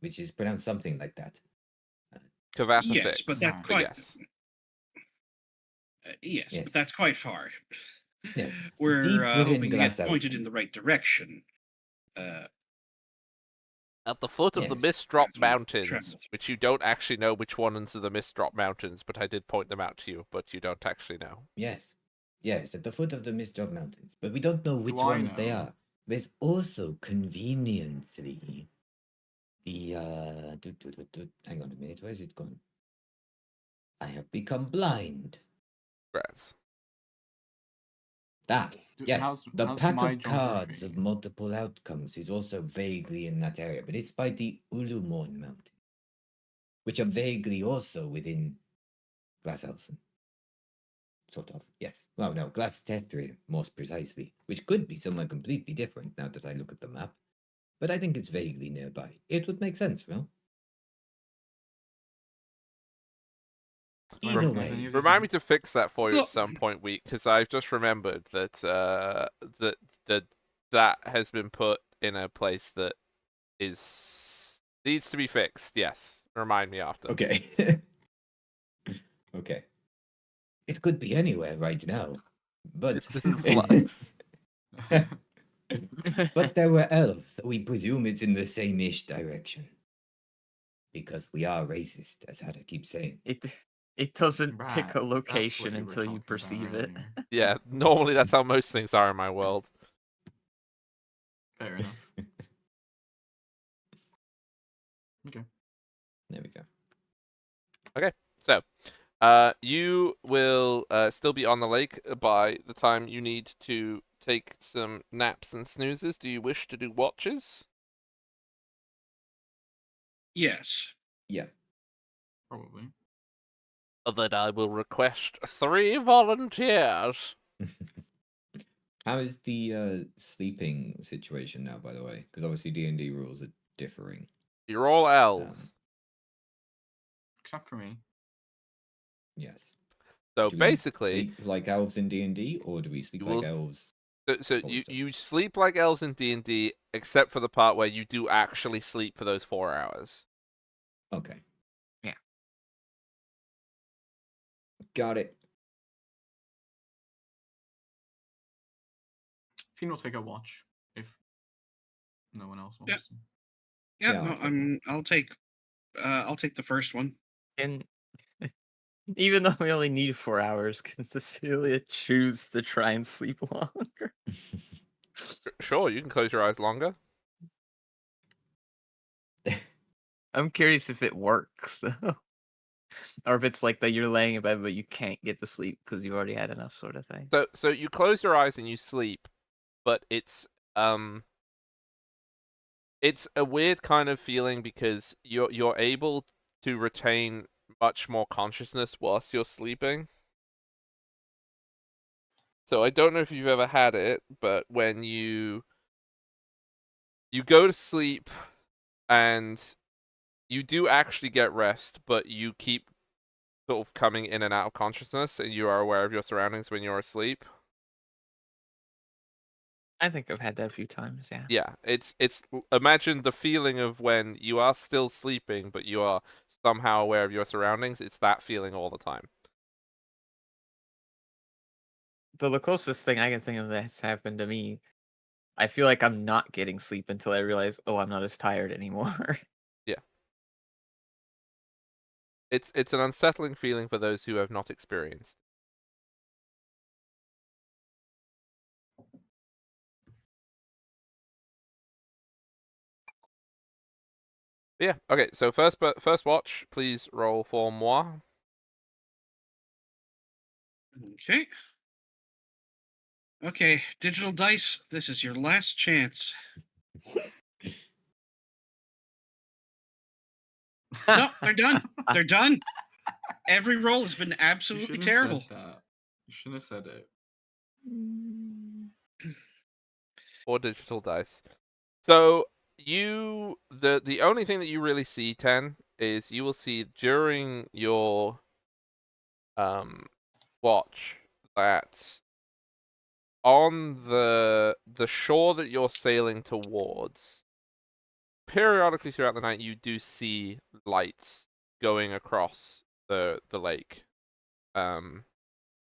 which is pronounced something like that. Yes, but Kavathafix, that Right. quite. yes. Yes, Yes. but that's quite far. Yes, We're deep within hoping to Glass get pointed Elf. in the right direction. At the foot of the Yes. Mistdrop That's what we Mountains, travel. which you don't actually know which ones are the Mistdrop Mountains, but I did point them out to you, but you don't actually know. Yes. Yes, at the foot of the Mistdrop Mountains. But we don't know which I ones they know? are. There's also conveniently the hang on a minute, where's it gone? I have become blind. Congrats. Ah, yes. How's The pack my of cards geography? of multiple outcomes is also vaguely in that area, but it's by the Ulumorn Mountain, which are vaguely also within Glass Elson. Sort of, yes. Well, no, Glass Tethri, most precisely, which could be somewhere completely different now that I look at the map. But I think it's vaguely nearby. It would make sense, well? Do I Either recognize any way. of these Remind me names? to fix that for you Look- at some point, week, because I've just remembered that that has been put in a place that needs to be fixed. Yes, remind me after. Okay. Okay. It could be anywhere right now. But It's in flux. but there were elves, so we presume it's in the same-ish direction. Because we are racist, as Hada keeps saying. It doesn't Right, pick a that's what location you were until you talking about perceive it. earlier. Yeah, normally that's how most things are in my world. Fair enough. Okay. There we go. Okay, so you will still be on the lake by the time you need to take some naps and snoozes. Do you wish to do watches? Yes. Yeah. Probably. Then I will request 3 volunteers. How is the sleeping situation now, by the way? Because obviously D&D rules are differing. You're all elves. Except for me. Yes. So Do we basically, sleep like elves in D&D, or do we sleep You like will- elves? so What you, was that? you sleep like elves in D&D, except for the part where you do actually sleep for those 4 hours. Okay. Yeah. Got it. Finn will take a watch if no one else wants Yeah. to. Yeah, Yeah, I'll no, take one. I'll take the first one. And even though we only need 4 hours, can Cecilia choose to try and sleep longer? Sure, you can close your eyes longer. I'm curious if it works though. Or if it's like that you're laying in bed but you can't get to sleep because you already had enough sort of thing. So you close your eyes and you sleep, but it's a weird kind of feeling because you're able to retain much more consciousness whilst you're sleeping. So I don't know if you've ever had it, but when you go to sleep and you do actually get rest, but you keep sort of coming in and out of consciousness, and you are aware of your surroundings when you're asleep. I think I've had that a few times. Yeah. Yeah, it's imagine the feeling of when you are still sleeping, but you are somehow aware of your surroundings. It's that feeling all the time. The closest thing I can think of that's happened to me, I feel like I'm not getting sleep until I realize, oh, I'm not as tired anymore. Yeah. It's an unsettling feeling for those who have not experienced. Yeah. Okay. So first watch, please roll for moi. Okay. Okay, digital dice, this is your last chance. No, they're done. They're done. Every roll has been You absolutely shouldn't terrible. have said that. You shouldn't have said it. Or digital dice. So the only thing that you really see, 10, is you will see during your watch that on the shore that you're sailing towards, periodically throughout the night you do see lights going across the lake. And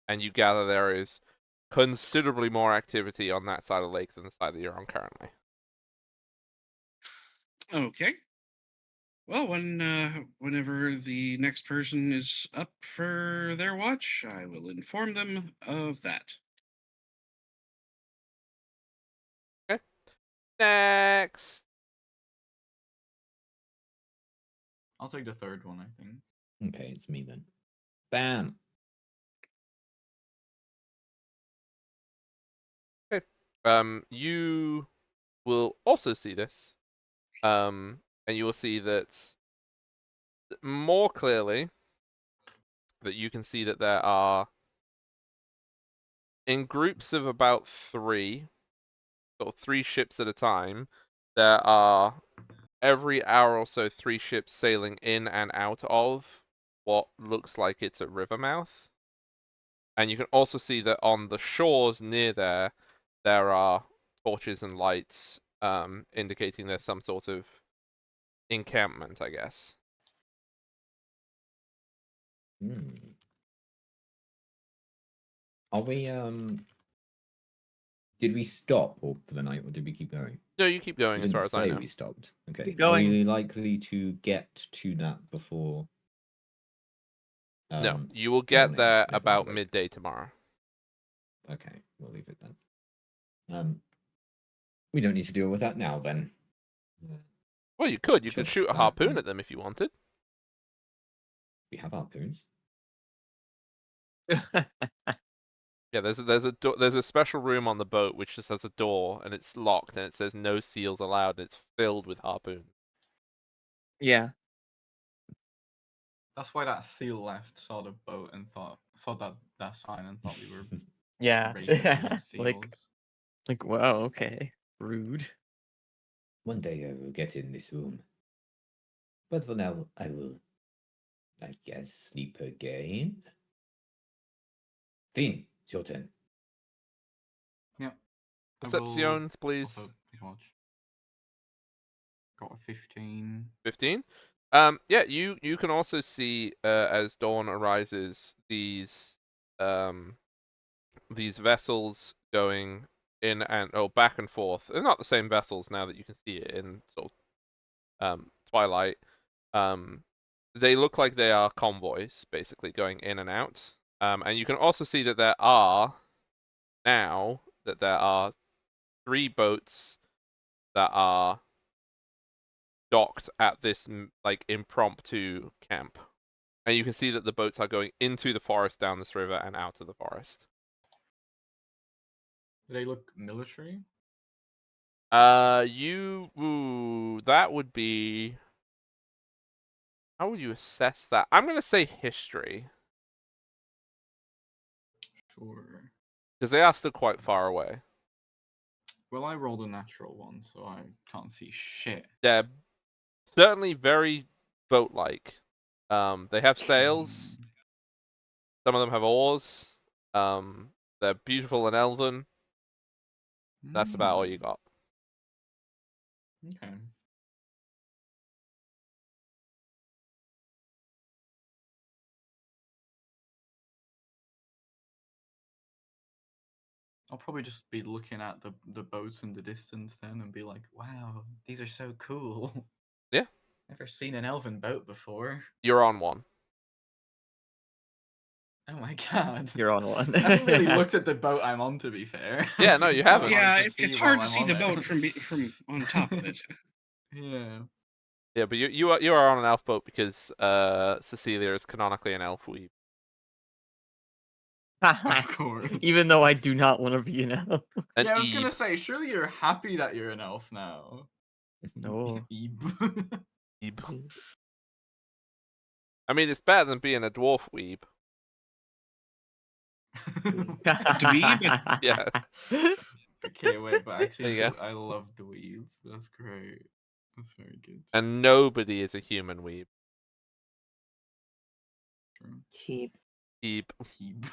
you gather there is considerably more activity on that side of the lake than the side that you're on currently. Okay. Well, whenever the next person is up for their watch, I will inform them of that. Okay. Next. I'll take the third one, I think. Okay, it's me then. Bam. Okay. You will also see this. And you will see that more clearly that you can see that there are, in groups of about 3, or 3 ships at a time, there are every hour or so 3 ships sailing in and out of what looks like it's a river mouth. And you can also see that on the shores near there are torches and lights, indicating there's some sort of encampment, I guess. Hmm. Are we did we stop or for the night or did we keep going? No, you keep We going as didn't far as I say know. we stopped. Okay. Keep Are going. we likely to get to that before No, you will get morning there and everyone's about awake? midday tomorrow. Okay, we'll leave it then. We don't need to deal with that now then. Well, you could. You Sure, could shoot a that, harpoon at them if you wanted. We have harpoons. Yeah, there's a special room on the boat which just has a door and it's locked and it says no seals allowed and it's filled with harpoons. Yeah. That's why that seal left, saw the boat and saw that sign and thought we were Yeah. raiding seals. Like, wow, okay. Rude. One day I will get in this room. But for now, I will, I guess, sleep again. Finn, it's your turn. Yeah. I will Perceptions, please. also take a watch. Got a 15. 15. Yeah, you can also see as dawn arises these vessels going in and back and forth. They're not the same vessels now that you can see it in sort of twilight. They look like they are convoys, basically going in and out. And you can also see that there are 3 boats that are docked at this like impromptu camp. And you can see that the boats are going into the forest, down this river, and out of the forest. Do they look military? That would be. How would you assess that? I'm gonna say history. Sure. Because they are still quite far away. Well, I rolled a natural one, so I can't see shit. They're certainly very boat-like. They have sails. Some of them have oars. They're beautiful and elven. That's about all you got. Okay. I'll probably just be looking at the boats in the distance then and be like, wow, these are so cool. Yeah. Never seen an elven boat before. You're on one. Oh my god. You're on one. I haven't really looked at the boat I'm on, to be fair. Yeah, no, you It's not haven't. Yeah, to it's while hard to I'm see on the it. boat from on top of it. Yeah. Yeah, but you are on an elf boat because Cecilia is canonically an elf weeb. Of course. Even though I do not want to be an elf. An Yeah, I was Ebe. gonna say, surely you're happy that you're an elf now. No. Ebe. Ebe. I mean, it's better than being a dwarf weeb. Dweeb? Yeah. Okay, wait, but There actually, you go. I love dweeb. That's great. That's very good. And nobody is a human weeb. True. Keep. Ebe. Ebe.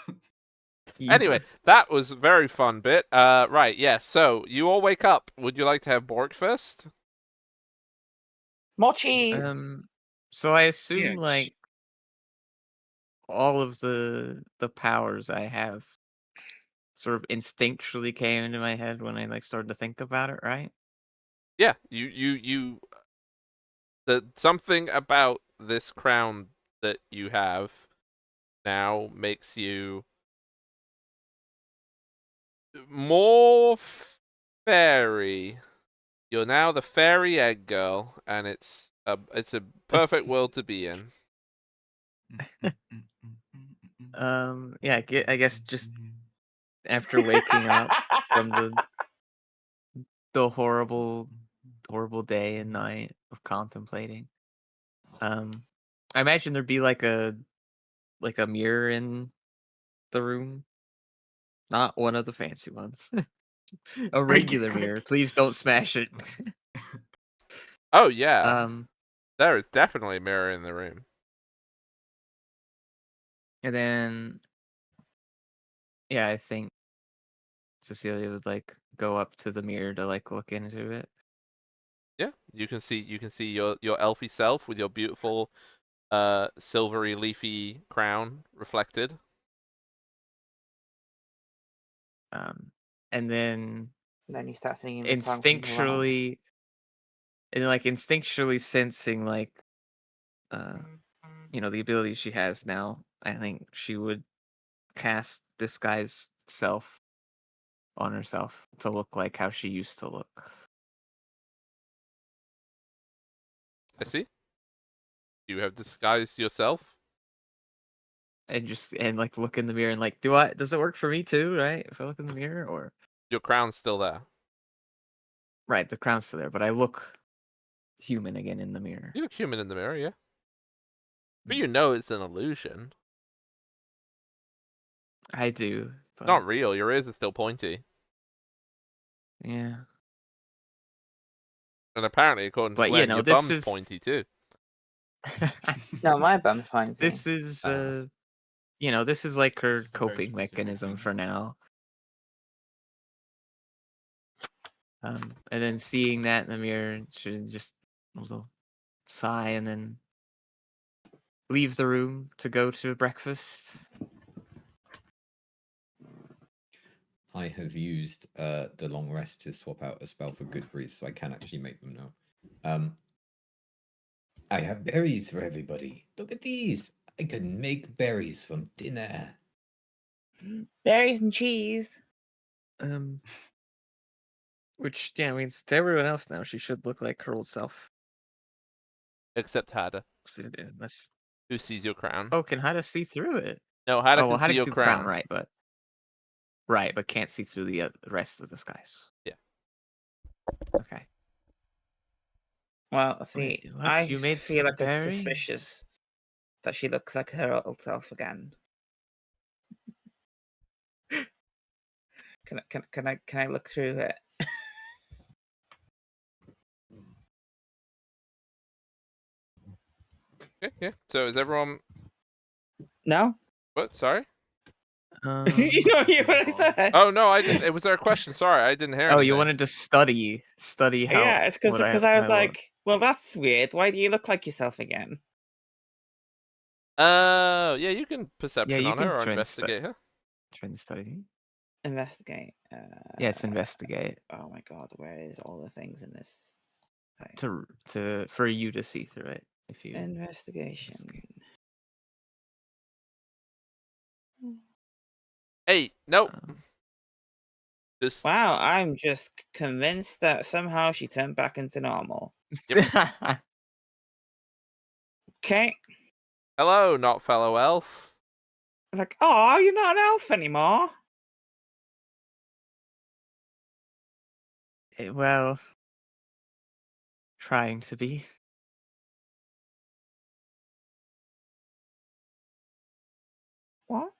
Anyway, that was a very fun bit. Right, yeah, so you all wake up. Would you like to have breakfast? More cheese. So I assume Yes. like all of the powers I have sort of instinctually came into my head when I like started to think about it, right? Yeah, you something about this crown that you have now makes you more fairy. You're now the fairy egg girl, and it's a perfect world to be in. Yeah, I guess just after waking up from the horrible day and night of contemplating, I imagine there'd be like a mirror in the room, not one of the fancy ones. A regular mirror. Please don't smash it. Oh yeah, Um, there is definitely a mirror in the room. and then yeah, I think Cecilia would like go up to the mirror to like look into it. Yeah, you can see your elfy self with your beautiful silvery leafy crown reflected. And then Then you start singing the song from Mulan. instinctually sensing like the ability she has now, I think she would cast disguise self on herself to look like how she used to look. I see. You have disguised yourself. And like look in the mirror and like, does it work for me too, right? If I look in the mirror, or Your crown's still there. right, the crown's still there, but I look human again in the mirror. You look human in the mirror, yeah. But you know it's an illusion. I do, but Not real. Your ears are still pointy. yeah. And apparently, according to But Glenn, your this bum's is pointy too. No, my bum's fine. this is this is like her This is a very coping specific mechanism thing. for now. And then seeing that in the mirror, she just a little sigh and then leave the room to go to breakfast. I have used the long rest to swap out a spell for good breeze, so I can actually make them now. I have berries for everybody. Look at these. I can make berries from dinner. Berries and cheese. Which means to everyone else now she should look like her old self. Except Hada, Unless... who sees your crown. Oh, can Hada see through it? No, Hada Oh, well, can see Hada your can see the crown. right, but can't see through the rest of the skies. Yeah. Okay. Well, see, Wait, what? I You made feel some like it's berries? suspicious that she looks like her old self again. Can I look through it? Okay, yeah. So is everyone? No. What? Sorry. You don't hear what I said. Oh no, I didn't. Was there a question? Sorry, I didn't hear. Oh, anything. you wanted to study how? Yeah, it's because what I was my like, well, that's weird. Why do you look like yourself again? Yeah, you can perception you on her can or try and investigate her. try and study. Investigate. Yeah, it's investigate Oh my god, where is all the things in this? thing? for you to see through it if you. Investigation. Hey, nope. Um, Just Wow, I'm just convinced that somehow she turned back into normal. Okay. hello, not fellow elf. Like, oh, you're not an elf anymore. well, trying to be. What?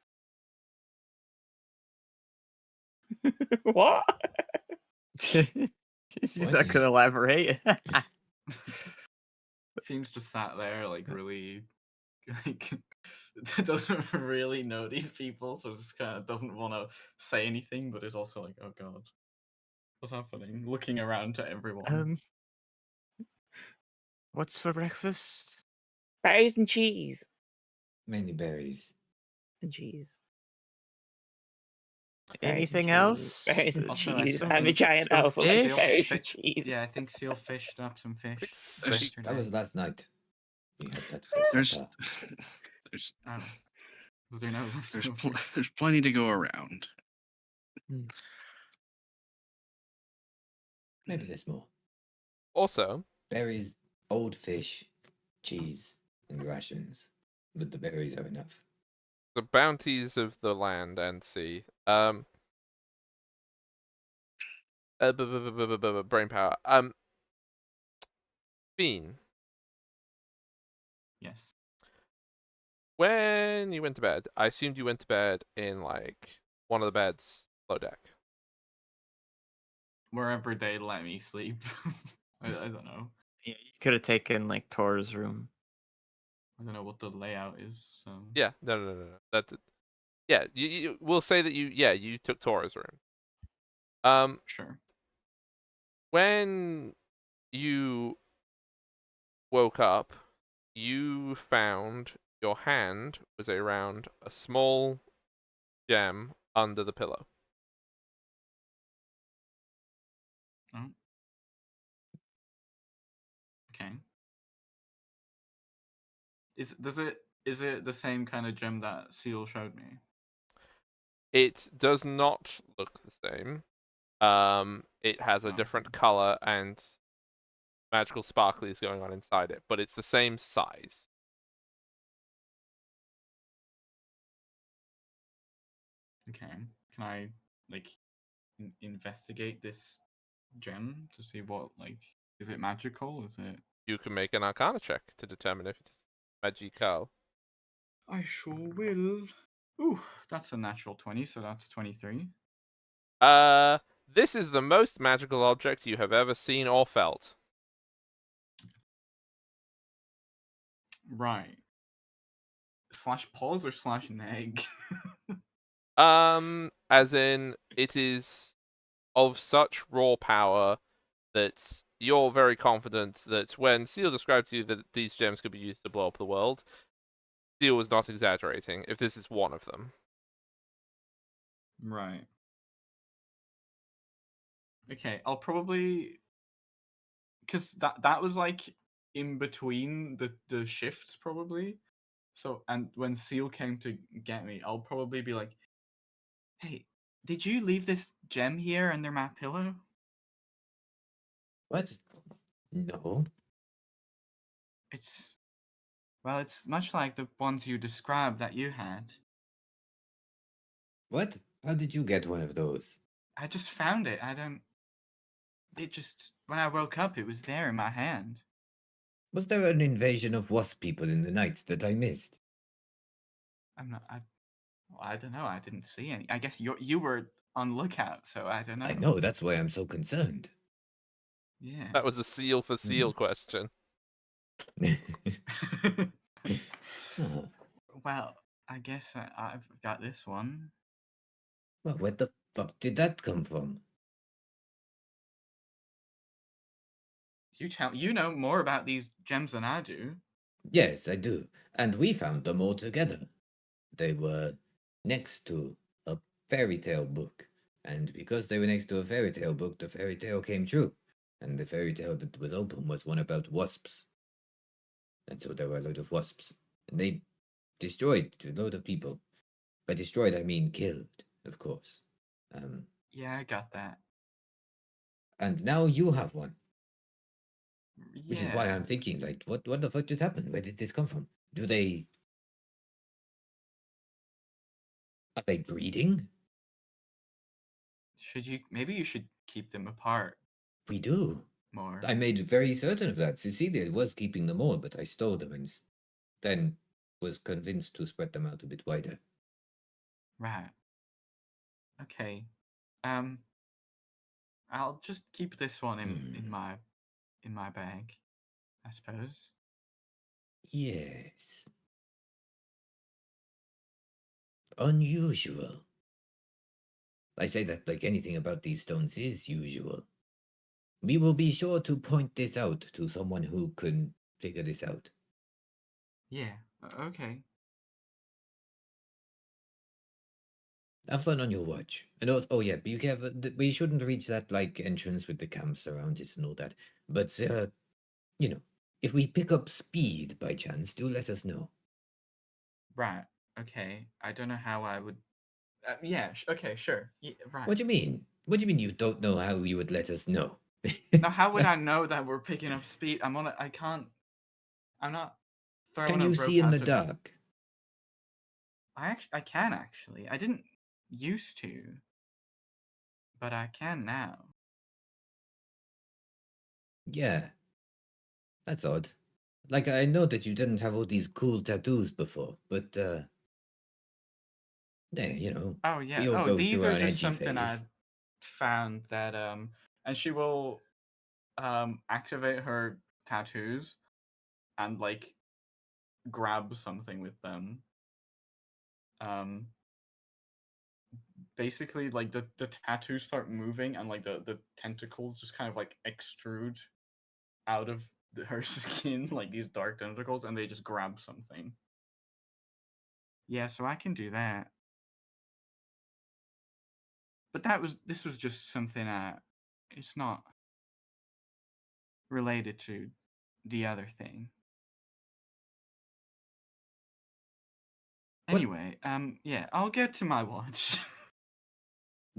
What? She's What? not gonna elaborate. Fiend's just sat there, like really, like doesn't really know these people, so just kind of doesn't want to say anything, but is also like, oh god, what's happening? Looking around to everyone. What's for breakfast? Berries and cheese. Mainly berries. And cheese. Anything else? Berries and Also, I cheese. think I'm a giant some elf. who likes fish? berries and cheese. Yeah, I think Seal fished up some fish. Sake. yesterday. That was last night. We had that for There's, supper. there's, I don't know. Was there no there's, leftovers? there's plenty to go around. Maybe there's more. Also, Berries, old fish, cheese, and rations. But the berries are enough. the bounties of the land and sea. Brain power. Bean. Yes. When you went to bed, I assumed you went to bed in like one of the beds below deck. Wherever they let me sleep. I don't know. Yeah, you could have taken like Tor's room. I don't know what the layout is. So Yeah, no. That's it. Yeah, we'll say that you took Tora's room. Sure. When you woke up, you found your hand was around a small gem under the pillow. Oh. Okay. Is it the same kind of gem that Seal showed me? It does not look the same. It has a Oh, different color and magical sparklies going on inside it, but it's the same size. okay. Can I like investigate this gem to see what is it magical? Is it? You can make an Arcana check to determine if it's magical. I sure will. Ooh, that's a natural 20, so that's 23. This is the most magical object you have ever seen or felt. Right. Slash pause or slash neg? As in, it is of such raw power that you're very confident that when Seal described to you that these gems could be used to blow up the world, Seal was not exaggerating, if this is one of them. Right. Okay, I'll probably because that was like in between the shifts probably. So and when Seal came to get me, I'll probably be like, "Hey, did you leave this gem here under my pillow?" What? No. It's it's much like the ones you described that you had. What? How did you get one of those? I just found it. I don't. It just when I woke up, it was there in my hand. Was there an invasion of wasp people in the night that I missed? I'm not. Well, I don't know. I didn't see any. I guess you were on lookout, so I don't know. I know, that's why I'm so concerned. Yeah. That was a seal for seal question. Oh, Well, I guess I've got this one. well, where the fuck did that come from? You know more about these gems than I do. Yes, I do. And we found them all together. They were next to a fairy tale book. And because they were next to a fairy tale book, the fairy tale came true. And the fairy tale that was open was one about wasps. And so there were a load of wasps. And they destroyed a load of people. By destroyed, I mean killed, of course. Yeah, I got that. And now you have one. Yeah. Which is why I'm thinking, like, what the fuck just happened? Where did this come from? Are they breeding? Maybe you should keep them apart We do. more. I made very certain of that. Cecilia was keeping them all, but I stole them and then was convinced to spread them out a bit wider. Right. Okay. I'll just keep this one in my bag, I suppose. Yes. Unusual. I say that like anything about these stones is usual. We will be sure to point this out to someone who can figure this out. Yeah. Okay. Have fun on your watch. And also, oh yeah, be careful. We shouldn't reach that like entrance with the camps around it and all that. But you know, if we pick up speed by chance, do let us know. Right. Okay. I don't know how I would. Yeah. Okay. Sure. Yeah, right. What do you mean? What do you mean you don't know how you would let us know? Now, how would I know that we're picking up speed? I can't. I'm not throwing Can a you rope see in out the of- dark? I can actually. I didn't used to, but I can now. Yeah. That's odd. Like, I know that you didn't have all these cool tattoos before, but, yeah, you know, Oh yeah. we all Oh, go these through are an just edgy something I phase. found that and she will activate her tattoos and like grab something with them. Basically like the tattoos start moving and like the tentacles just kind of like extrude out of her skin, like these dark tentacles, and they just grab something. Yeah, so I can do that. But this was just something it's not related to the other thing. What? Anyway, yeah, I'll get to my watch.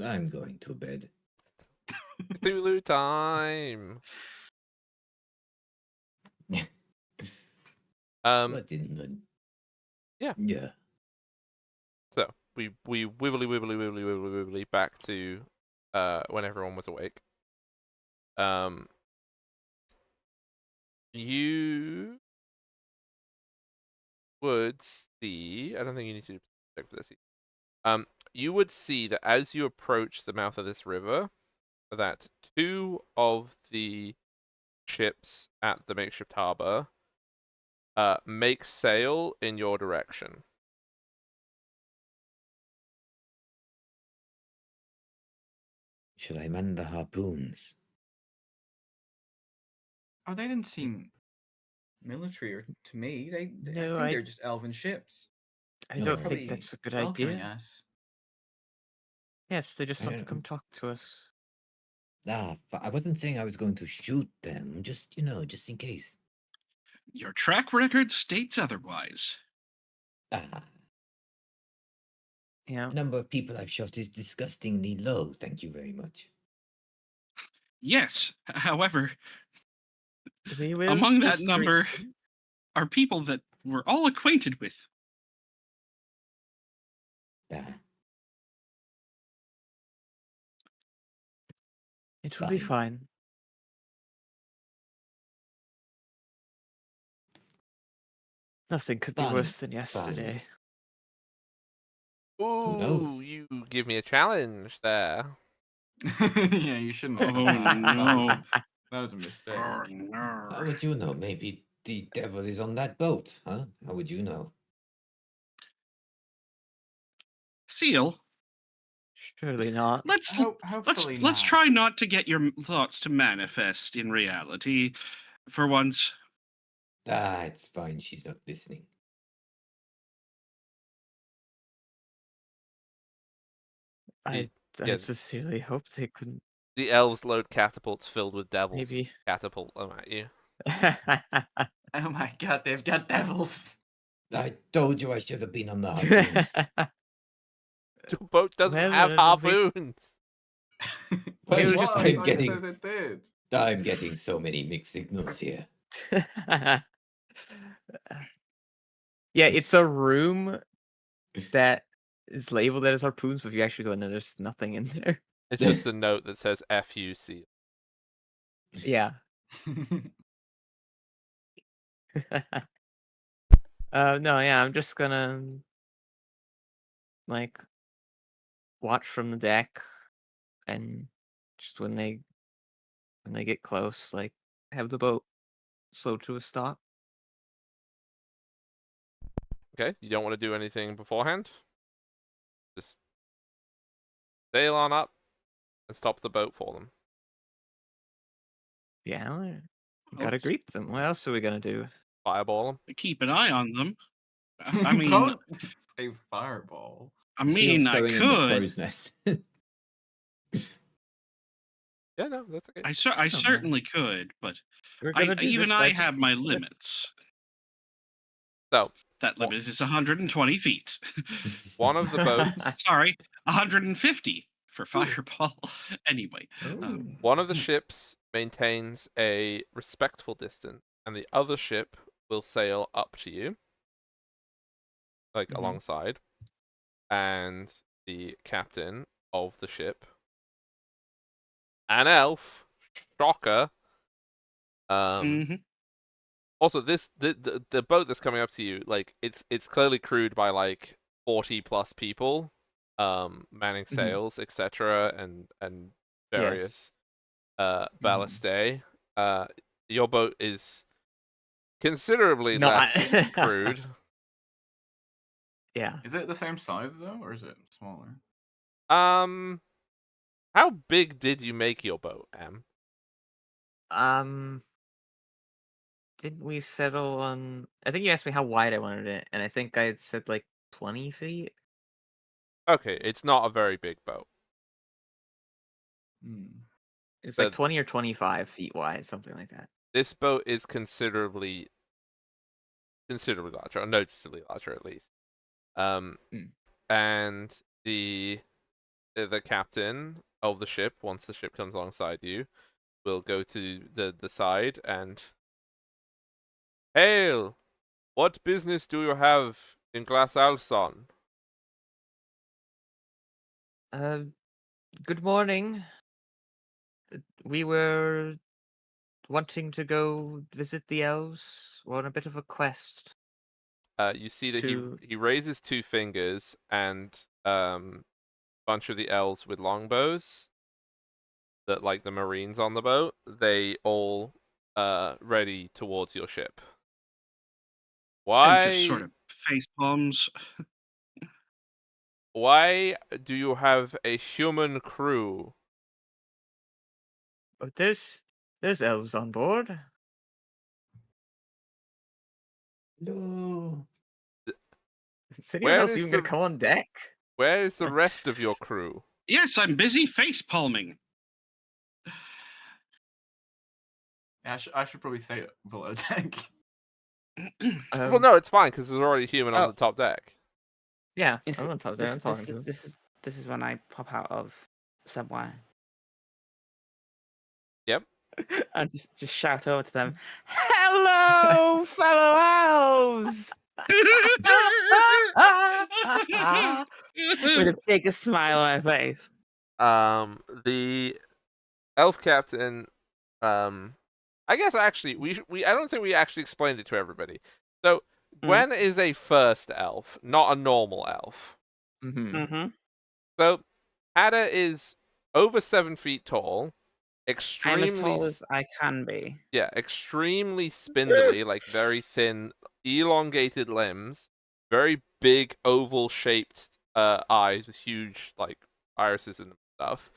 I'm going to bed. Cthulhu time. What in the... Yeah. Yeah. So we wibbly back to when everyone was awake. You would see. I don't think you need to check for this. You would see that as you approach the mouth of this river, that two of the ships at the makeshift harbor make sail in your direction. Should I man the harpoons? Oh, they didn't seem military or to me. I No, think they're just elven ships. I No, don't I- think Probably that's a good welcoming idea. us. Yes, they just I want to don't- come talk to us. I wasn't saying I was going to shoot them. Just, you know, just in case. Your track record states otherwise. Ah, Yeah. the number of people I've shot is disgustingly low. Thank you very much. Yes, however, We will among that just number treat them. are people that we're all acquainted with. Ah, It will be Fine. fine. Nothing could be Fine, worse than yesterday. Ooh, knows? you give me a challenge there. Yeah, you shouldn't have said Oh that. no. That was a mistake. Oh How no. would you know? Maybe the devil is on that boat, huh? How would you know? Seal, Surely not. Hopefully let's not. try not to get your thoughts to manifest in reality for once. Ah, it's fine. She's not listening. I yeah. sincerely hope they couldn't. The elves load catapults filled with devils. Maybe. Catapult them at you. Oh my god, they've got devils. I told you I should have been on the harpoons. Your boat doesn't Well, have harpoons. Well, Maybe we just What? make- I said it did. I'm getting so many mixed signals here. Yeah, it's a room that is labeled as harpoons, but if you actually go in there, there's nothing in there. It's just a note that says FUC. Yeah. No, yeah, I'm just gonna like watch from the deck, and just when they get close, like have the boat slow to a stop. Okay, you don't want to do anything beforehand? Just sail on up and stop the boat for them. Yeah, we gotta Let's greet them. What else are we gonna do? Fireball them. keep an eye on them. I mean, Don't say fireball. I Seal's I going in the could. crow's nest. Yeah, no, that's okay. I certainly could, but We're gonna do even this I by have my deceit. limits. So, That limit is 120 feet. one of the boats, Sorry, 150 for fireball. Anyway, one of the ships maintains a respectful distance, and the other ship will sail up to you, like Mhm. alongside, and the captain of the ship, an elf, shocker. mhm. Also, the boat that's coming up to you, like it's clearly crewed by like 40+ people, manning sails, etc., and various ballastae. Your boat is considerably No, less crewed. Yeah. Is it the same size though, or is it smaller? How big did you make your boat, Em? Didn't we settle on? I think you asked me how wide I wanted it, and I think I said like 20 feet. Okay, it's not a very big boat. It's The- like 20 or 25 feet wide, something like that. This boat is considerably larger, or noticeably larger at least. And the captain of the ship, once the ship comes alongside you, will go to the side and hail. What business do you have in Glass Alson? Good morning. We were wanting to go visit the elves. We're on a bit of a quest. You see that To- he raises 2 fingers, and bunch of the elves with longbows, that like the marines on the boat, they all ready towards your ship. And just sort Why of face palms. why do you have a human crew? Oh, there's elves on board. No. Is anyone Where else is even gonna the- come on deck? Where is the rest of your crew? Yes, I'm busy face palming. Yeah, I should probably say it below deck. Well, no, it's fine because there's already a human on Oh. the top deck. Yeah, This, I'm on top there. I'm talking to him. this is when I pop out of somewhere. Yep. And just shout over to them, "Hello, fellow elves!" With a bigger smile on my face. The elf captain, I guess actually I don't think we actually explained it to everybody. So Gwen is a first elf, not a normal elf. Mm-hmm. Mm-hmm. So, Hada is over 7 feet tall, I'm as extremely, tall as I can be. yeah, extremely spindly, like very thin, elongated limbs, very big oval-shaped eyes with huge like irises and stuff,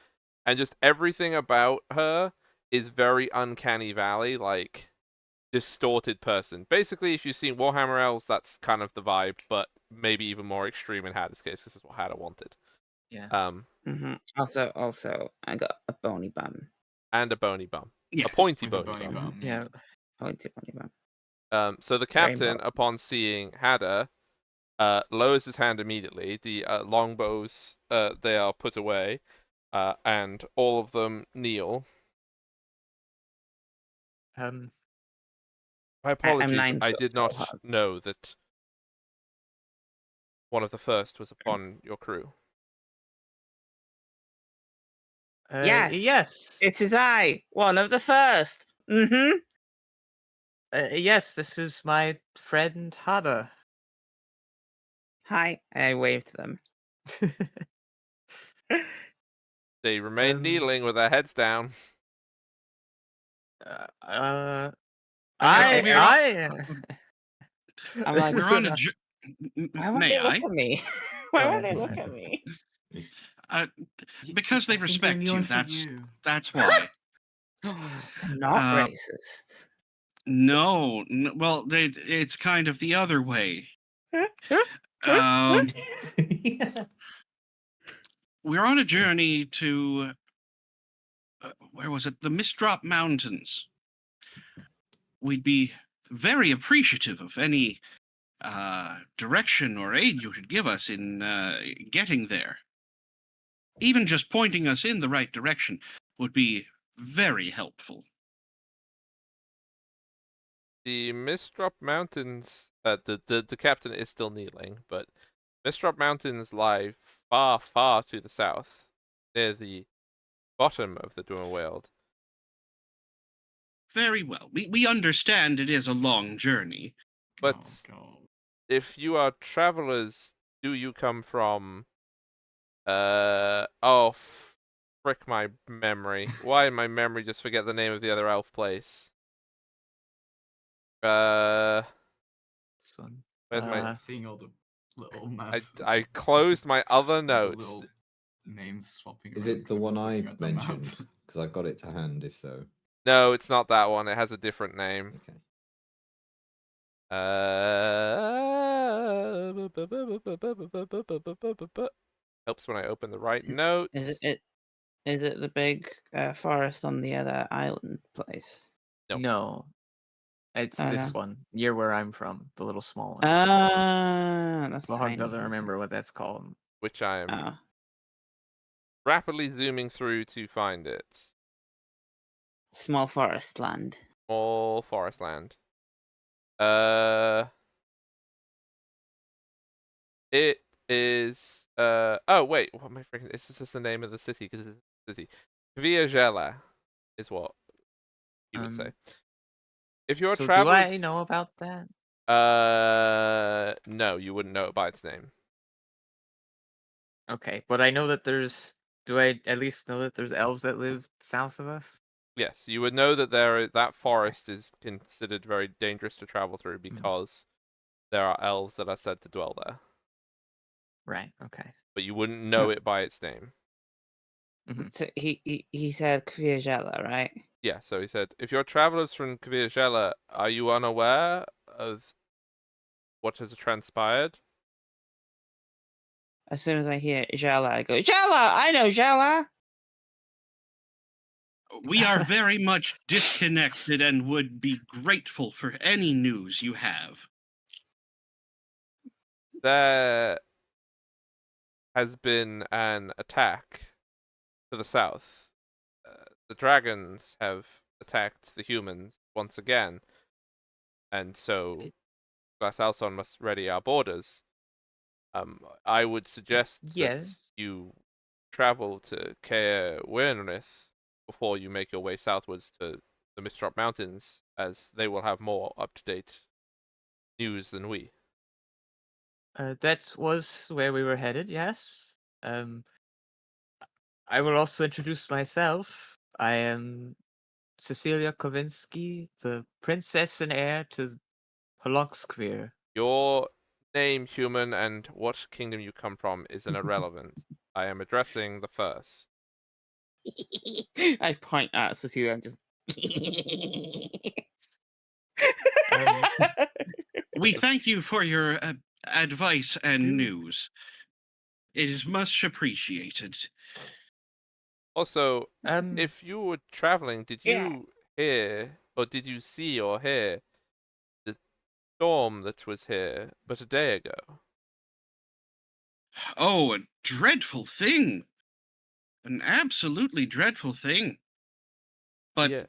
and just everything about her is very uncanny valley, like distorted person. Basically, if you've seen Warhammer Elves, that's kind of the vibe, but maybe even more extreme in Hada's case, because that's what Hada wanted. Yeah. Mm-hmm. Also, I got a bony bum. And a bony bum, Yeah, a pointy With a bony bum. bum. Yeah. Pointy bony bum. So the Very captain, important. upon seeing Hada, lowers his hand immediately. The longbows, they are put away, and all of them kneel. Um. My I'm apologies, 9 I foot did tall, not Hug. know that one of the first was upon your crew. Yes. Yes. It is I, one of the first. Mm-hmm. Yes. This is my friend Hada. Hi. I waved to them. They remain Um, kneeling with their heads down. I. we're on- I'm This like, is we're on a. why won't May they look I? at me? Why Go won't ahead, they go look ahead. at me? Because they I think respect they're you. kneeling for you. That's why. They're not Uh, racist. No, well, it's kind of the other way. Um, we're on a journey to where was it? The Mistdrop Mountains. We'd be very appreciative of any direction or aid you could give us in getting there. Even just pointing us in the right direction would be very helpful. The Mistdrop Mountains, the captain is still kneeling, but Mistdrop Mountains lie far, far to the south, near the bottom of the Dwarven World. Very well. We understand it is a long journey. But Oh, God. if you are travelers, do you come from? Oh, frick my memory. Why did my memory just forget the name of the other elf place? This one. Where's my? Seeing all the little maps. I closed my other with the notes. little names swapping Is around it the 'cause one just I looking at the map. mentioned? Because I got it to hand, if so. No, it's not that one. It has a different name. Okay. Helps when I open the right notes. Is it the big forest on the other island place? Nope. No. It's Oh, this no. one, near where I'm from, the little small one. That's Bahog tiny. doesn't Okay. remember what that's called. Which I am Oh. rapidly zooming through to find it. Small forest land. All forest land. It is. Oh wait, what am I freaking? This is just the name of the city because it's a city. Kviajela is what you would say. If you're So travelers, do I know about that? no, you wouldn't know it by its name. Okay, but I know that there's. Do I at least know that there's elves that live south of us? Yes, you would know that that forest is considered very dangerous to travel through because there are elves that are said to dwell there. Right. Okay. But you wouldn't know it by its name. Mhm. So he said Kviajela, right? Yeah, so he said, if you're travelers from Kviajela, are you unaware of what has transpired? As soon as I hear Jala, I go, Jala! I know Jala! We are very much disconnected and would be grateful for any news you have. There has been an attack to the south. The dragons have attacked the humans once again, and so Glasalson must ready our borders. I would suggest that Yes. you travel to Caer Wernrith before you make your way southwards to the Mistdrop Mountains, as they will have more up-to-date news than we. That was where we were headed, yes. I will also introduce myself. I am Cecilia Kovinsky, the princess and heir to Holokskvir. Your name, human, and what kingdom you come from is irrelevant. I am addressing the first. I point at Cecilia and just. We thank you for your advice and news. It is much appreciated. Also, Um, if you were traveling, did Yeah. you hear, or did you see or hear the storm that was here but a day ago? Oh, a dreadful thing. An absolutely dreadful thing. But Yeah.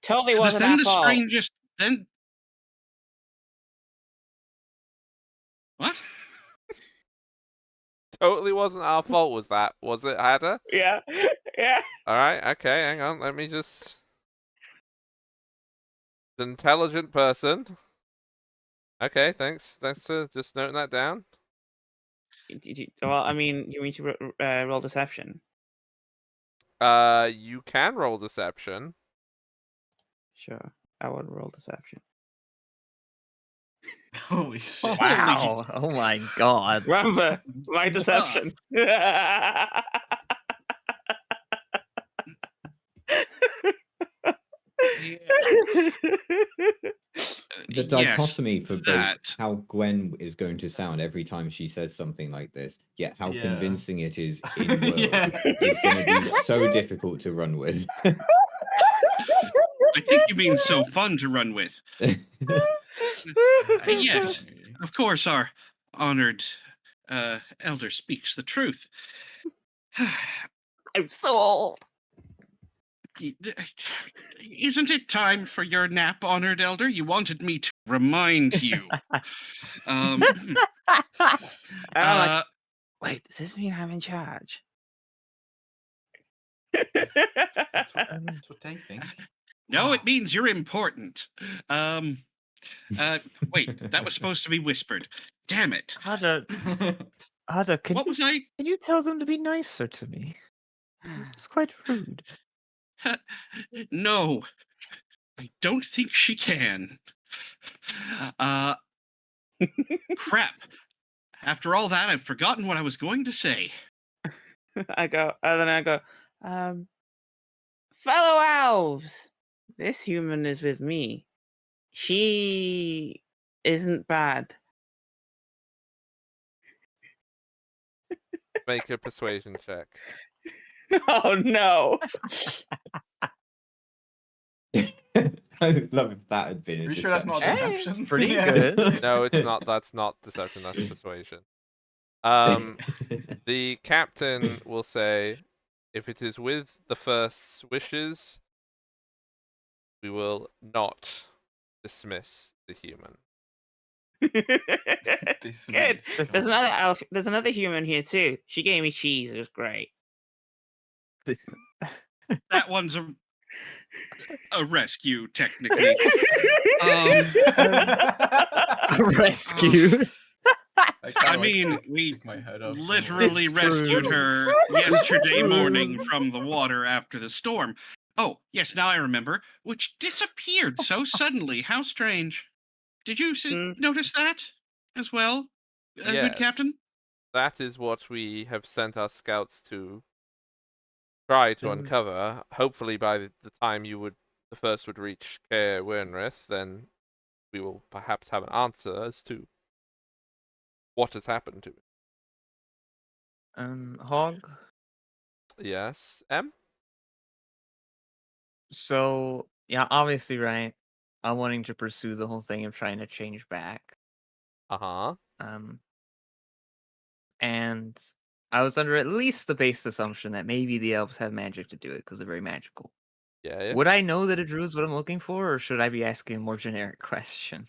Totally it was wasn't then our the fault. strangest. Then. What? Totally wasn't our fault, was it, Hadda? Yeah. Yeah. Alright, okay, hang on, let me just... An intelligent person. Okay, thanks for just noting that down. Well, I mean, you mean to roll deception? You can roll deception. Sure, I would roll deception. Holy shit. wow! Oh my god! Remember my deception. The Yes, dichotomy for both that. how Gwen is going to sound every time she says something like this, yet how Yeah. convincing it is in world, Yeah. is going to be so difficult to run with. I think you mean so fun to run with. Yes, of course, our honored elder speaks the truth. I'm so old. Isn't it time for your nap, honored elder? You wanted me to remind you. And I'm like, wait, does this mean I'm in charge? That's what they think. No, it means you're important. Wait, that was supposed to be whispered. Damn it. Ada, can What was I? can you tell them to be nicer to me? It's quite rude. No, I don't think she can. Crap. After all that, I've forgotten what I was going to say. I go, fellow elves, this human is with me. She isn't bad. Make a persuasion check. Oh no. I would love if that had been a Are you sure that's not deception. Hey, deception? it's pretty Yeah. good. No, it's not. That's not deception. That's persuasion. The captain will say, if it is with the first's wishes, we will not dismiss the human. Good. Dismiss. There's another elf. There's another human here too. She gave me cheese. It was great. That one's a rescue, technically. Rescue. I mean, we my head up. literally It's true. rescued her yesterday morning from the water after the storm. Oh, yes, now I remember, which disappeared so suddenly. How strange. Did you notice that as well, good captain? Yes, that is what we have sent our scouts to try to uncover. Hopefully, by the time the first would reach Caer Wernrith, then we will perhaps have an answer as to what has happened to it. Hog. Yes, M. So yeah, obviously, right. I'm wanting to pursue the whole thing of trying to change back. Uh-huh. And I was under at least the base assumption that maybe the elves have magic to do it because they're very magical. Yeah. Would I know that a druid is what I'm looking for, or should I be asking a more generic question?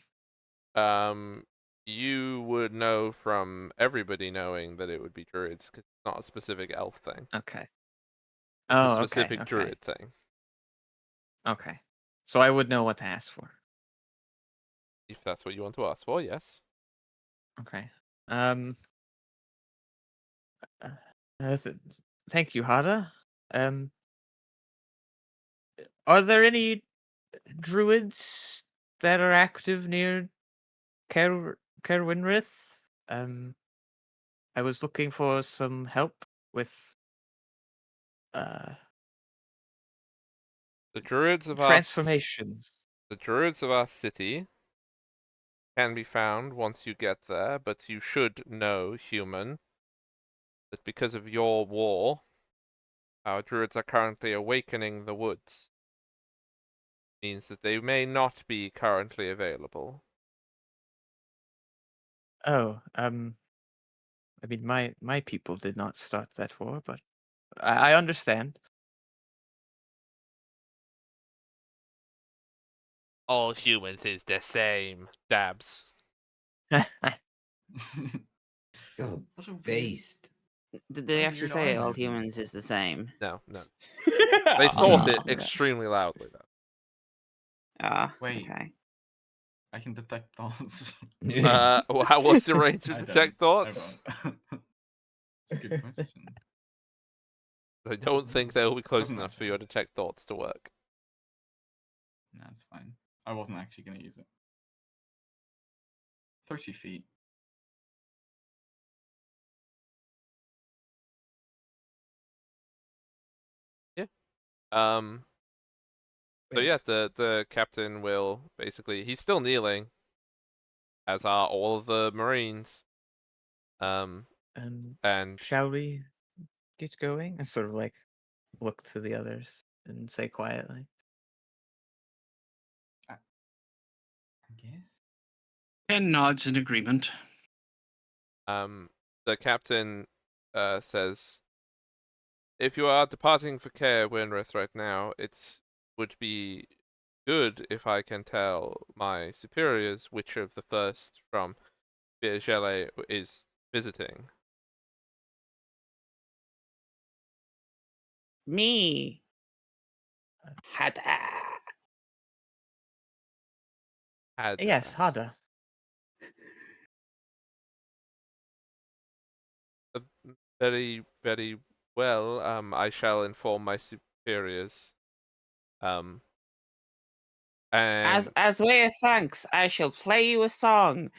You would know from everybody knowing that it would be druids, because it's not a specific elf thing. Okay. It's a specific druid thing. Okay. So I would know what to ask for. If that's what you want to ask for, yes. Okay. Um. Th- Thank you, Hada. Are there any druids that are active near Kerwinrith? I was looking for some help with The druids of transformations. The druids of our city can be found once you get there, but you should know, human, that because of your war, our druids are currently awakening the woods. Means that they may not be currently available. Oh, I mean, my people did not start that war, but I understand. All humans is the same. Dabs. Oh, What a weird- based. Did they Oh, actually weird say all island. humans is the same? No. They thought it Oh, extremely loudly, though. Ah, Wait. okay. I can detect thoughts. What's your range to I detect don't. I thoughts? won't. That's a good question. I don't think they'll be close Doesn't enough for matter. your detect thoughts to work. No, it's fine. I wasn't actually going to use it. 30 feet. So Wait. yeah, the captain will basically, he's still kneeling, as are all of the Marines. And Shall we get going? And sort of like look to the others and say quietly. I guess. Ken nods in agreement. the captain says, if you are departing for Caer Wynrith right now, it would be good if I can tell my superiors which of the first from Virgele is visiting. Me. Hada. Yes, Hada. Very, very well. I shall inform my superiors. And As way of thanks, I shall play you a song.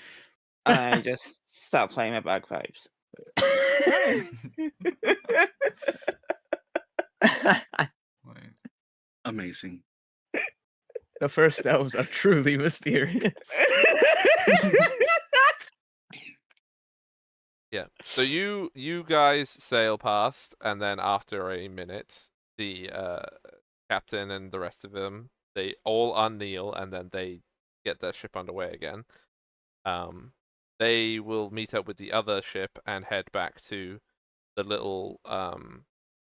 And I just start playing my bagpipes. Wait. Amazing. The first elves are truly mysterious. yeah, so you guys sail past, and then after a minute, the captain and the rest of them, they all unkneel, and then they get their ship underway again. They will meet up with the other ship and head back to the little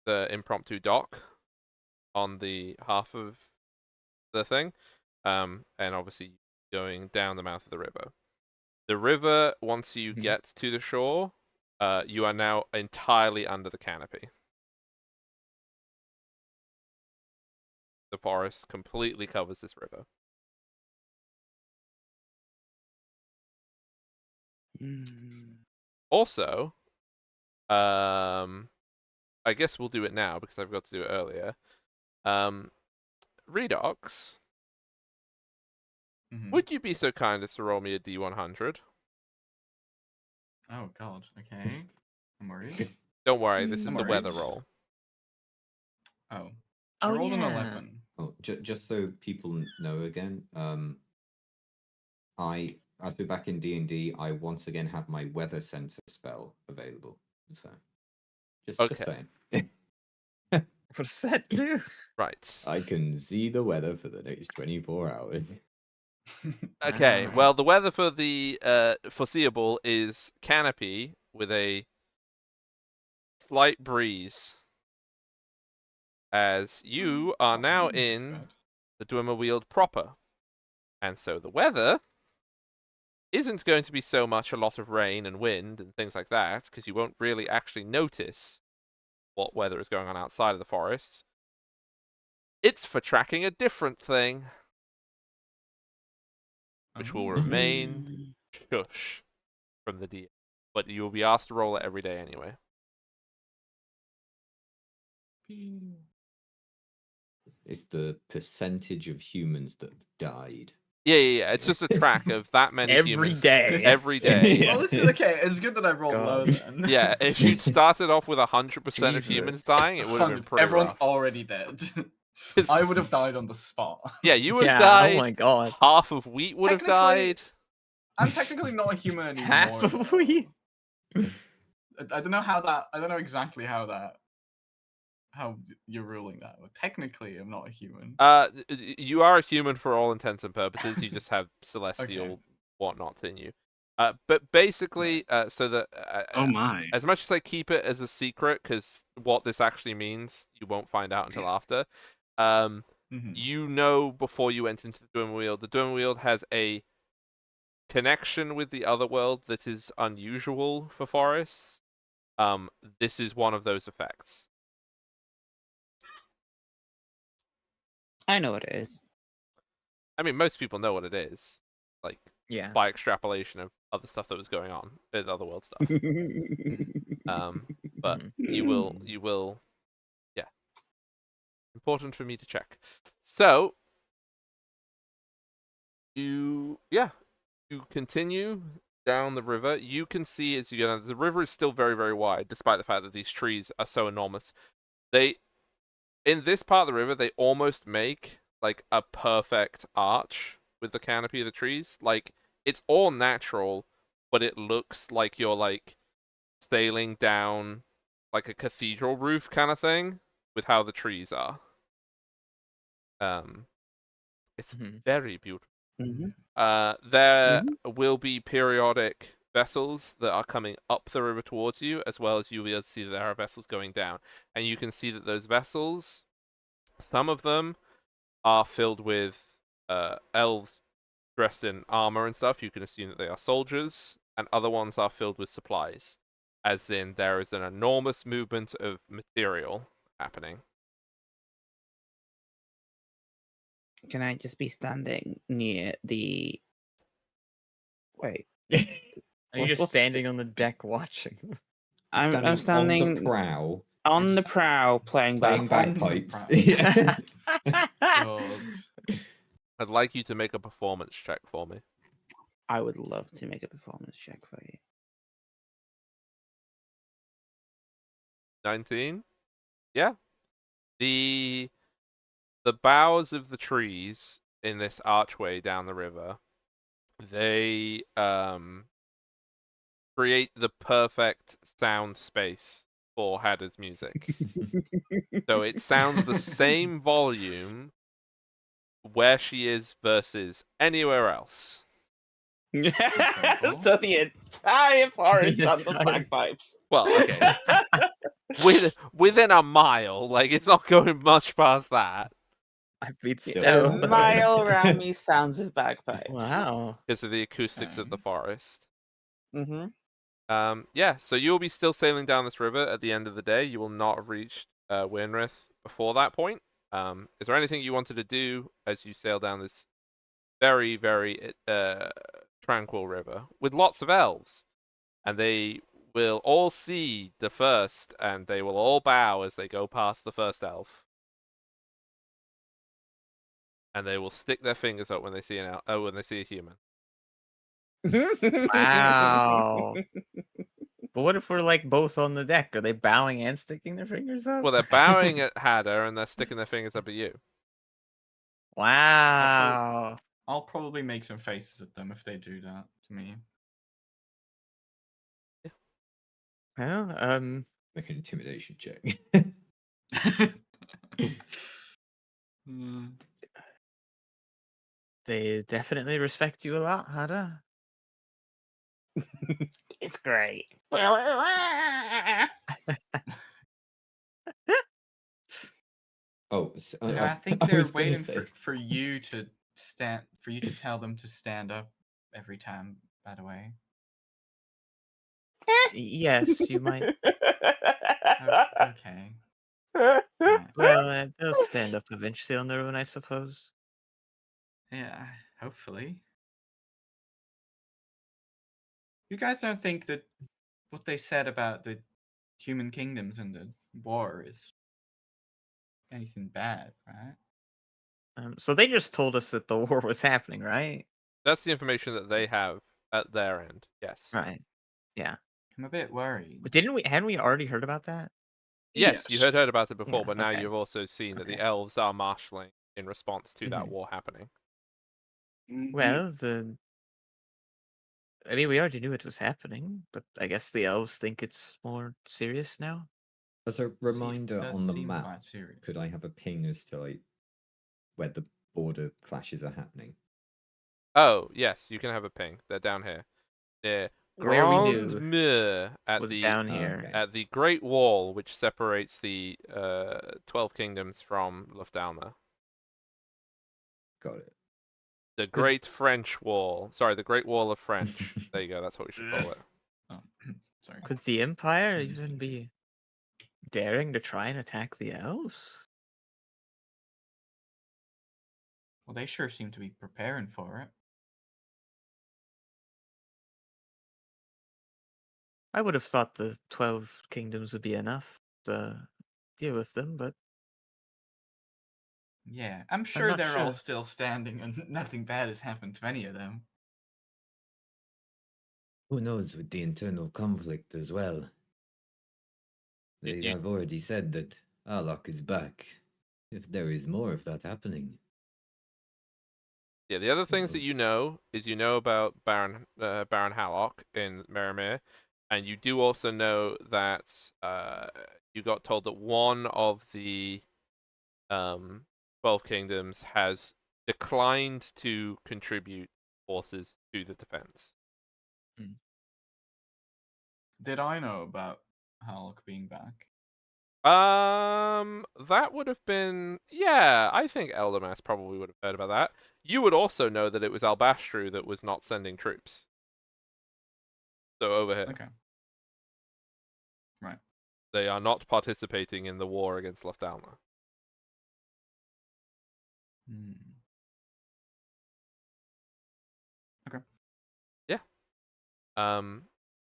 the impromptu dock on the half of the thing, and obviously going down the mouth of the river. The river, once you get to the shore, you are now entirely under the canopy. The forest completely covers this river. Also, I guess we'll do it now because I forgot to do it earlier. Redox, would you be so kind as to roll me a D100? Oh god. Okay. I'm worried. Don't worry, this is I'm the weather worried. roll. Oh. I rolled an 11. Oh, just so people know again, as we're back in D&D, I once again have my weather sensor spell available. So, just saying. What does that do? Right. I can see the weather for the next 24 hours. Okay, Alright. well, the weather for the foreseeable is canopy with a slight breeze, as you are now in the Dwemer Weald proper. And so the weather isn't going to be so much a lot of rain and wind and things like that, because you won't really actually notice what weather is going on outside of the forest. It's for tracking a different thing, which will remain shush from the DM. but you will be asked to roll it every day anyway. It's the percentage of humans that have died. Yeah. It's just a track of that many Every humans day. every day. Yeah. Well, this is okay. It's good that I rolled low God. then. Yeah, if you'd started off with 100% of humans Jesus. dying, it would have been pretty Everyone's rough. already dead. 'Cause- I would have died on the spot. Yeah, you would have Yeah, oh died. my God. Half of wheat would have Technically- died. I'm technically not a human anymore. Half of though. we. I don't know how that. I don't know exactly how you're ruling that. But technically, I'm not a human. You are a human for all intents and purposes. You just have celestial whatnot in you. But basically, so that Oh my. as much as I keep it as a secret, because what this actually means, you won't find out until after. Mhm. You know, before you went into the Dwym Weald, the Dwym Weald has a connection with the other world that is unusual for forests. This is one of those effects. I know what it is. I mean, most people know what it is, like Yeah. by extrapolation of other stuff that was going on with other world stuff. But you will, yeah. Important for me to check. So you continue down the river. You can see as you go, the river is still very, very wide, despite the fact that these trees are so enormous. In this part of the river, they almost make like a perfect arch with the canopy of the trees. Like, it's all natural, but it looks like you're like sailing down like a cathedral roof kind of thing with how the trees are. It's very beautiful. There will be periodic vessels that are coming up the river towards you, as well as you'll be able to see that there are vessels going down. And you can see that those vessels, some of them are filled with elves dressed in armor and stuff. You can assume that they are soldiers, and other ones are filled with supplies, as in there is an enormous movement of material happening. Can I just be standing near the? Wait, Are you just what's- standing on the deck watching? I'm standing on the prow, on the prow playing playing bagpipes. bagpipes. Yeah. God. I'd like you to make a performance check for me. I would love to make a performance check for you. 19? Yeah. The boughs of the trees in this archway down the river, they create the perfect sound space for Hadda's music. So it sounds the same volume where she is versus anywhere else. So the entire forest The on the entire- bagpipes. Well, okay. Within a mile, like it's not going much past that I beat The still. mile around me sounds of bagpipes. Wow. because of the acoustics of the forest. Mm-hmm. Yeah, so you'll be still sailing down this river at the end of the day. You will not have reached Wyrnrith before that point. Is there anything you wanted to do as you sail down this very, very tranquil river with lots of elves? And they will all see the first, and they will all bow as they go past the first elf. And they will stick their fingers up when they see when they see a human. Wow. But what if we're like both on the deck? Are they bowing and sticking their fingers up? Well, they're bowing at Hadda and they're sticking their fingers up at you. Wow. I'll probably make some faces at them if they do that to me. Well, Make an intimidation check. Hmm. they definitely respect you a lot, Hada. It's great. Oh, Yeah, I think I they're was gonna waiting say- for you to tell them to stand up every time. By the way. Yes, you might. Okay. Yeah. Well, they'll stand up eventually on their own, I suppose. Yeah, hopefully. You guys don't think that what they said about the human kingdoms and the war is anything bad, right? So they just told us that the war was happening, right? That's the information that they have at their end. Yes. Right. Yeah. I'm a bit worried. But hadn't we already heard about that? Yes, you had heard about it before, Yeah, but now okay. you've also seen that the Okay. elves are marshalling in response to that Mhm. war happening. Well, I mean, we already knew it was happening, but I guess the elves think it's more serious now. As a reminder does on the seem map, quite serious. could I have a ping as to like where the border clashes are happening? Oh, yes, you can have a ping. They're down here. Near Where we Grand knew Mur at was the down here. Okay. at the Great Wall, which separates the 12 Kingdoms from Luftalma. Got it. The Great French Wall. Sorry, the Great Wall of French. There you go. That's what we should call it. Oh, sorry. Could the Empire Confusing. even be daring to try and attack the elves? Well, they sure seem to be preparing for it. I would have thought the 12 kingdoms would be enough to deal with them, but Yeah, I'm sure not they're all sure. still standing and nothing bad has happened to any of them. Who knows with the internal conflict as well? They have already said that Arlok is back. If there is more of that happening. Yeah, the other Who things that knows? you know is you know about Baron Hallock in Merimir, and you do also know that you got told that one of the 12 kingdoms has declined to contribute forces to the defense. Did I know about Halleck being back? That would have been, yeah, I think Eldermass probably would have heard about that. You would also know that it was Albastru that was not sending troops. So over here. Okay. Right. They are not participating in the war against Luftalma. Hmm. Okay.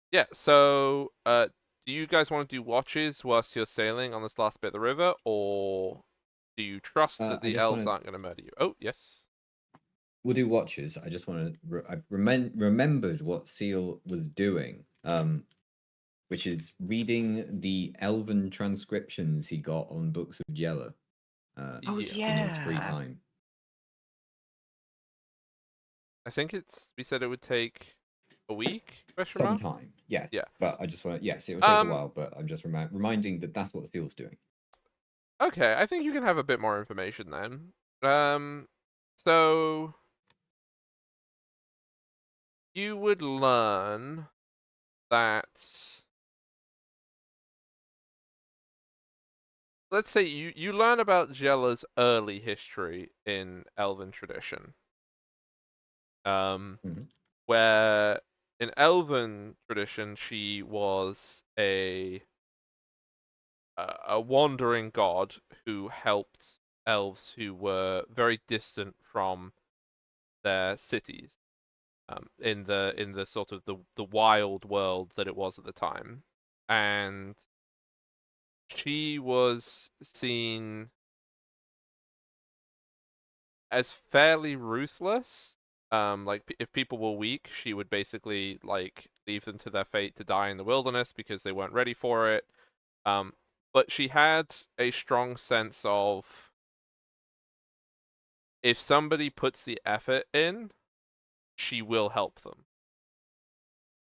Yeah, so do you guys want to do watches whilst you're sailing on this last bit of the river, or do you trust that I the just elves wanna- aren't going to murder you? Oh, yes. We'll do watches. I just want to. I've remembered what Seal was doing, which is reading the Elven transcriptions he got on books of Jella. Oh, Yeah. In his free yeah. time. I think we said it would take a week, question mark? Sometime, yes. Yeah. But I just want to. Yes, it will take a while, but I'm just reminding that that's what Seal's doing. Okay, I think you can have a bit more information then. So you would learn that, let's say you learn about Jella's early history in Elven tradition. Mhm. Where in Elven tradition she was a wandering god who helped elves who were very distant from their cities, in the sort of the wild world that it was at the time, and she was seen as fairly ruthless. Like if people were weak, she would basically like leave them to their fate to die in the wilderness because they weren't ready for it. But she had a strong sense of, if somebody puts the effort in, she will help them.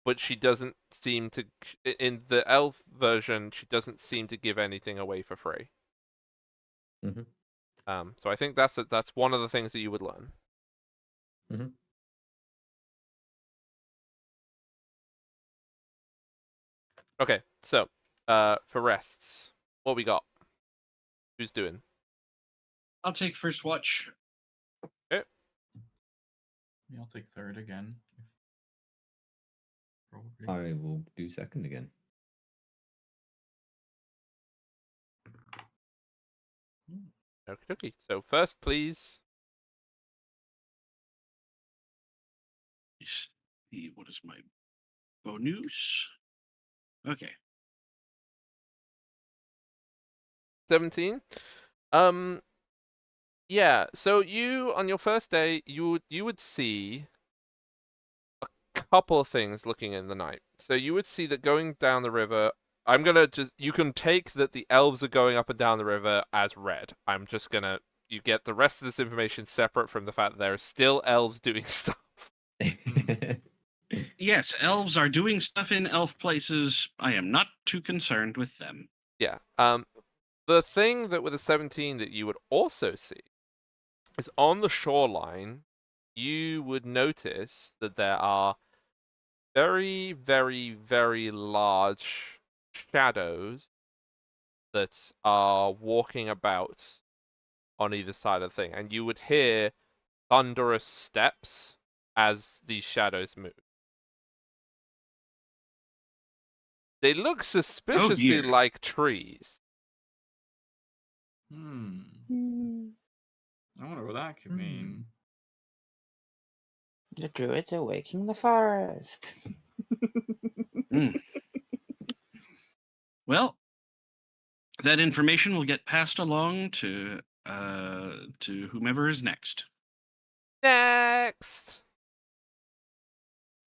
But she doesn't seem to, in the elf version, she doesn't seem to give anything away for free. Mhm. So I think that's one of the things that you would learn. Mhm. Okay, so for rests, what we got? Who's doing? I'll take first watch. Okay. Yeah, I'll take third again. Probably. I will do second again. Okay. So first, please. Let's see, what is my bonus? Okay. 17. Yeah. So you on your first day, you would see a couple of things looking in the night. So you would see that going down the river. I'm gonna just. You can take that the elves are going up and down the river as read. I'm just gonna. You get the rest of this information separate from the fact that there are still elves doing stuff. Yes, elves are doing stuff in elf places. I am not too concerned with them. Yeah. The thing that with a 17 that you would also see is on the shoreline, you would notice that there are very, very, very large shadows that are walking about on either side of the thing, and you would hear thunderous steps as these shadows move. They look suspiciously dear. like trees. I wonder what that could mean. The druids are waking the forest. Well, that information will get passed along to whomever is next. Next!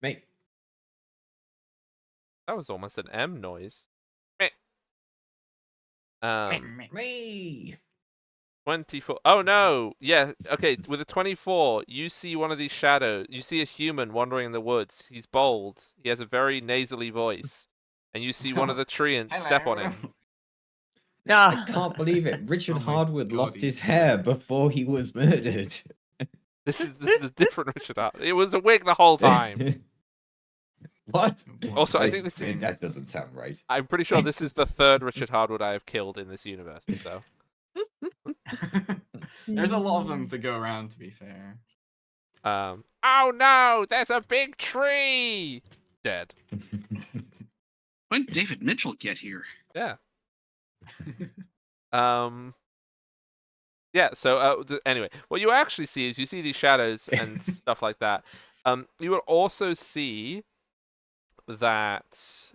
Mate. That was almost an M noise. Me. 24. Oh no! Yeah, okay, with a 24, you see one of these shadows. You see a human wandering in the woods. He's bold. He has a very nasally voice. And you see one of the treants step on him. I can't believe it. Richard Oh my Hardwood God, lost he's his hair hilarious. before he was murdered. This is a different Richard Hart. It was a wig the whole time. What? Also, I think this is. That doesn't sound right. I'm pretty sure this is the third Richard Hardwood I have killed in this universe. So. There's a lot of them to go around, to be fair. Oh no! There's a big tree. Dead. When did David Mitchell get here? Yeah. Yeah. So anyway, what you actually see is you see these shadows and stuff like that. You will also see that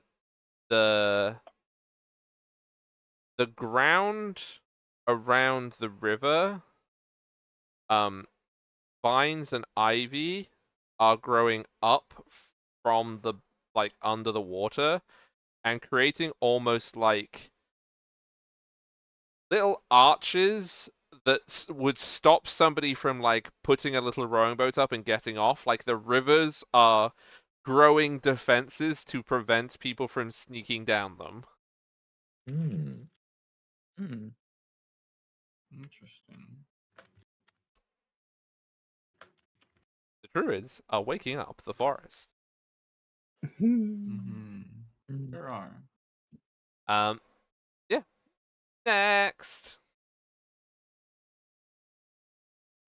the ground around the river, vines and ivy are growing up from the under the water and creating almost like little arches that would stop somebody from like putting a little rowing boat up and getting off. Like the rivers are growing defenses to prevent people from sneaking down them. Interesting. The druids are waking up the forest. There are. Yeah. Next.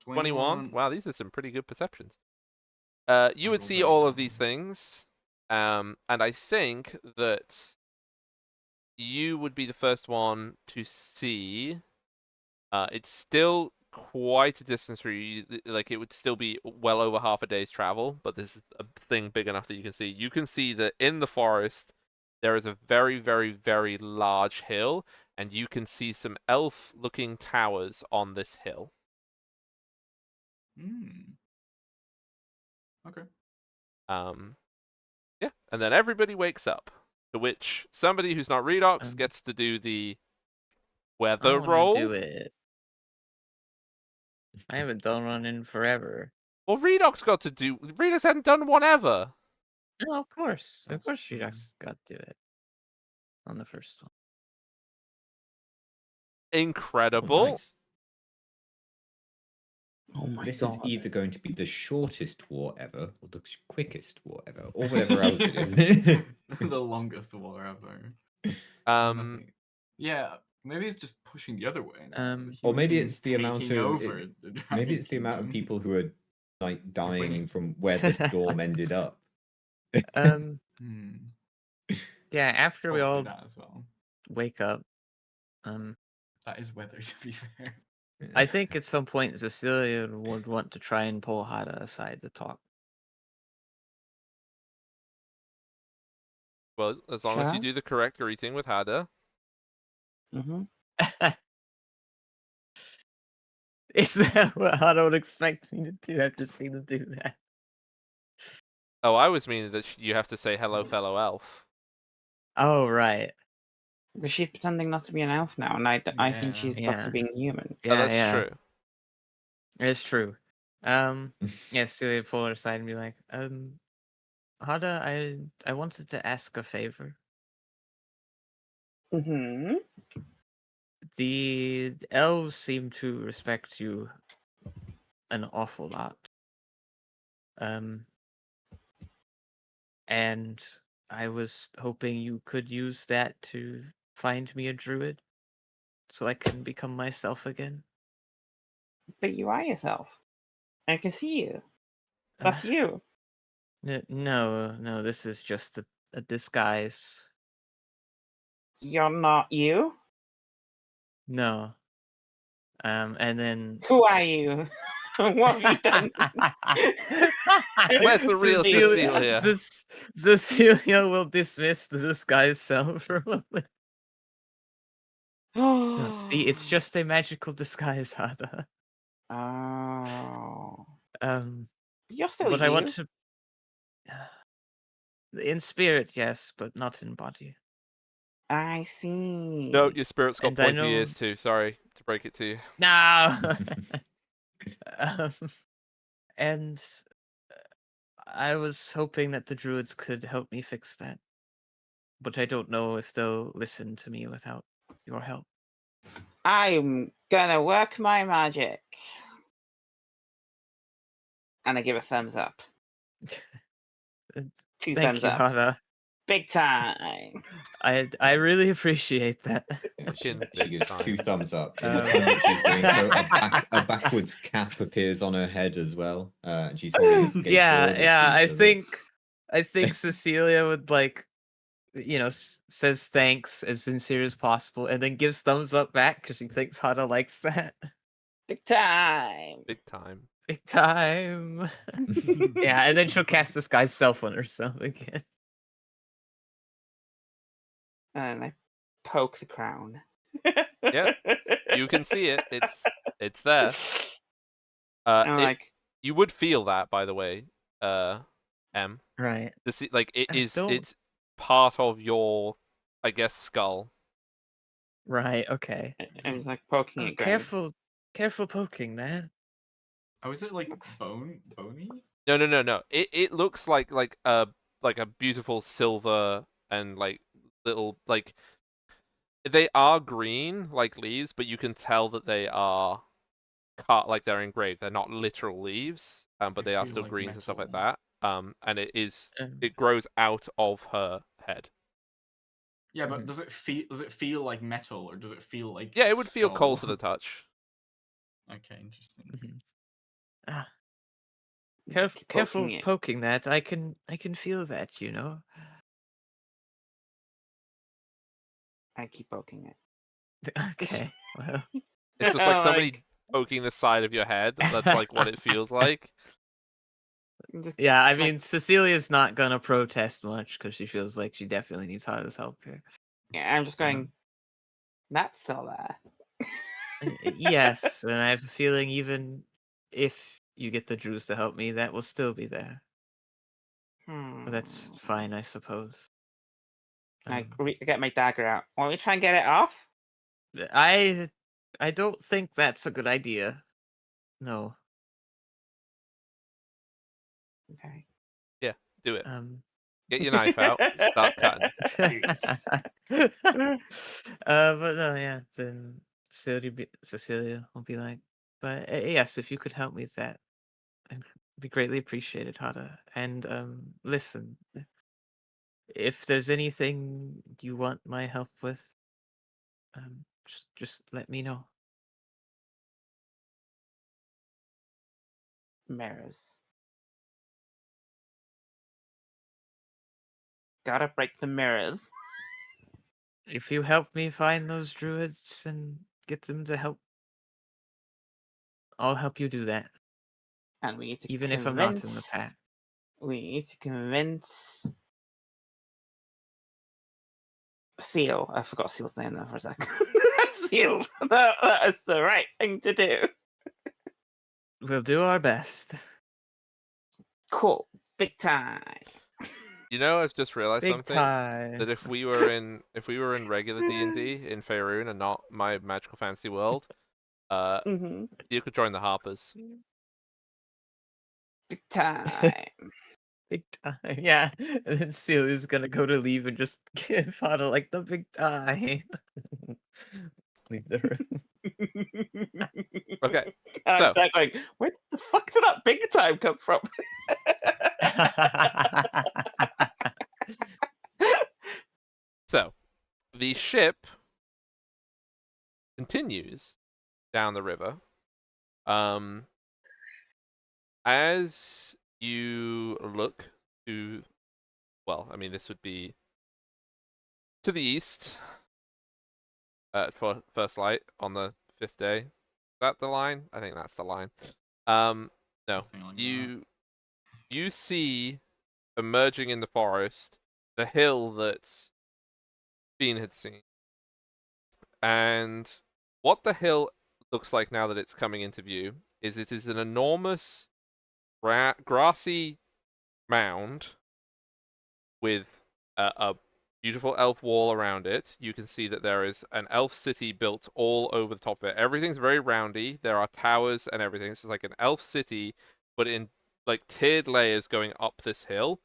21. Wow, these are some pretty good perceptions. You would see all of these things, and I think that you would be the first one to see. It's still quite a distance for you. Like it would still be well over half a day's travel, but this is a thing big enough that you can see. You can see that in the forest there is a very, very, very large hill, and you can see some elf-looking towers on this hill. Okay. Yeah, and then everybody wakes up, to which somebody who's not Redox gets to do the weather roll. Do it. I haven't done one in forever. Well, Redox got to do. Redox hadn't done one ever. No, of course. That's Of course, true. Redox got to do it on the first one. Incredible. Nice. Oh my This god. is either going to be the shortest war ever, or the quickest war ever, or whatever else it is. The longest war ever. Yeah, maybe it's just pushing the other way. Now. The Or maybe humans it's the amount taking of over the maybe Dragon it's the amount of Kingdom. people who are like dying winning. from where the storm ended up. Yeah, after we Probably all that as well. wake up, That is weather, to be fair. I think at some point Cecilia would want to try and pull Hada aside to talk. Well, as long as you Sure. do the correct greeting with Hada. Mm-hmm. Is that what I don't expect me to do? I have to see them do that. Oh, I was meaning that you have to say hello, fellow elf. Oh, right. But she's pretending not to be an elf now, and I think Yeah. she's back Yeah. to being human. Oh, Yeah, that's yeah. true. It's true. Yeah, Celia pull her aside and be like, Hada, I wanted to ask a favor. Mm-hmm. The elves seem to respect you an awful lot. And I was hoping you could use that to find me a druid so I can become myself again. But you are yourself. I can see you. Uh, That's you. No, this is just a disguise. You're not you. No. And then Who are you? What have you done? Where's the real Cecilia? Cecilia will dismiss the disguise self for a moment. No, see, it's just a magical disguise, Hada. Oh. Um, You're still but you. I want to. In spirit, yes, but not in body. I see. No, your spirit's got And I pointy know. ears too. Sorry to break it to you. No! um, and I was hoping that the druids could help me fix that. But I don't know if they'll listen to me without your help. I'm gonna work my magic. And I give a thumbs up. Two Thank thumbs you, up. Hada. Big time. I really appreciate that. Fucking She big gives time. 2 thumbs up. In the Um, time that she's doing so, a backwards cap appears on her head as well. And she's holding a skateboard. yeah, that seems to I think Cecilia would like, says thanks as sincere as possible, and then gives thumbs up back because she thinks Hada likes that. Big time. Big time. Big time. Yeah, and then she'll cast this guy's self on herself again. And I poke the crown. Yep. You can see it. It's there. I'm It, like, you would feel that, by the way, M. Right. It's part of your, I guess, skull. Right, okay. I'm just like poking Oh, it. Going, careful poking that. Oh, is it like bony? No. It looks like a beautiful silver and like little like they are green like leaves, but you can tell that they are cut like they're engraved. They're not literal leaves, but They they are feel still like greens and stuff like metal. that. And it Um, grows out of her head. Yeah, but Mhm. does it feel like metal or does it feel like Yeah, it would feel cold to skull? the touch. Okay, interesting. mhm. Ah, just keep careful poking it. poking that. I can feel that, you know. I keep poking it. Okay. Well, It's just like somebody Like, poking the side of your head. That's like what it feels like. just, yeah, I like, mean, Cecilia's not gonna protest much because she feels like she definitely needs Hada's help here. yeah, I'm just going. That's still there. Yes, and I have a feeling even if you get the Druze to help me, that will still be there. But that's fine, I suppose. I Um, get my dagger out. Want me to try and get it off? I don't think that's a good idea. No. Okay. Yeah, do it. Um. Get your knife out. Start cutting. But no, yeah. Then Cecilia will be like, but yes, if you could help me with that, I'd be greatly appreciated, Hada. And listen, if there's anything you want my help with, just let me know. Mirrors. Gotta break the mirrors. If you help me find those druids and get them to help, I'll help you do that. And we need to Even if I'm not in the pack. We need to convince Seal. I forgot Seal's name there for a second. Seal. That is the right thing to do. We'll do our best. Cool. Big time. You know, I've just realized Big something. time. That if we were in regular D&D in Faerun and not my magical fantasy world, Mm-hmm. you could join the Harpers. Big time. Big time. Yeah. And then Seal is gonna go to leave and just give Otto like the big time. Leave the room. Okay, And so- I'm sat going, where the fuck did that big time come from? So, the ship continues down the river. As you look to, well, I mean, this would be to the east for first light on the 5th day. Is that the line? I think that's the line. No, Something like that. you see emerging in the forest the hill that Bean had seen. And what the hill looks like now that it's coming into view is it is an enormous grassy mound with a beautiful elf wall around it. You can see that there is an elf city built all over the top of it. Everything's very roundy. There are towers and everything. It's just like an elf city, but in like tiered layers going up this hill.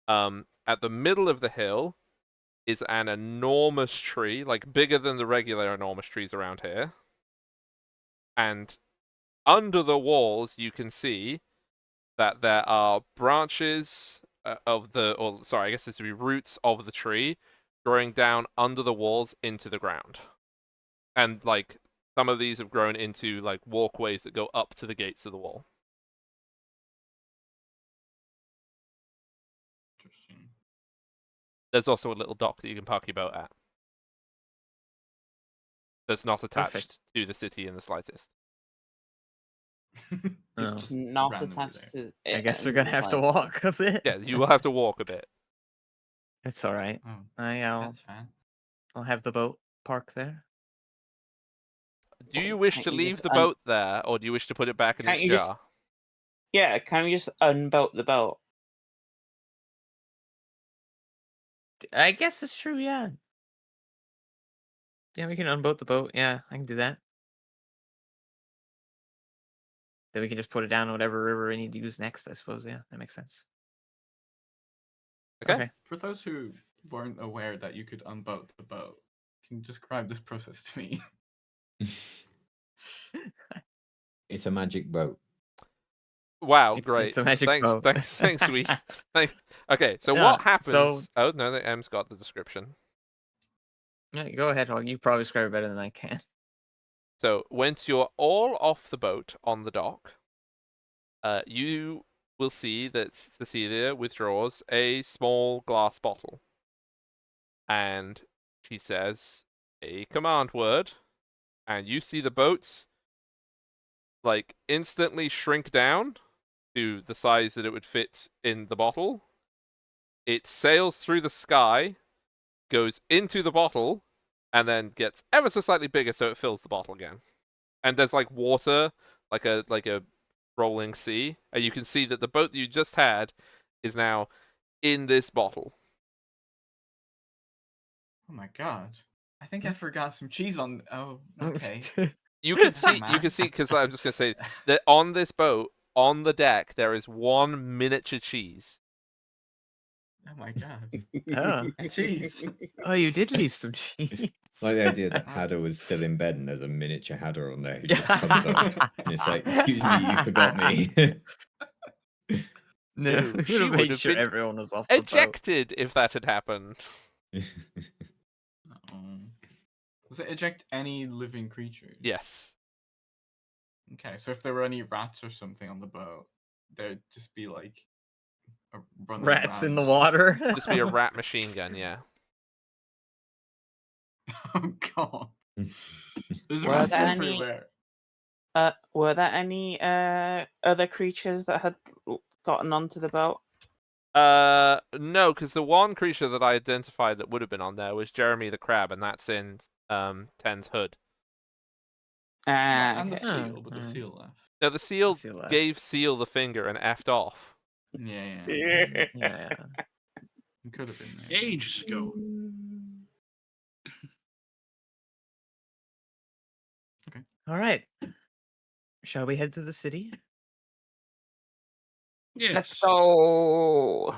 At the middle of the hill is an enormous tree, like bigger than the regular enormous trees around here. And under the walls, you can see that there are branches I guess this would be roots of the tree growing down under the walls into the ground. And like some of these have grown into like walkways that go up to the gates of the wall. Interesting. There's also a little dock that you can park your boat at. That's not attached Perfect. to the city in the slightest. It's Oh. just Not randomly attached there. to it. I guess we're and gonna it's have to like- walk a bit. Yeah, you will have to walk a bit. It's all right. Oh, I'll that's fine. have the boat parked there. Do you wish Can't to you leave just the boat there, or do you wish to put it back in Can't its you just- jar? Yeah, can we just unbolt the boat? I guess it's true. Yeah. Yeah, we can unboat the boat. Yeah, I can do that. Then we can just put it down in whatever river we need to use next. I suppose. Yeah, that makes sense. Okay. For those who weren't aware that you could unboat the boat, can you describe this process to me? It's a magic boat. Wow, It's great. a magic thanks, boat. thanks, sweet. Thanks. Okay, so Yeah, what happens? so- Oh no, the M's got the description. Yeah, go ahead, Hog. You probably describe it better than I can. So once you're all off the boat on the dock, you will see that Cecilia withdraws a small glass bottle, and she says a command word, and you see the boat like instantly shrink down to the size that it would fit in the bottle. It sails through the sky, goes into the bottle, and then gets ever so slightly bigger so it fills the bottle again. And there's like water, like a rolling sea, and you can see that the boat that you just had is now in this bottle. Oh my god. I think I forgot some cheese on. Oh, okay. You can see, man. because I'm just gonna say that on this boat, on the deck, there is one miniature cheese. Oh my god. Oh. Cheese. Oh, you did leave some cheese. Like the idea that Nice. Hadder was still in bed and there's a miniature Hadder on there who just comes up and it's like, excuse me, you forgot me. No, No, we she would have would made have sure been everyone was off the boat. Ejected if that had happened. Does it eject any living creatures? Yes. Okay, so if there were any rats or something on the boat, there'd just be like running Rats in the around. water. Just be a rat machine gun, yeah. Oh god. There's Were rats there everywhere. Were there any other creatures that had gotten onto the boat? No, because the one creature that I identified that would have been on there was Jeremy the Crab, and that's in Ten's hood. And the Okay. seal, but the alright. seal left. No, the seal Seal left. gave Seal the finger and effed off. Yeah. Yeah. It could have been there. Ages ago. All right. Shall we head to the city? Yes. Let's go.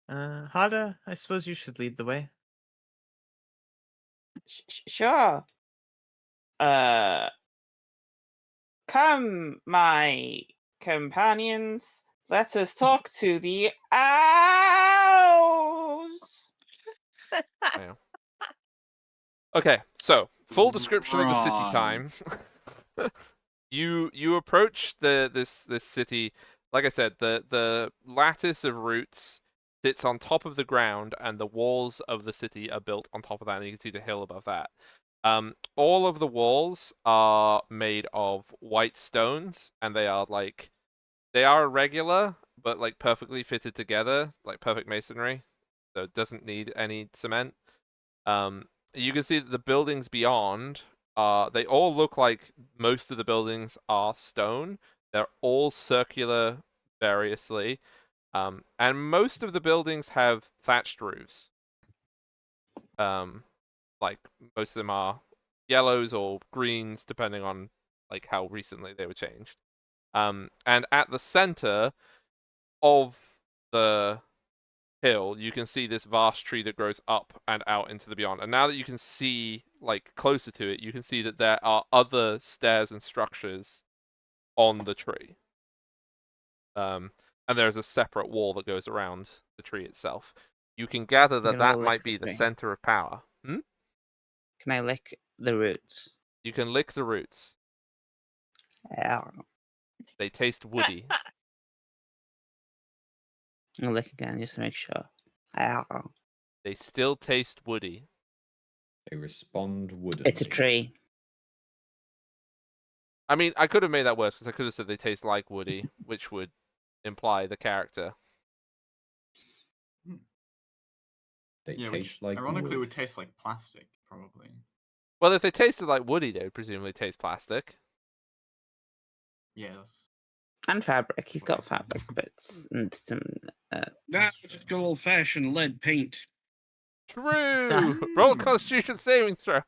Hada, I suppose you should lead the way. Sure. Come, my companions. Let us talk to the owls. Okay, so full description of the city Right. time. You approach this city. Like I said, the lattice of roots sits on top of the ground, and the walls of the city are built on top of that. And you can see the hill above that. All of the walls are made of white stones, and they are irregular, but like perfectly fitted together, like perfect masonry. So it doesn't need any cement. You can see that the buildings beyond, they all look like most of the buildings are stone. They're all circular variously. And most of the buildings have thatched roofs. Like most of them are yellows or greens, depending on like how recently they were changed. And at the center of the hill, you can see this vast tree that grows up and out into the beyond. And now that you can see like closer to it, you can see that there are other stairs and structures on the tree. And there's a separate wall that goes around the tree itself. You can gather that that might be the center of power. Can I lick the roots? You can lick the roots. Yeah. They taste woody. I'll lick again just to make sure. Yeah. They still taste woody. They respond wooden. It's a tree. I mean, I could have made that worse because I could have said they taste like woody, which would imply the character. They Yeah, taste which like ironically wood. would taste like plastic, probably. Well, if they tasted like woody, they would presumably taste plastic. Yes. And fabric. He's got fabric bits and some. That's just good old fashioned lead paint. True! Roll Constitution saving throw.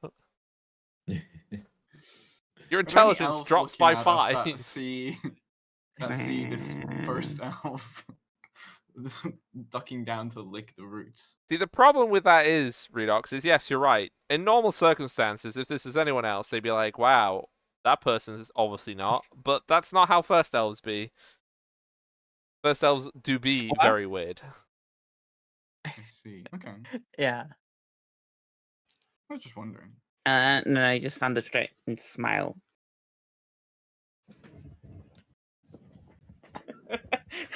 Your intelligence drops by 5. That see this first elf ducking down to lick the roots. See, the problem with that is, Redox, is yes, you're right. In normal circumstances, if this is anyone else, they'd be like, wow, that person's obviously not. But that's not how first elves be. First elves do be very weird. I see. Okay. Yeah. I was just wondering. No, I just stand up straight and smile.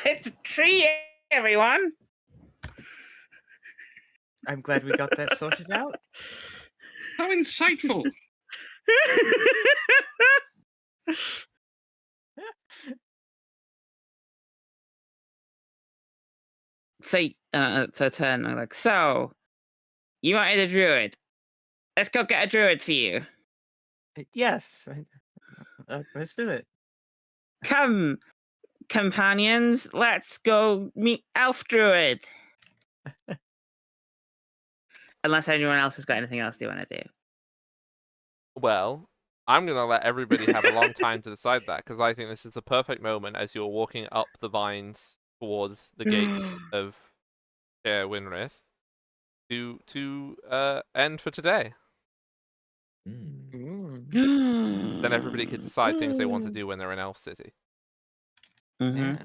It's a tree, everyone. I'm glad we got that sorted out. How insightful. So turn. I'm like, so you wanted a druid? Let's go get a druid for you. Yes. Let's do it. Come, companions, let's go meet elf druid. Unless anyone else has got anything else they want to do. Well, I'm going to let everybody have a long time to decide that, because I think this is the perfect moment as you're walking up the vines towards the gates of Winrith to end for today. Then everybody could decide things they want to do when they're in Elf City. Mm-hmm.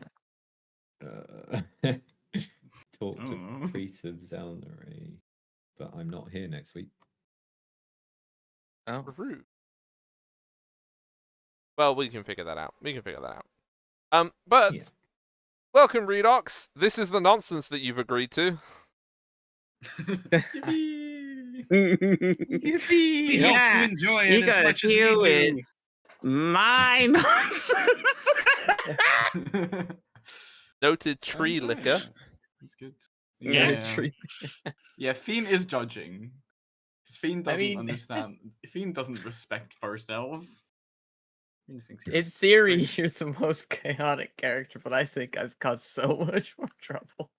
Talk to Oh. Priest of Zelnary, but I'm not here next week. Oh. Rude. Well, we can figure that out. But Yeah. welcome, Redox. This is the nonsense that you've agreed to. We hope you enjoy it you as gotta much as deal we with do. my nonsense. Noted tree Enjoy licker. it. good. Yeah. Yeah. Yeah, Fiend is judging. 'Cause Fiend I doesn't mean- understand. Fiend doesn't respect first elves. Fiend just thinks you're In theory, crazy. you're the most chaotic character, but I think I've caused so much more trouble.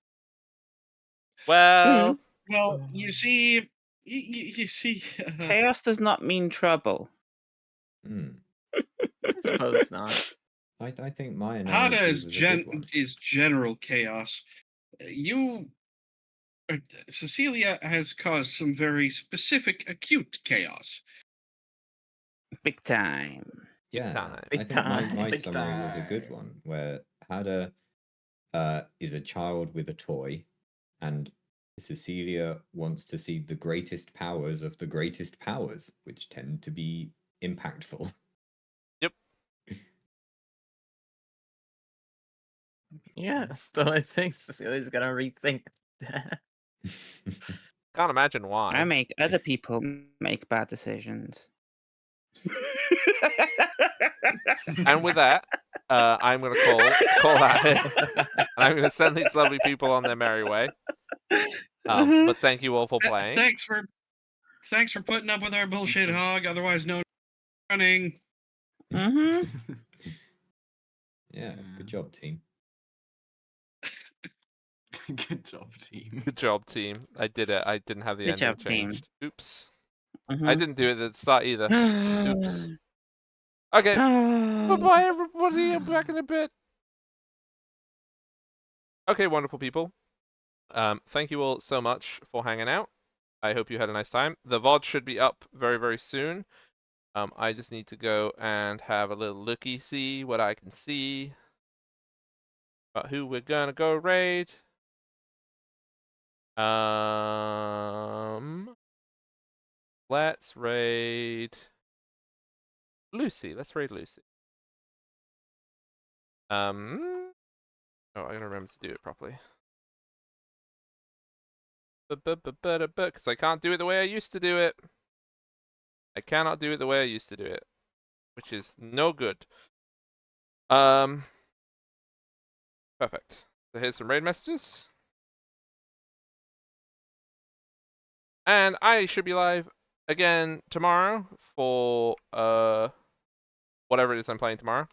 Well, Well, you see, you see, Chaos does not mean trouble. Hmm. I suppose not. I think my Hada analogy was a good one. is general chaos. You, Cecilia has caused some very specific, acute chaos. Big time. Yeah, time. I Big think my time. Big summary was a good time. one, where Hada is a child with a toy, and Cecilia wants to see the greatest powers of the greatest powers, which tend to be impactful. Yeah, so I think Cecilia's gonna rethink that. Can't imagine why. I make other people make bad decisions. And with that, I'm going to call that it. And I'm going to send these lovely people on their merry way. But thank you all for playing. Thanks for putting up with our bullshit hog, otherwise known as running. Mm-hmm. Yeah, good job, team. Good job, team. Good job, team. I did it. I didn't have the Good ending job, team. changed. Oops. Mm-hmm. I didn't do it at the start either. Oops. Okay. Bye-bye, everybody. I'm back in a bit. Okay, wonderful people. Thank you all so much for hanging out. I hope you had a nice time. The VOD should be up very, very soon. I just need to go and have a little looky, see what I can see. About who we're gonna go raid. Let's raid Lucy. Let's raid Lucy. Oh, I gotta remember to do it properly. Because I can't do it the way I used to do it. I cannot do it the way I used to do it, which is no good. Perfect. So here's some raid messages. And I should be live again tomorrow for whatever it is I'm playing tomorrow.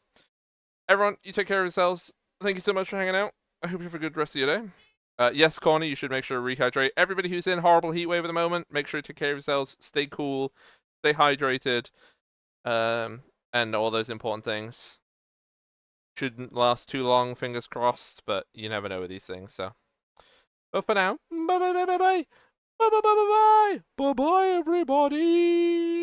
Everyone, you take care of yourselves. Thank you so much for hanging out. I hope you have a good rest of your day. Yes, Corny, you should make sure to rehydrate. Everybody who's in horrible heat wave at the moment, make sure to take care of yourselves. Stay cool, stay hydrated, and all those important things. Shouldn't last too long, fingers crossed, but you never know with these things, so. But for now, bye bye bye bye bye. Bye bye bye bye bye. Bye bye everybody.